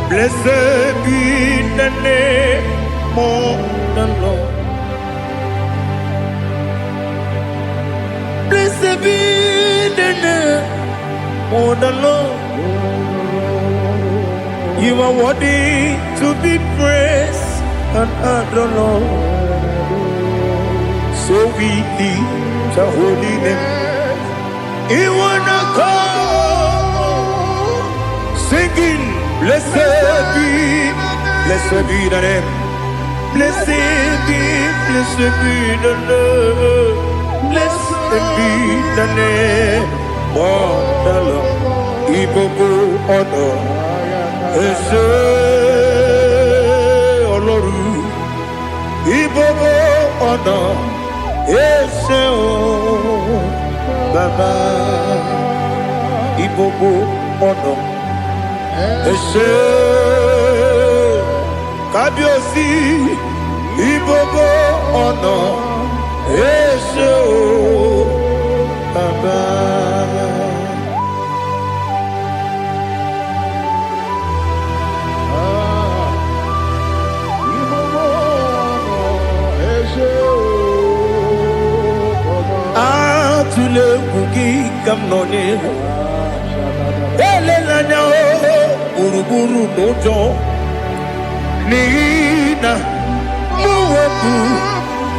A: blessed be the name of the Lord. Blessed be the name of the Lord. You are worthy to be praised and adored. So we lift the holy name. You wanna call, singing, blessed be the name. Blessed be the Lord. Blessed be the name of the Lord. Ibobo honor, ese oloru. Ibobo honor, ese o Baba. Ibobo honor, ese Kabiosi. Ibobo honor, ese o Baba. Atule kuki kamnone. Ele lanya o uruburu nojo. Nina muweku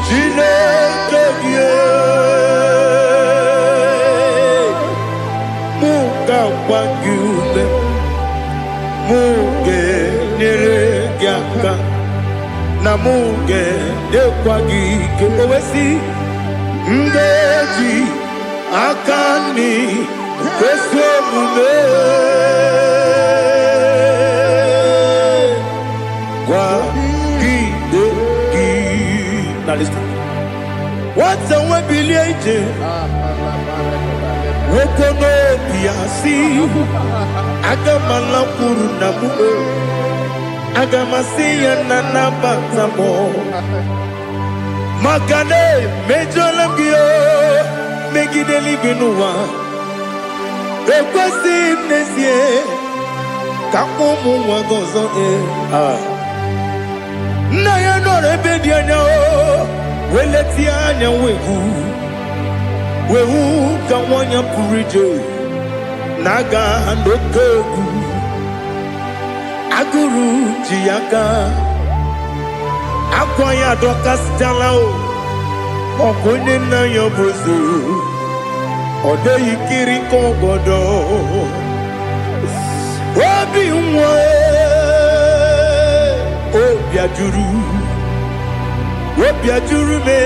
A: Chineke muka wanyume muge neregiaka na muge dekwagike owesi ngeji akani kwesomume kwa gidegi. Now listen. What's a webileje? Wokono biasi agamala kuru namu agamasiya nanabatamo Magane mejolamgio megideli binuwa ekwesi nesie kamumu wagozo na ya nore bedi anya weleti anya wehu kawanya purije naga ndokogu aguru jiyaka akwanya dokas jalao okonye na yobozu ode yikiri kogodo obi nwa obi ajuru me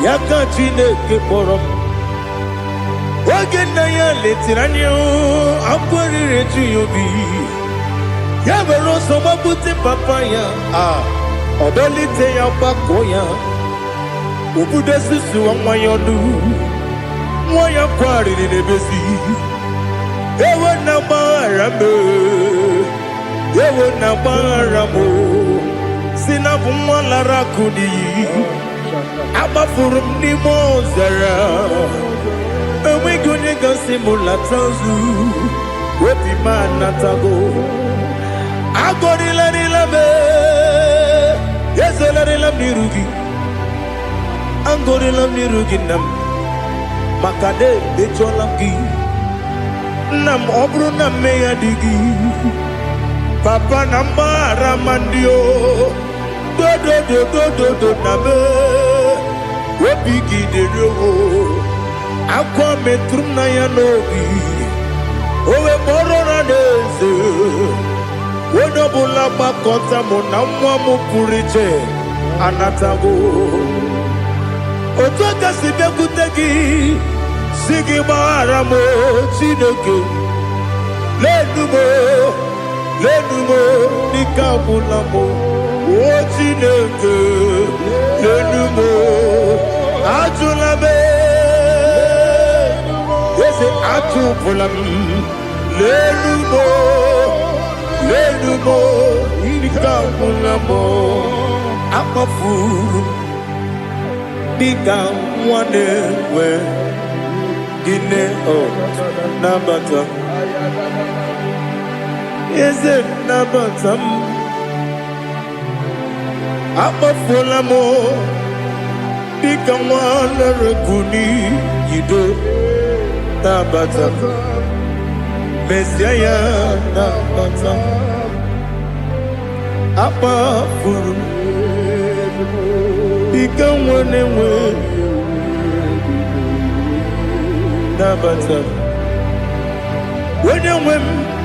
A: yaka Chineke kpọrọ oge nna ya letiri anya akwarịrị eju ya obi ya were ọsọ gbapute papa ya ọdọlite ya gbakọ ya
C: Ubudesi suwa mwayonu Mwaya kwari ni nebesi Ewe na marame Ewe na maramo Sinabu mwala kudi Abafurum ni mozara Ewe gune gasi mulatanzu Wepi manatago Agori la nilabe Yeso la nilam nirugi Angori lam nirugi nam Makade becho lamgi Nam obru nam meya digi Papa namara mandio Do do do do do do nabe Webigi de rogo Akwa metrum na yanogi Owe moro na neze Wenobula bakota mo namwa mo puriche Anatago Otoka sibekutegi Sigi maramo Chineke Lenumo Nikabulamo O Chineke Lenumo Ajulame Yese Ajupulam Lenumo Nikabulamo Amafu Bika mwane we Gine nabata Eze nabata Abafola mo Bika mwane rekuni Yido nabata Mesiaya nabata Abafuru Bika mwane we Nabata When you win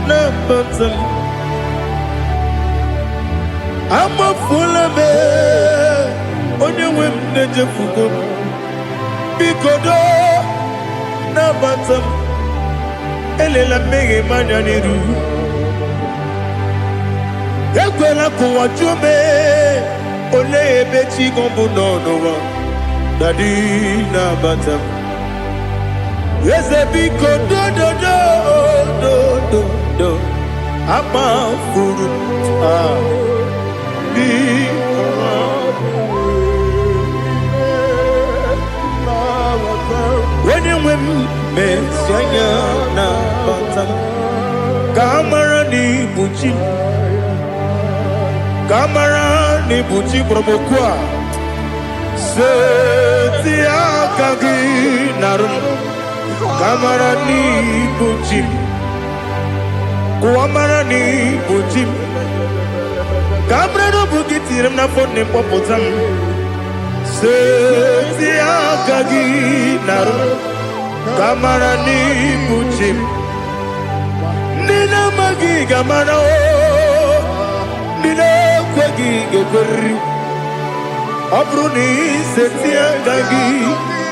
C: Nabata I'm a full of it When you win Nejafugo Bikodo Nabata Elela mege manyaniru Yakwela kuwa jume Ole ebechi gombu nonowa Dadi Nabata Yes, a big do I'm a fool. When you win, Sayana Bata Kamarani Buchi Kamarani Buchi Probokwa Setia Kagi Narun Kamarani Buchim Kuamarani Buchim Kamrano Bukitiram na phone popotam Setia Kagi Naru Kamarani Buchim Nina Magi Gamana Nina Kwagi Gokuri Abruni Setia Kagi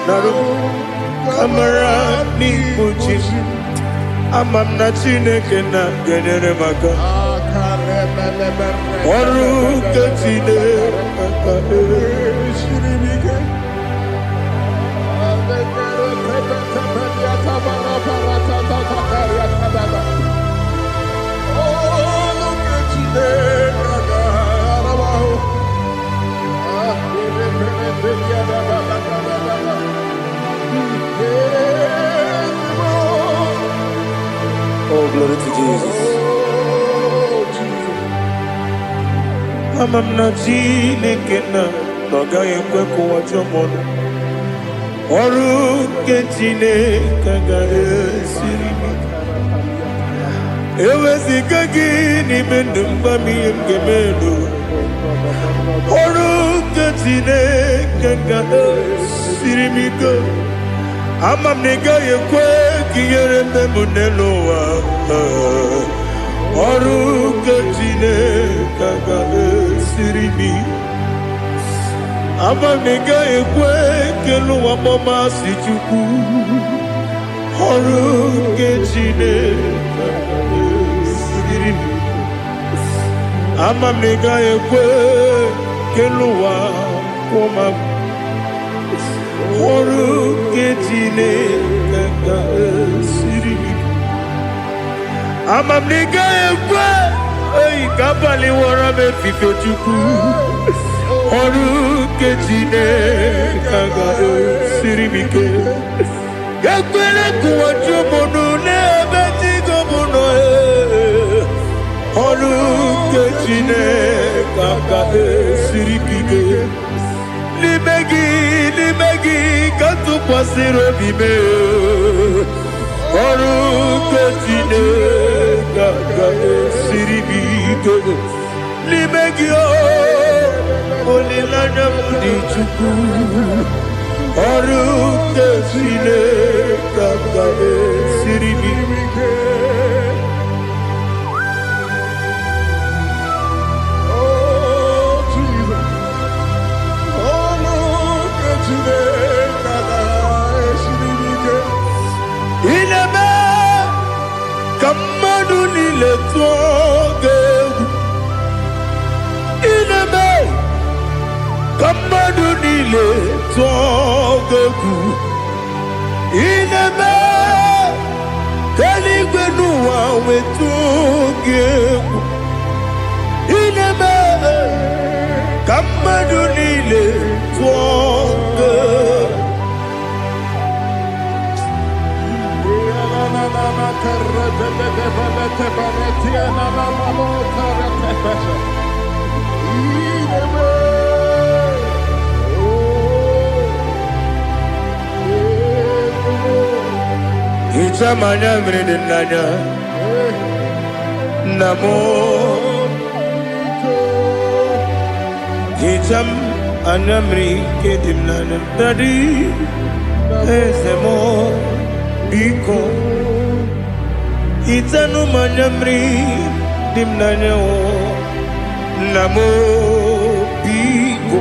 C: Naru Kamarani Buchim Amamna Chineke na genere maka Oru Kachine Shiribike Oh, glory to Jesus. Amamna Chineke na noga yekwe kuwa chomono. Oru Chineke ga esiri. Ewezi kagi ni mendumba miyemgemendo. Oru Chineke ga esiri miko. Amam nega yekwe kiyere memuneloa Oru Chineke ga esiri. Amam nega yekwe keluwa mama si chuku Oru Chineke ga esiri. Amam nega yekwe keluwa mama ọrụ nke Chineke ga-esiri gị. Amamiga ekwe oyi ka abalị wara m efife Chukwu. Ọrụ nke Chineke ga-esiri m ike. Ekwere kụwachi ụmụnụ n'ebe Chigo bụ nọ. Ọrụ nke Chineke ga-esiri gị ike. N'ime gị ka tụkwasịrị obi mee. Ọrụ nke Chineke ga-esiri gị ike. N'ime gị olileanya m dị Chukwu. Ọrụ nke Chineke ga-esiri gị ike. Ineme ka mmadụ niile tụọ gị egwu. Ineme ka mmadụ niile tụọ gị egwu. Ineme ka eluigwe n'ụwa wee tụọ gị egwu. Ineme ka mmadụ niile tụọ gị egwu. Ichamanya mrede nanya namo Icham anyamri kedim nanya dadi ezemo biko Itanu manyamri dimnanya o namo biko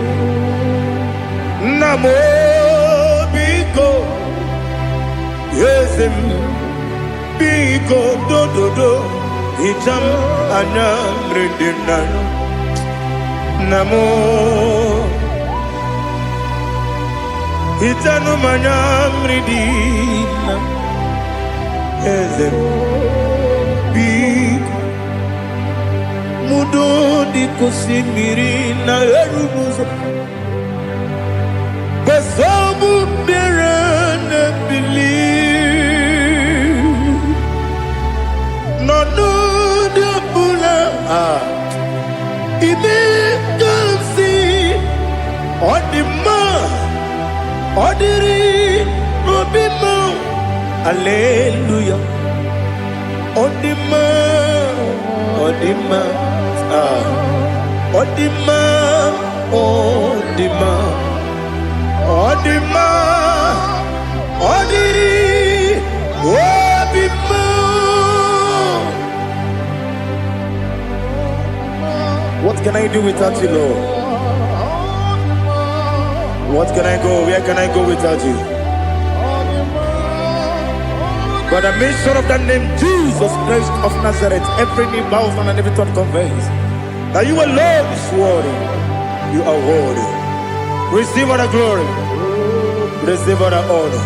C: Yesem biko do Icham anyamri dimnanya namo Itanu manyamri dimnanya Yesem Mudo di kusimiri na erumuzo Besobu mirane believe No de bula Ibe kansi Odima Odiri Obima Hallelujah Odima Odima Odima Odima Odima Odiri Obima. What can I do without you, Lord? What can I go? Where can I go without you? By the mention of that name, Jesus Christ of Nazareth, every knee bows and every tongue confesses that you alone is worthy. You are worthy. Receive all the glory. Receive all the honor.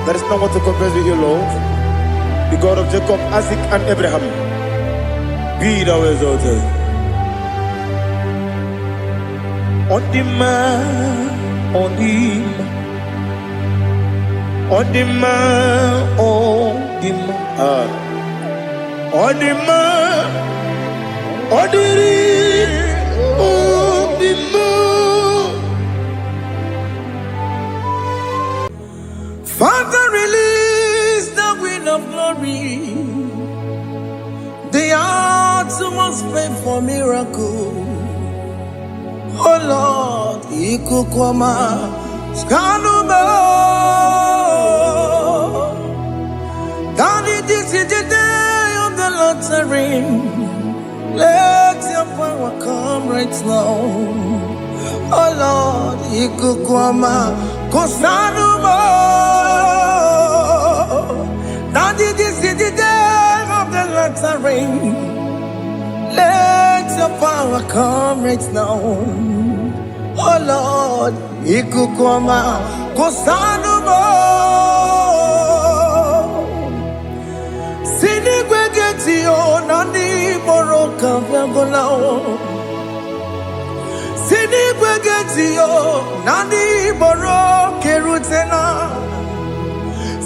C: There is no one to compare with you, Lord. The God of Jacob, Isaac, and Abraham. Be thou exalted. Odima, Odima. Odima, Odima, Odima, Odiri, Odima.
A: Father, release the wind of glory. The hearts must pray for miracle. Oh Lord, Ikukwama, Skanuma. Daddy, this is the day of the lottery. Let your power come right now. Oh Lord, Ikukwama, Kosanuma. Daddy, this is the day of the lottery. Let your power come right now. Oh Lord, Ikukwama, Kosanumo Sini Gwegeti o Nani Moroka Vyangolao Sini Gwegeti o Nani Moroke Rutena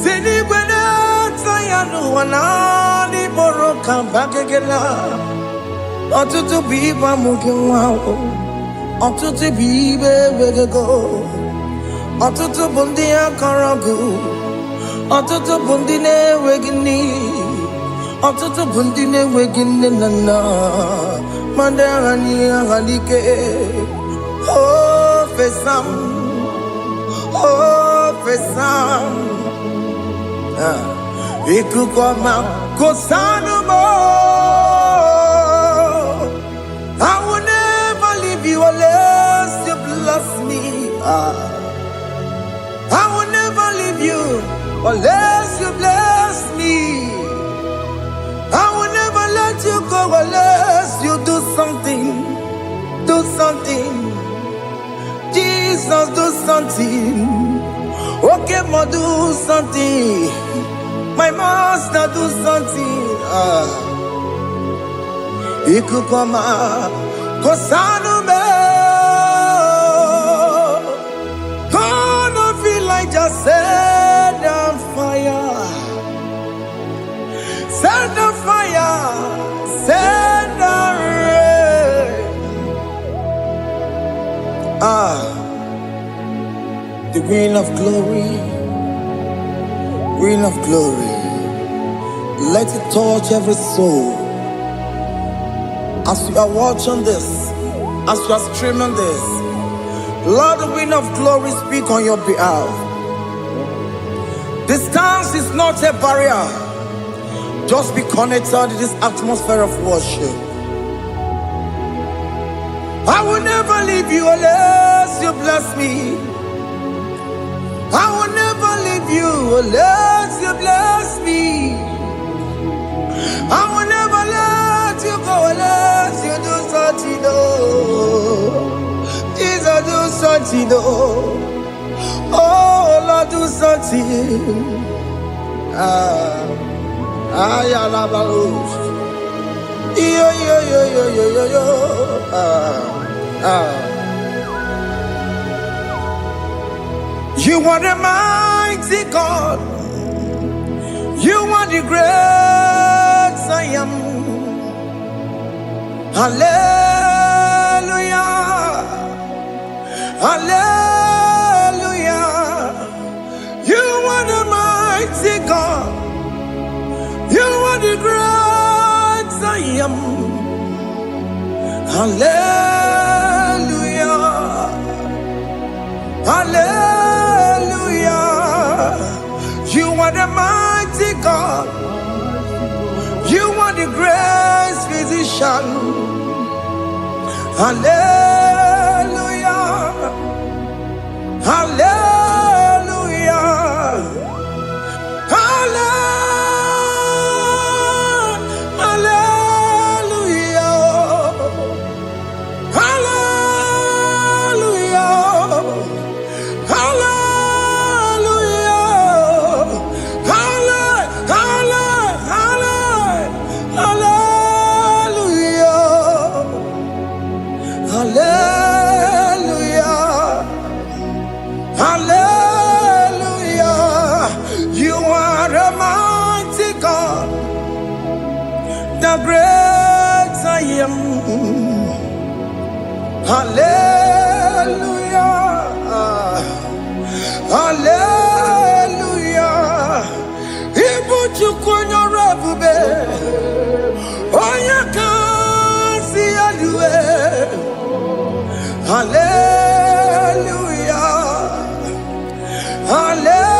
A: Sini Gwegeti Yanu Nani Moroka Bagegela Otutu biba mukiwao Otutu bibe wegego Otutu bundi akaragu Otutu bundi ne wegini Otutu bundi ne wegini nana Mandarani ahalike Oh fesam Iku kwa Kosanumo I will never leave you unless you bless me. I will never leave you unless you bless me. I will never let you go unless you do something. Do something. Jesus, do something. Okay, ma, do something. My master, do something. Ikukoma Kosanume Gonna feel like just set on fire. Set on fire. Set on rain. The wind of glory. Wind of glory. Let it touch every soul. As you are watching this, as you are streaming this, Lord, the wind of glory speak on your behalf. Distance is not a barrier. Just be connected to this atmosphere of worship. I will never leave you unless you bless me. I will never leave you unless you bless me. I will never let you go unless you do something. Jesus, do something. Oh, Lord, do something. Ya la balouche. Yo. You are the mighty God. You are the great I am. Hallelujah. Hallelujah. You are the mighty God. You are the great I am. Hallelujah. Hallelujah. You are the mighty God. You are the great physician. Hallelujah. Hallelujah. Great I am. Hallelujah. Hallelujah. Ibuchu kwenye rebube. Oya kasi aliwe. Hallelujah. Hallelujah.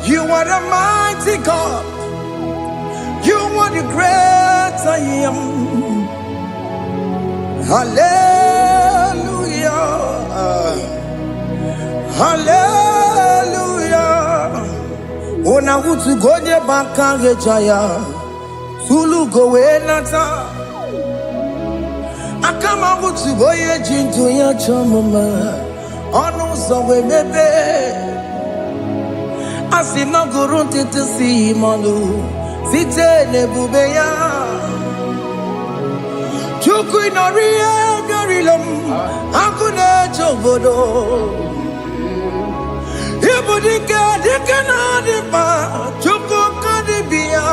A: You are the mighty God. You are the great I am. Hallelujah. Hallelujah. Ona utu gonye bakange jaya. Sulu gowe nata. Akama utu boye jinto ya chamama. ọnụ ụzọ wee mepee. Asị na gụrụ ntịtị si mmanụ site n'ebube ya. Chukwu ịnọrọ ihe bịarịla m akụ na-eche obodo. Ibu dike dike na-adị mkpa Chukwu ka dịbi ya.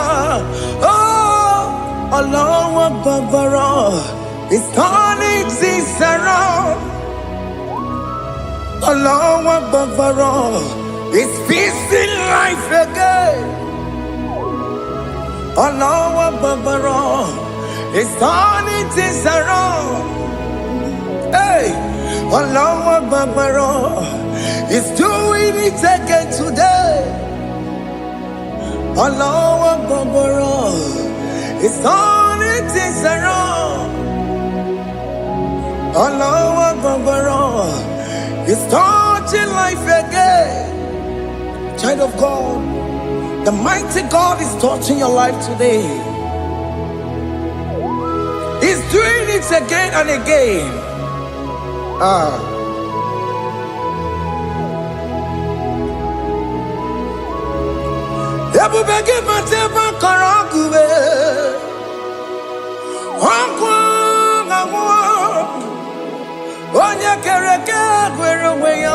A: Allahu Akbar is turning things around. Allahu Akbar is fixing life again. Allahu Akbar is turning things around. Hey, Allahu Akbar is doing it again today. Allahu Akbar is turning things around. Allahu Akbar is touching life again. Child of God, the mighty God is touching your life today. He's doing it again and again. Ebubege mateba karakube. Wakwa ngwa. Onye kereke gwere onwe ya.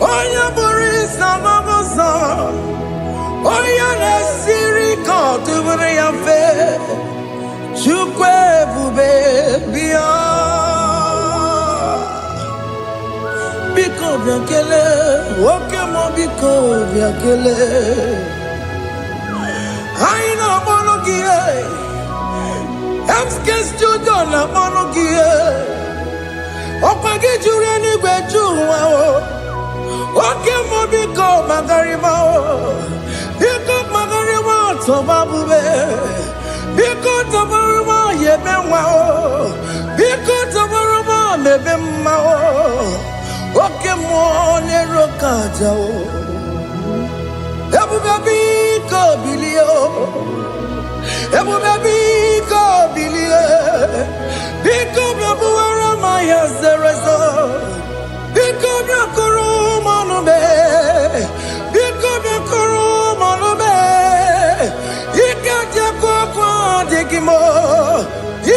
A: Onye bụrụ isa mabusa. Onye na-esiri ka ọ tụbụrụ ya mfe. Chukwu ebube bịa. Biko bịa kelee, oke mọ biko bịa kelee. Anyị na-akpọrọ gị MSK Studio na-akpọrọ gị ọkwa gị juru eluigwe ju ụwa oke mọ biko magarịma biko magarịma tọba bube biko tọbarịma yebe nwa biko tọbarịma mebe mma oke mmụọ na-ero ka aja ebube biko bilie ebube biko bilie biko bịabụwara ma ya zerezo biko bịakọrọ mmanụ be biko bịakọrọ mmanụ be ike jakwa akwa adịghị m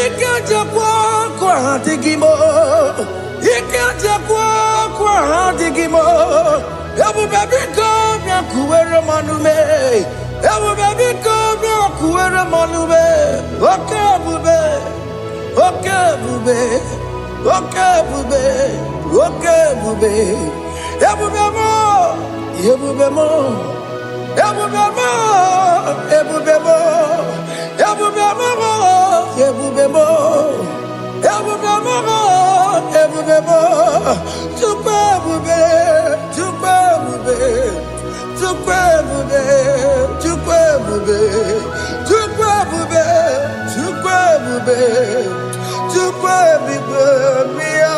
A: ike jakwa akwa adịghị m ike jakwa akwa adịghị m ebube biko bịakwuwere mmanụ me ebube biko bịakwuwere mmanụ me oke ebube oke ebube oke ebube oke ebube ebube mo ebube mo ebube mo ebube mo ebube mo ebube mo ebube mo ebube mo Chukwu ebube Chukwu ebube Chukwu ebube Chukwu ebube Chukwu ebube Chukwu ebube Chukwu ebube bịa.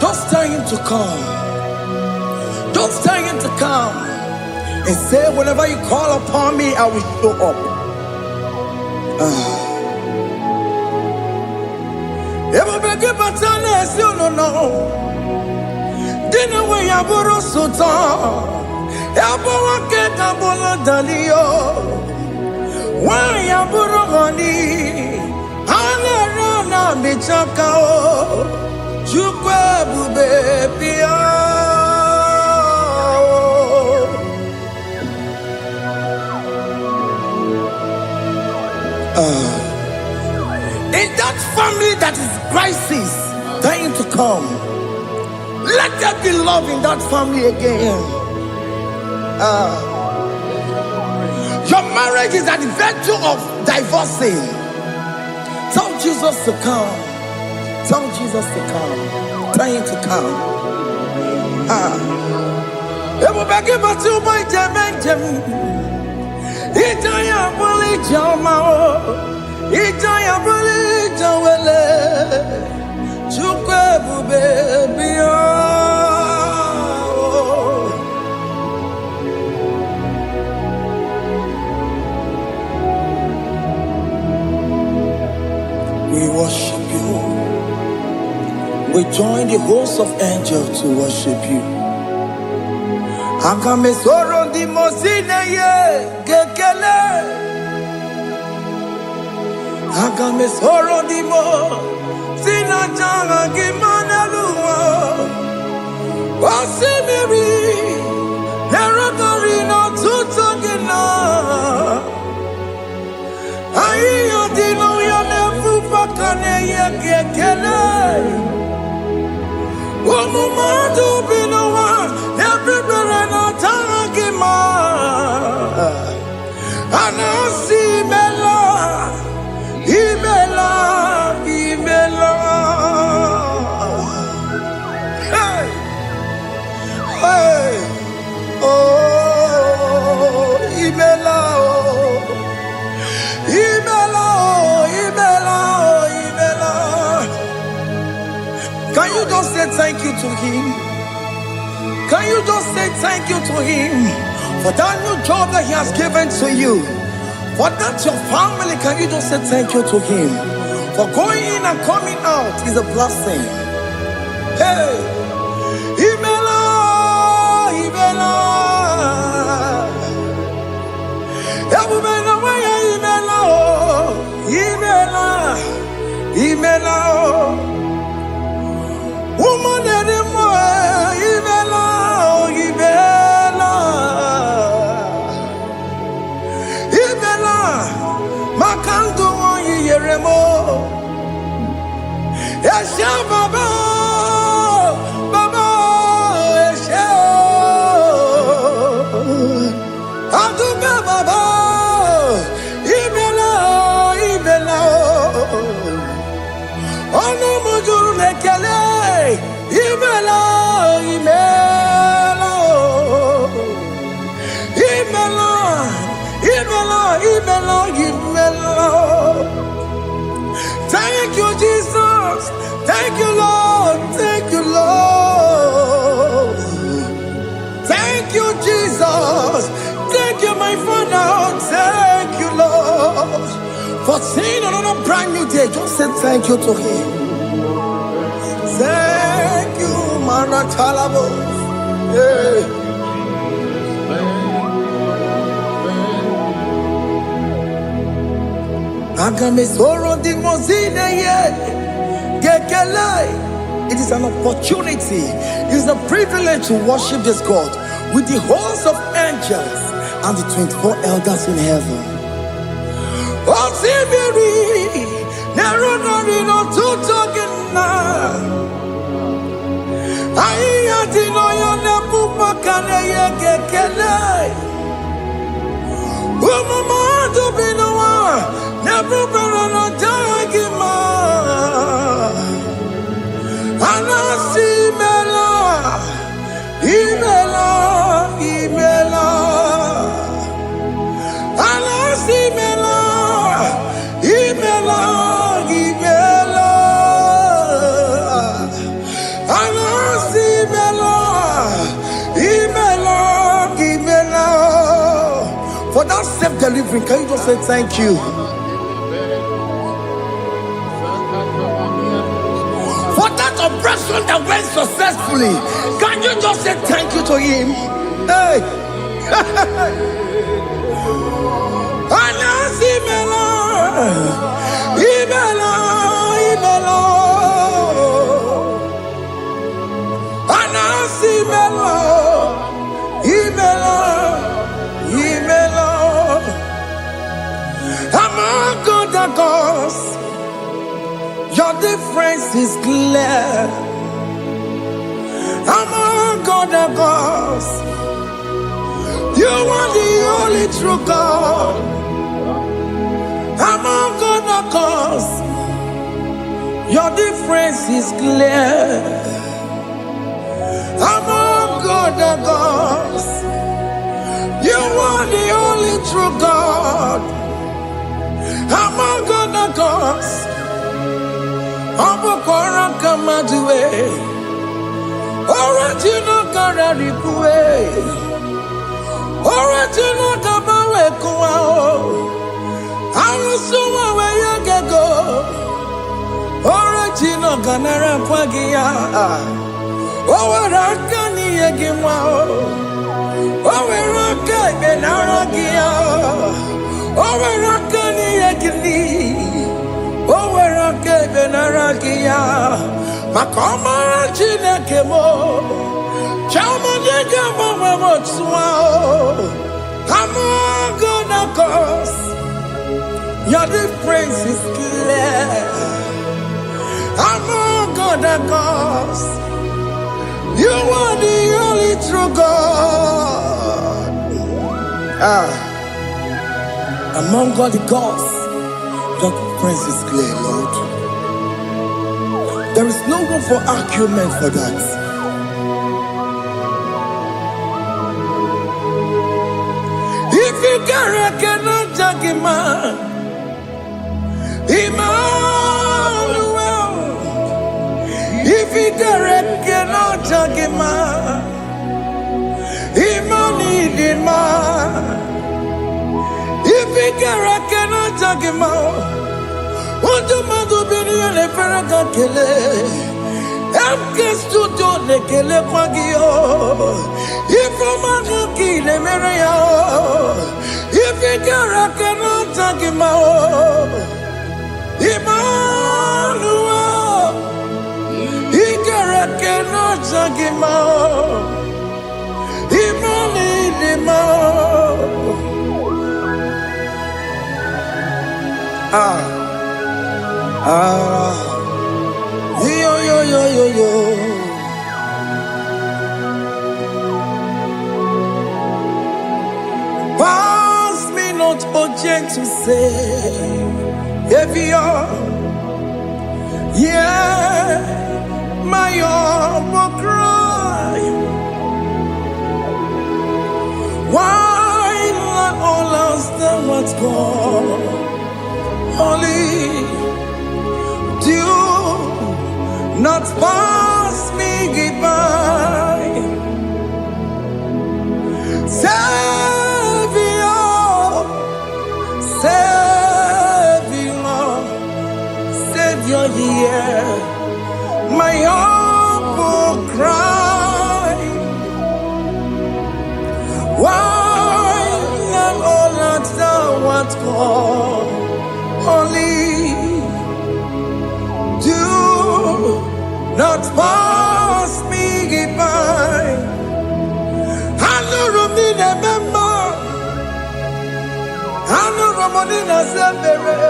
A: Just tell him to come. Just tell him to come and say, whenever you call upon me, I will show up. Everybody but unless you don't know. Dinner way I borrow so tall. Everyone get a bola dalio. Why I borrow honey? Ana rana michaka o. Chukwu ebube bịa. In that family that is crisis, dying to come, let there be love in that family again. Your marriage is at the verge of divorcing. Tell Jesus to come. Tell Jesus to come. Tell him to come. Ebubeke batu boy jemenjem. Ijaya buli jamao. Ijaya buli jawele. Chukwu ebube bịa. We worship you. Join the host of angels to worship you. Akame soro di mosine ye gekele. Akame soro di mo sina janga gimana luwa. Wasimiri nerotori no tutogina. Ayo dino ya nefu pakane ye gekele. Omumadu binowa everywhere na tangima. Anasi mela, imela, imela. Hey, hey, oh, imela, oh, imela, oh, imela, oh, imela. Can you just say thank you to him? Can you just say thank you to him for that new job that he has given to you? For that your family, can you just say thank you to him? For going in and coming out is a blessing. Hey, Imela, Imela, Imela, Imela, Imela, woman anymore, Imela, Imela, Imela, Makandu Yeremo, Esha Baba, Baba, Esha, Aduba Baba, Imela, Imela, Ono Mujuru Lekele. Imela, Imela, Imela, Imela, Imela, Imela. Thank you, Jesus. Thank you, Lord. Thank you, Lord. Thank you, Jesus. Thank you, my Father. Thank you, Lord. For seeing another brand new day, just say thank you to him. Thank you, Manatalabo. Yeah. Agame soro di mozine ye gekele. It is an opportunity, it is a privilege to worship this God with the host of angels and the 24 elders in heaven. Oh, Sibiri, Nerunari no tutogina. Aiya dino yo nebu makane ye gekele. Umamadu binowa nebu berano jagima. Anasi mela, imela, imela. Anasi mela, imela, imela. Anasi mela, imela, imela. For that self-delivery, can you just say thank you? For that operation that went successfully, can you just say thank you to him? Hey! Anasi mela, imela, imela. Anasi mela, imela, imela. Among other gods, your difference is clear. Among other gods, you are the only true God. Among other gods, your difference is clear. Among other gods, you are the only true God. Among other gods, Abukora Kamadue, original Kararikue, original Kabawe Kuao, Arusuma where you go, original kanara kwagia. Oweraka ni egimwa. Oweraka benaragia. Oweraka ni egini. Oweraka benaragia. Makoma chineke mo. Chama nigga mama motswa. I'm gonna cause your difference is clear. I'm gonna cause you are the only true God. Among all the gods, your difference is clear, Lord. There is no room for argument for that. If you cannot judge him, Emmanuel. If you cannot judge him, Emmanuel. If you cannot judge him, what do you do? Be the Ferraga Kele. Emke studio ne kele kwagio. Ifoma ki le mereya. Ifigara cannot take him out. Emmanuel. Igara cannot take him out. Yo. Pass me not urgent to say, if you're, yeah, my will cry. Why not all else than what's gone? Only do not pass me goodbye. Savior, dear, my humble cry. Why not all that thou art called? Only do not pass me by. I know Romina member. I know Romonina Zambere.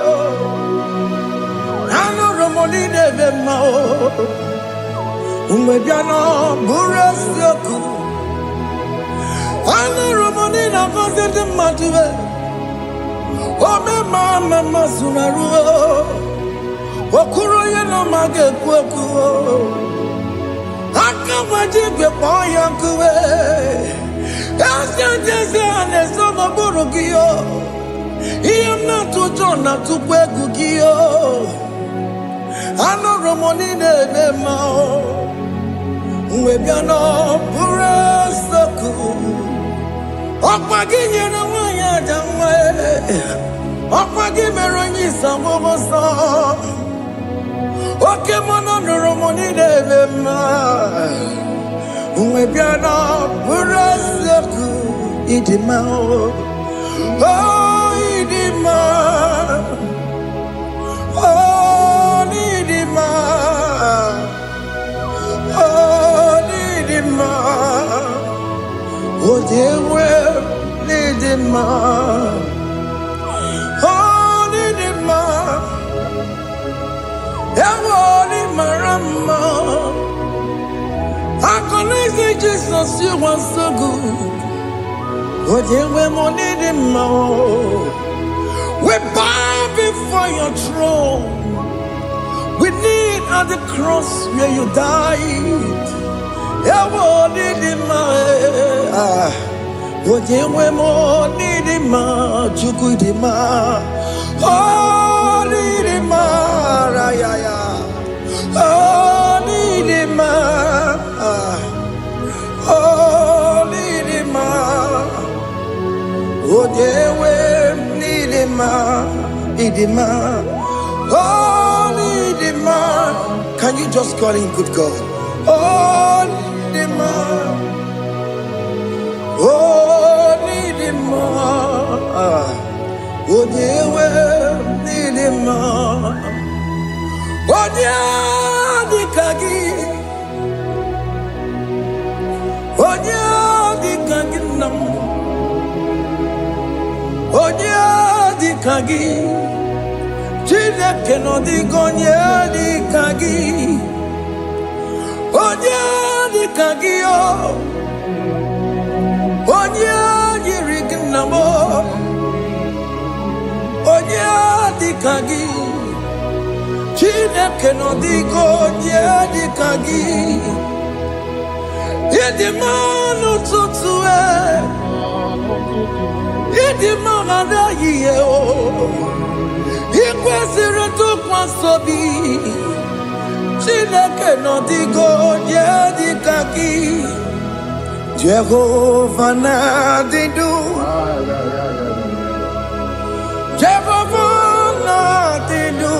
A: I know Romonina member. Umediano Burasoku. I know Romonina Gozette Matue. Oh, mama Sunaru. Okuro yeno mage kweku. Akamajigwe poyankuwe. Jese anesomo burugiyo. Iyamna tujona tukwegugiyo. Ano romonine bemao. Uwebiano burasoku. Okwaginye na wanya jamwe. Okwagimeronyi samboboso. Oke mono romoni deve ma. Umebiana buraseku idima oh idima oh idima oh idima oh dewe idima oh idima Ewoni marama. I can say Jesus, you are so good. But you will need him more. We bow before your throne. We need at the cross where you died. Ewoni him more. But you will need him more. Chukudima. Oh, need him more. Oh, need him more. Oh, need him more. Oh, dewe need him more. Need him more. Oh, need him more. Can you just call him good God? Oh, Nidima. Oh, Nidima. Oh, Dewe, Nidima. Oh, Dikagi. Oh, Dikagi nam. Oh, Dikagi. Chineke no digonye Dikagi. Onye Dikagi o. Onye yirignamo. Onye Dikagi. Chineke no digonye Dikagi. Yedimanu tutue. Yedimanu adaye o. Ikwesịrị ntụkwasị obi. Chineke nọ dịgo onye dịka gị. Jehova na-adịdu. Jehova na-adịdu.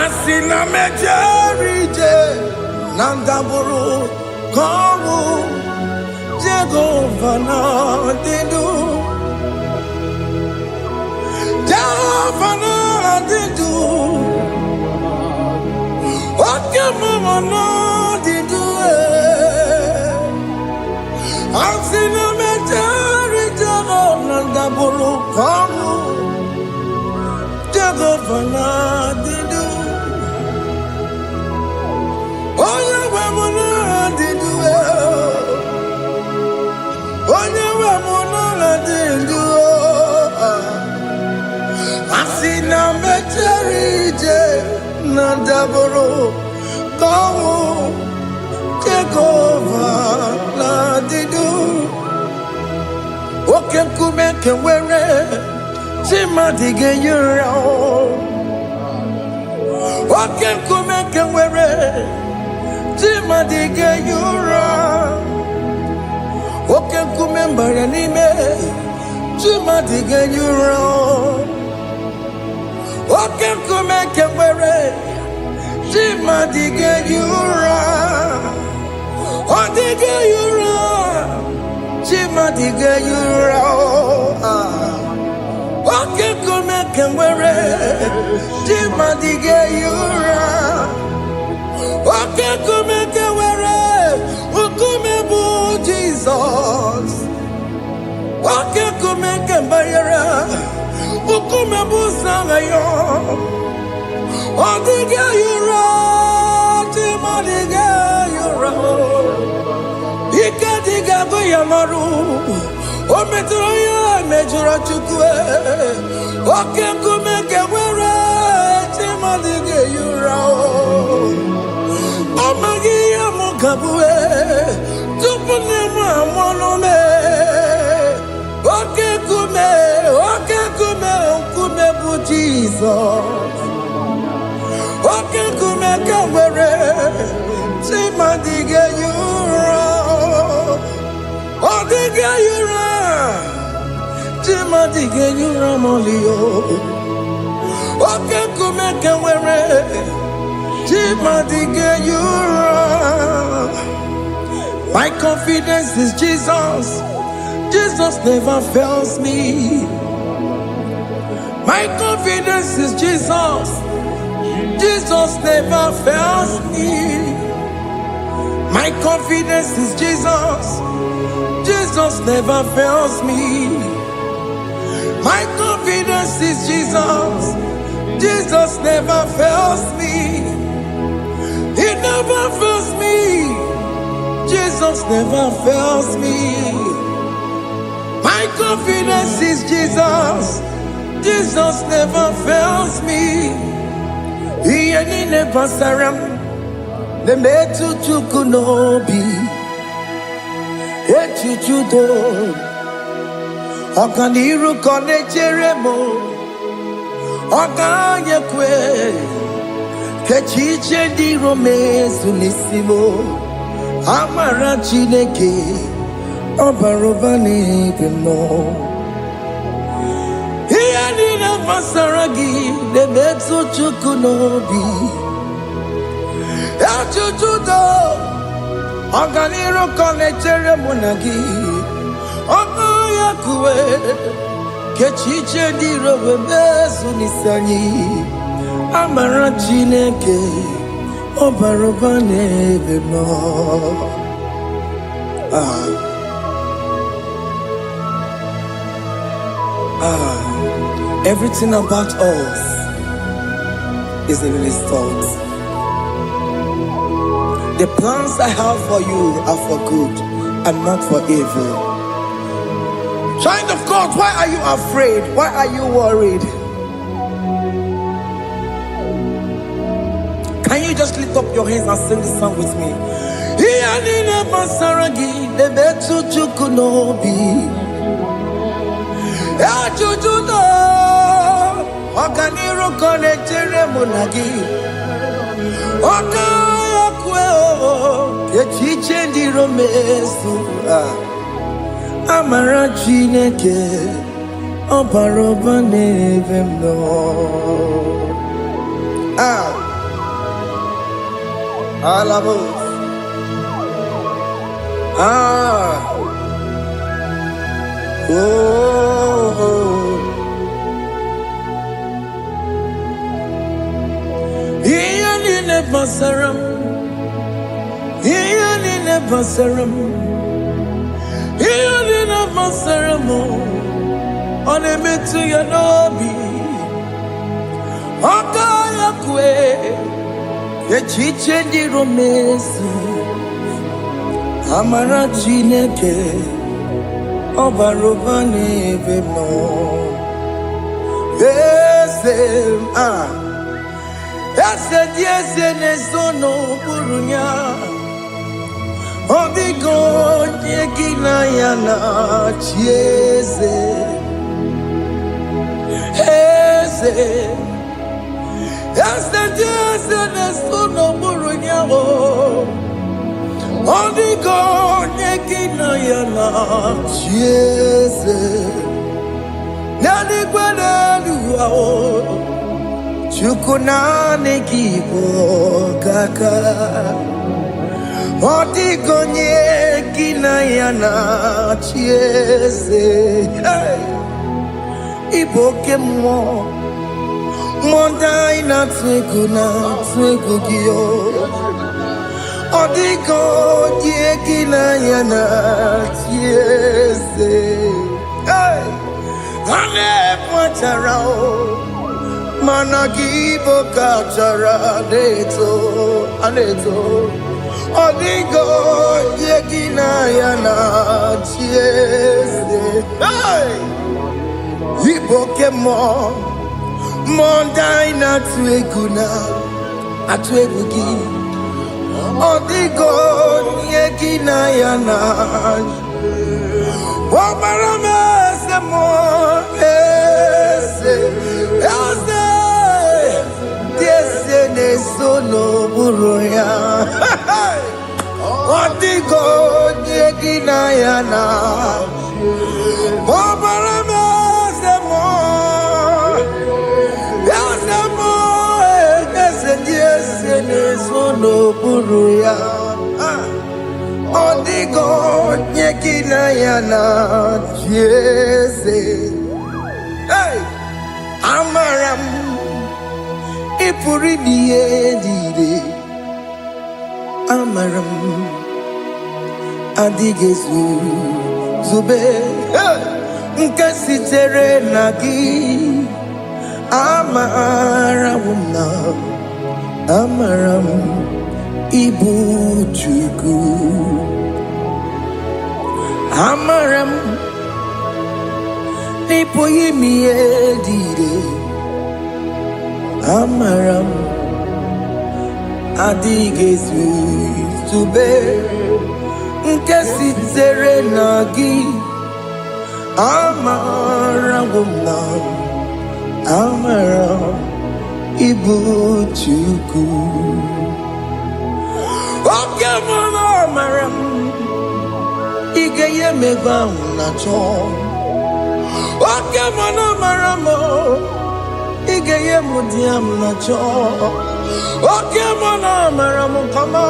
A: Asị na mejere ije na ndagwurugwu ka ọnwụ. Jehova na-adịdu. Jehova na-adịdu. Oke mama na-adịdu. Asị na mejere ije na ndagwurugwu ka ọnwụ. Jehova na-adịdu. Onye nwe m na-adịdu. Onye nwe m na-adịdu. Asị na mejere ije na ndagwurugwu ka ọnwụ. Jehova na-adịdu. Oke nkume nke nwere chi mmadụ ga-eyi ụra. Oke nkume nke nwere chi mmadụ ga-eyi ụra. Oke nkume mbara n'ime chi mmadụ ga-eyi ụra. Oke nkume nke nwere chi mmadụ ga-eyi ụra. Ọ dịghị eyi ụra. Chi mmadụ ga-eyi ụra. Oke nkume nke nwere chi mmadụ ga-eyi ụra. Oke nkume nke nwere nkume bụ Jizọs. Oke nkume nke mbara nkume bụ Sanga ya. Ọ dịghị eyi ụra. Chi mmadụ ga-eyi ụra. Ike dịghị agụ ya n'ọrụ. O metụrụ ya mejọrọ Chukwu. Oke nkume nke nwere chi mmadụ ga-eyi ụra. Ọ maghị ihe m ga-abụ tupu nne m amụọ m. Oke nkume nkume bụ Jizọs. Oke nkume nke nwere chi mmadụ ga-eyi ụra. Ọ dịghị eyi ụra. Chi mmadụ ga-eyi ụra ma ọlị o. Oke nkume nke nwere chi mmadụ ga-eyi ụra. My confidence is Jesus. Jesus never fails me. My confidence is Jesus. Jesus never fails me. My confidence is Jesus. Jesus never fails me. My confidence is Jesus. Jesus never fails me. He never fails me. Jesus never fails me. My confidence is Jesus. Jesus never fails me. He never saram. The metu chukunobi. Echuchudo. Okaniru kone jeremo. Okanyekwe. Kechiche di romezu nisimo. Amara Chineke. Obarobani kemo. He niile gbasara gị na-emetụ Chukwu n'obi. Ajụjụ do ọganiru ka ọ na-echere mụ na gị. Ọnụ ya kuwe ka echiche dị iro wee mezu n'isi anyị. Amara Chineke ọ bara ụba n'ebe nọ. Everything about us is in His thoughts. The plans I have for you are for good and not for evil. Child of God, why are you afraid? Why are you worried? Can you just lift up your hands and sing this song with me? Ọganiru ka ọ na-echere mụ na gị. Ọka ya kwe echiche ndị iro mezu. Amara Chineke ọ bara ụba n'ebe m nọ. Alabo. Basaram, Iyanina Basaram, Iyanina Basaram, on a metu yanobi, Okaya kwe, Echiche di romesu, Amara Chineke, Obarobane vemo, Ese dieze ne sono burunya. Odigo nyekina yana chieze. Ese dieze ne sono burunya. Odigo nyekina yana chieze. Nani kwene luwa Chukuna nekibo kaka Odigo nyekina yana chieze. Iboke mo Mondai na twegu giyo. Odigo nyekina yana chieze. Ane pacharao Managibo kachara aneto Odigo yekina yana chiese. Iboke mo Mondai na atwegugi. Odigo yekina yana Wamarame se mo ne sono buruya. Odigo nyekina yana Obarame semo. Yasemo Ese ne sono buruya. Odigo nyekina yana Jese. Amaram Ipuri diye Amaram Adigezu Zube Nkasitere nagi Amaram Ibu Chuku Amaram Nipoyi miedire Amaram Adigezu Zube Nkasitere nagi Amaram Ibu Chuku. Okay, Amaram Igeye meba unacho Oke mana maramo, igeye mudiam na cho. Oke mana maramo kama,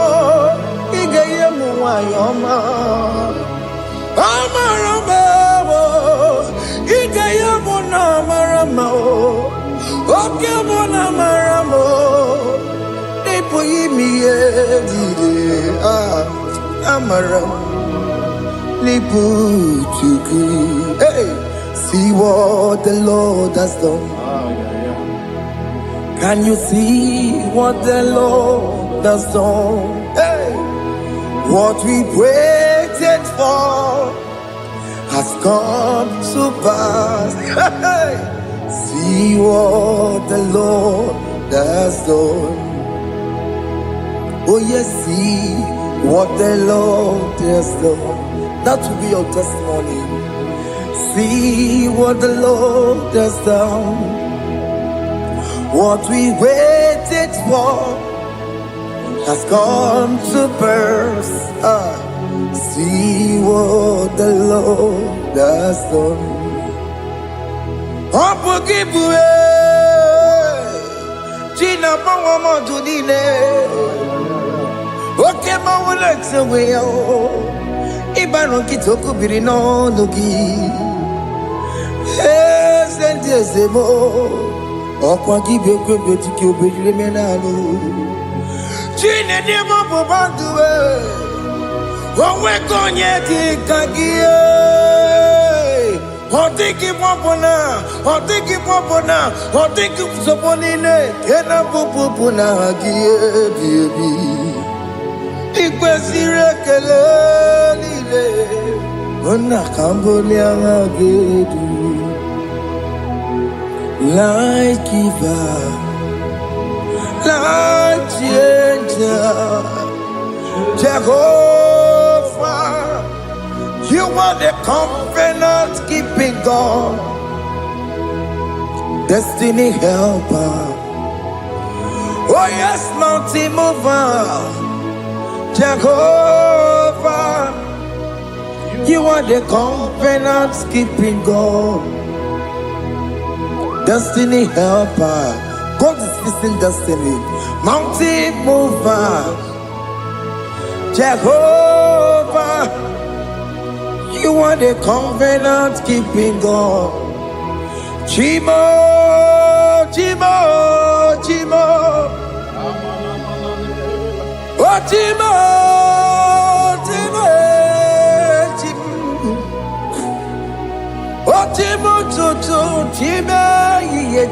A: igeye muwayoma. Amaramo, igeye muna maramo. Oke mana maramo, ipo yimiye dide. Amaramo, lipu chuku. Hey. See what the Lord has done. Can you see what the Lord has done? Hey, what we waited for has come to pass. Hey, see what the Lord has done. Oh yes, see what the Lord has done. That will be your testimony. See what the Lord has done. What we waited for has come to pass. See what the Lord has done. Opogibue, Gina Bawa Judine, Oke Mawalex away. Ibano Kitoku Birino Nugi. Sentezemo okwa gibe kwebe tiki obejire menalo chine demo bobanduwe onwe konye tikagie otiki popona otiki soponine kena popona agie biebi ikwesire kelelile ona kambolia agedu. Light giver, light changer, Jehovah, you are the covenant keeping God, destiny helper. Oh yes, mountain mover, Jehovah, you are the covenant keeping God. Destiny helper, God is fixing destiny. Mountain mover, Jehovah, you are the covenant keeping God. Chimo, Chimo, Chimo, oh Chimo, Chimo, Chimo, oh Chimo, Chimo, Chimo.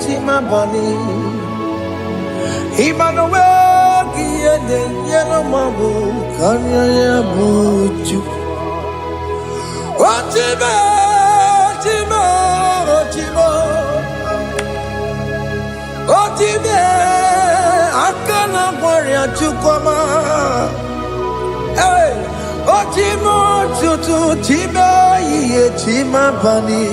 A: Chima bani Emmanuel Kiende Yeno Mabu Kanya Yabuchu Ochima Chima Ochima Ochime Akana Warrior Chukwama Hey Ochimo Chutu Chima Ye Chima bani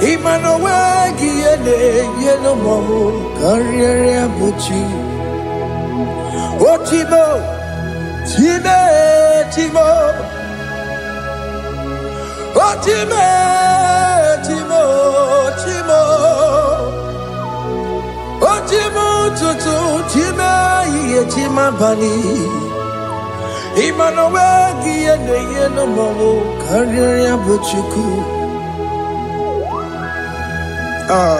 A: Emmanuel Kiene Yeno Mamu Karriere Buchi Ochimo Chime Chimo Ochime Chimo Chimo Ochimo Tutu Chime Ye Chima Bani Emmanuel Kiene Yeno Mamu Karriere Buchiku. Oh,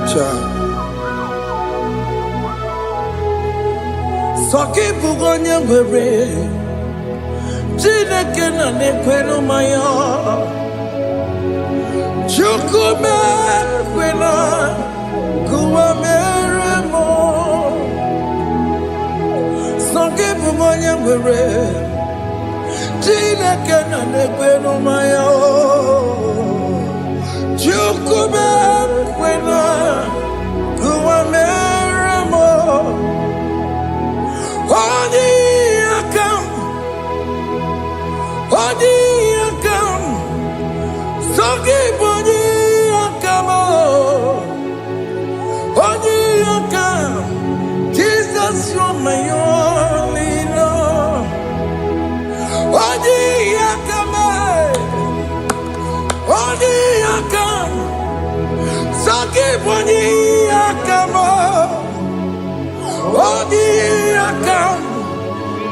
A: yeah, Soki bugonye ngwere, Chineke na nekwenu maya. Chukume kwena kuwa meremo Songe bumonye mwere Chineke na nekwenu maya Chukume kwena kuwa meremo Odi akam Sagiboni Akamo, Oni Akam, Jesus, you're my only Lord. Oni Akame, Oni Akam, Sagiboni Akamo, Oni Akam,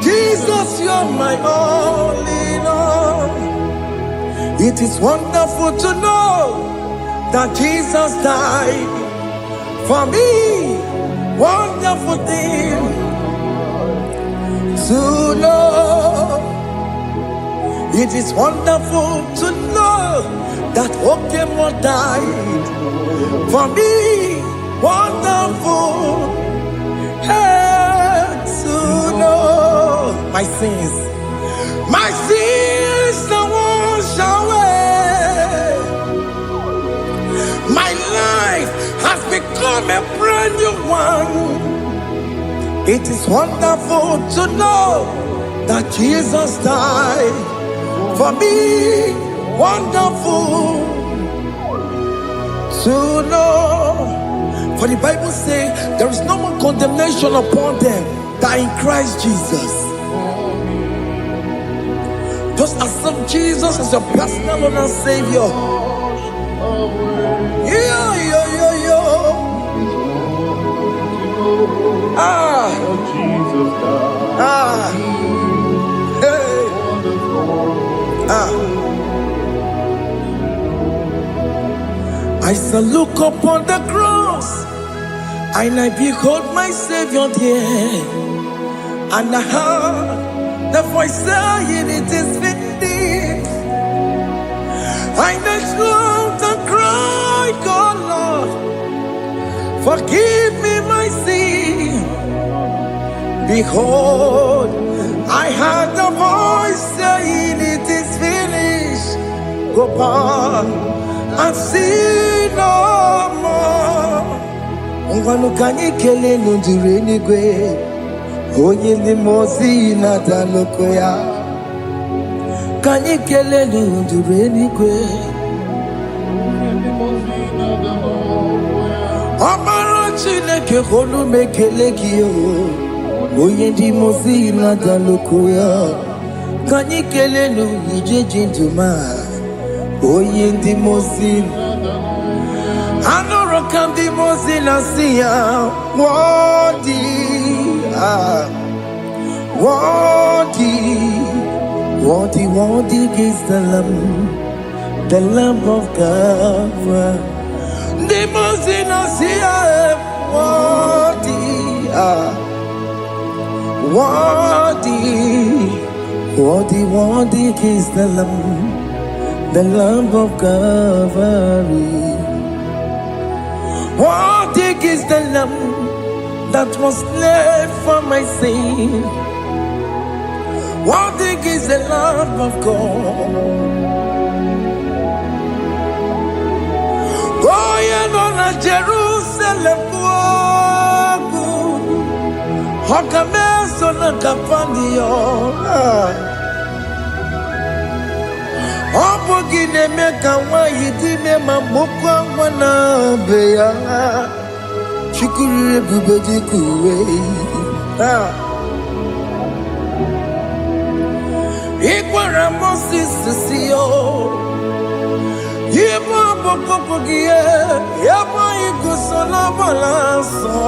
A: Jesus, you're my only Lord. It is wonderful to know that Jesus died for me. Wonderful thing to know. It is wonderful to know that Okemo died for me. Wonderful to know my sins are washed away. My life has become a brand new one. It is wonderful to know that Jesus died for me. Wonderful to know. For the Bible says there is no more condemnation upon them that in Christ Jesus. Just accept Jesus as your personal Lord and Savior. I shall look upon the cross, and I behold my Savior there, and I heard the voice saying, "It is finished." I next looked and cried, "God, Lord, forgive me my sin." Behold, I heard the voice saying, "It is finished." Go back and sin no more. Ungwanu kanyi kele nundure nigwe, onye limozi na dalokoya. Kanyi kele nundure nigwe, Amara Chineke holu mekele kiyo, onye limozi na dalokoya. Kanyi kele nu ije jinduma, onye limozi. Anoro kam di mozina siya, worthy, worthy is the Lamb of God. Di mozina siya, worthy is the Lamb of Calvary. Worthy is the Lamb that was slain for my sin. Worthy is the Lamb of God. Going on a Jerusalem, Hokameso na kapandio. Opogine meka wa yidime mamukwa wana beya. Shukuru bubeji kuwe. Ikwara Moses siyo. Yema pokopogie. Yema igusola balanso.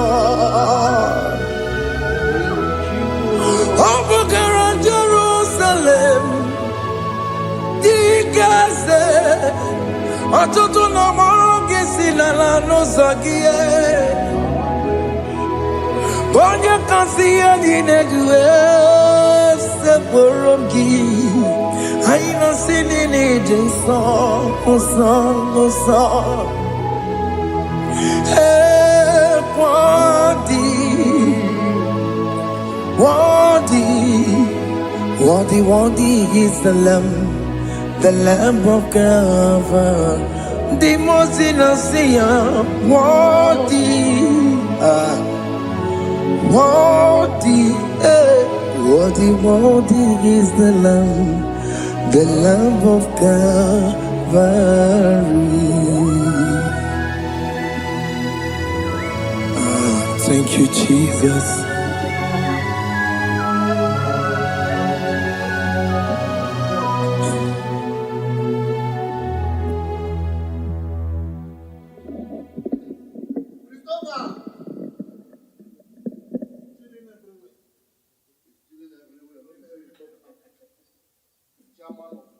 A: Opogara Jerusalem. Dikaze. Atutu na moge silala no zagie. Bonye kansiya dinedwe se borongi. Aina sinini jinso oso. Worthy is the Lamb of God. The most innocent, worthy is the Lamb of God. Calvary. Thank you, Jesus.
C: Chairman of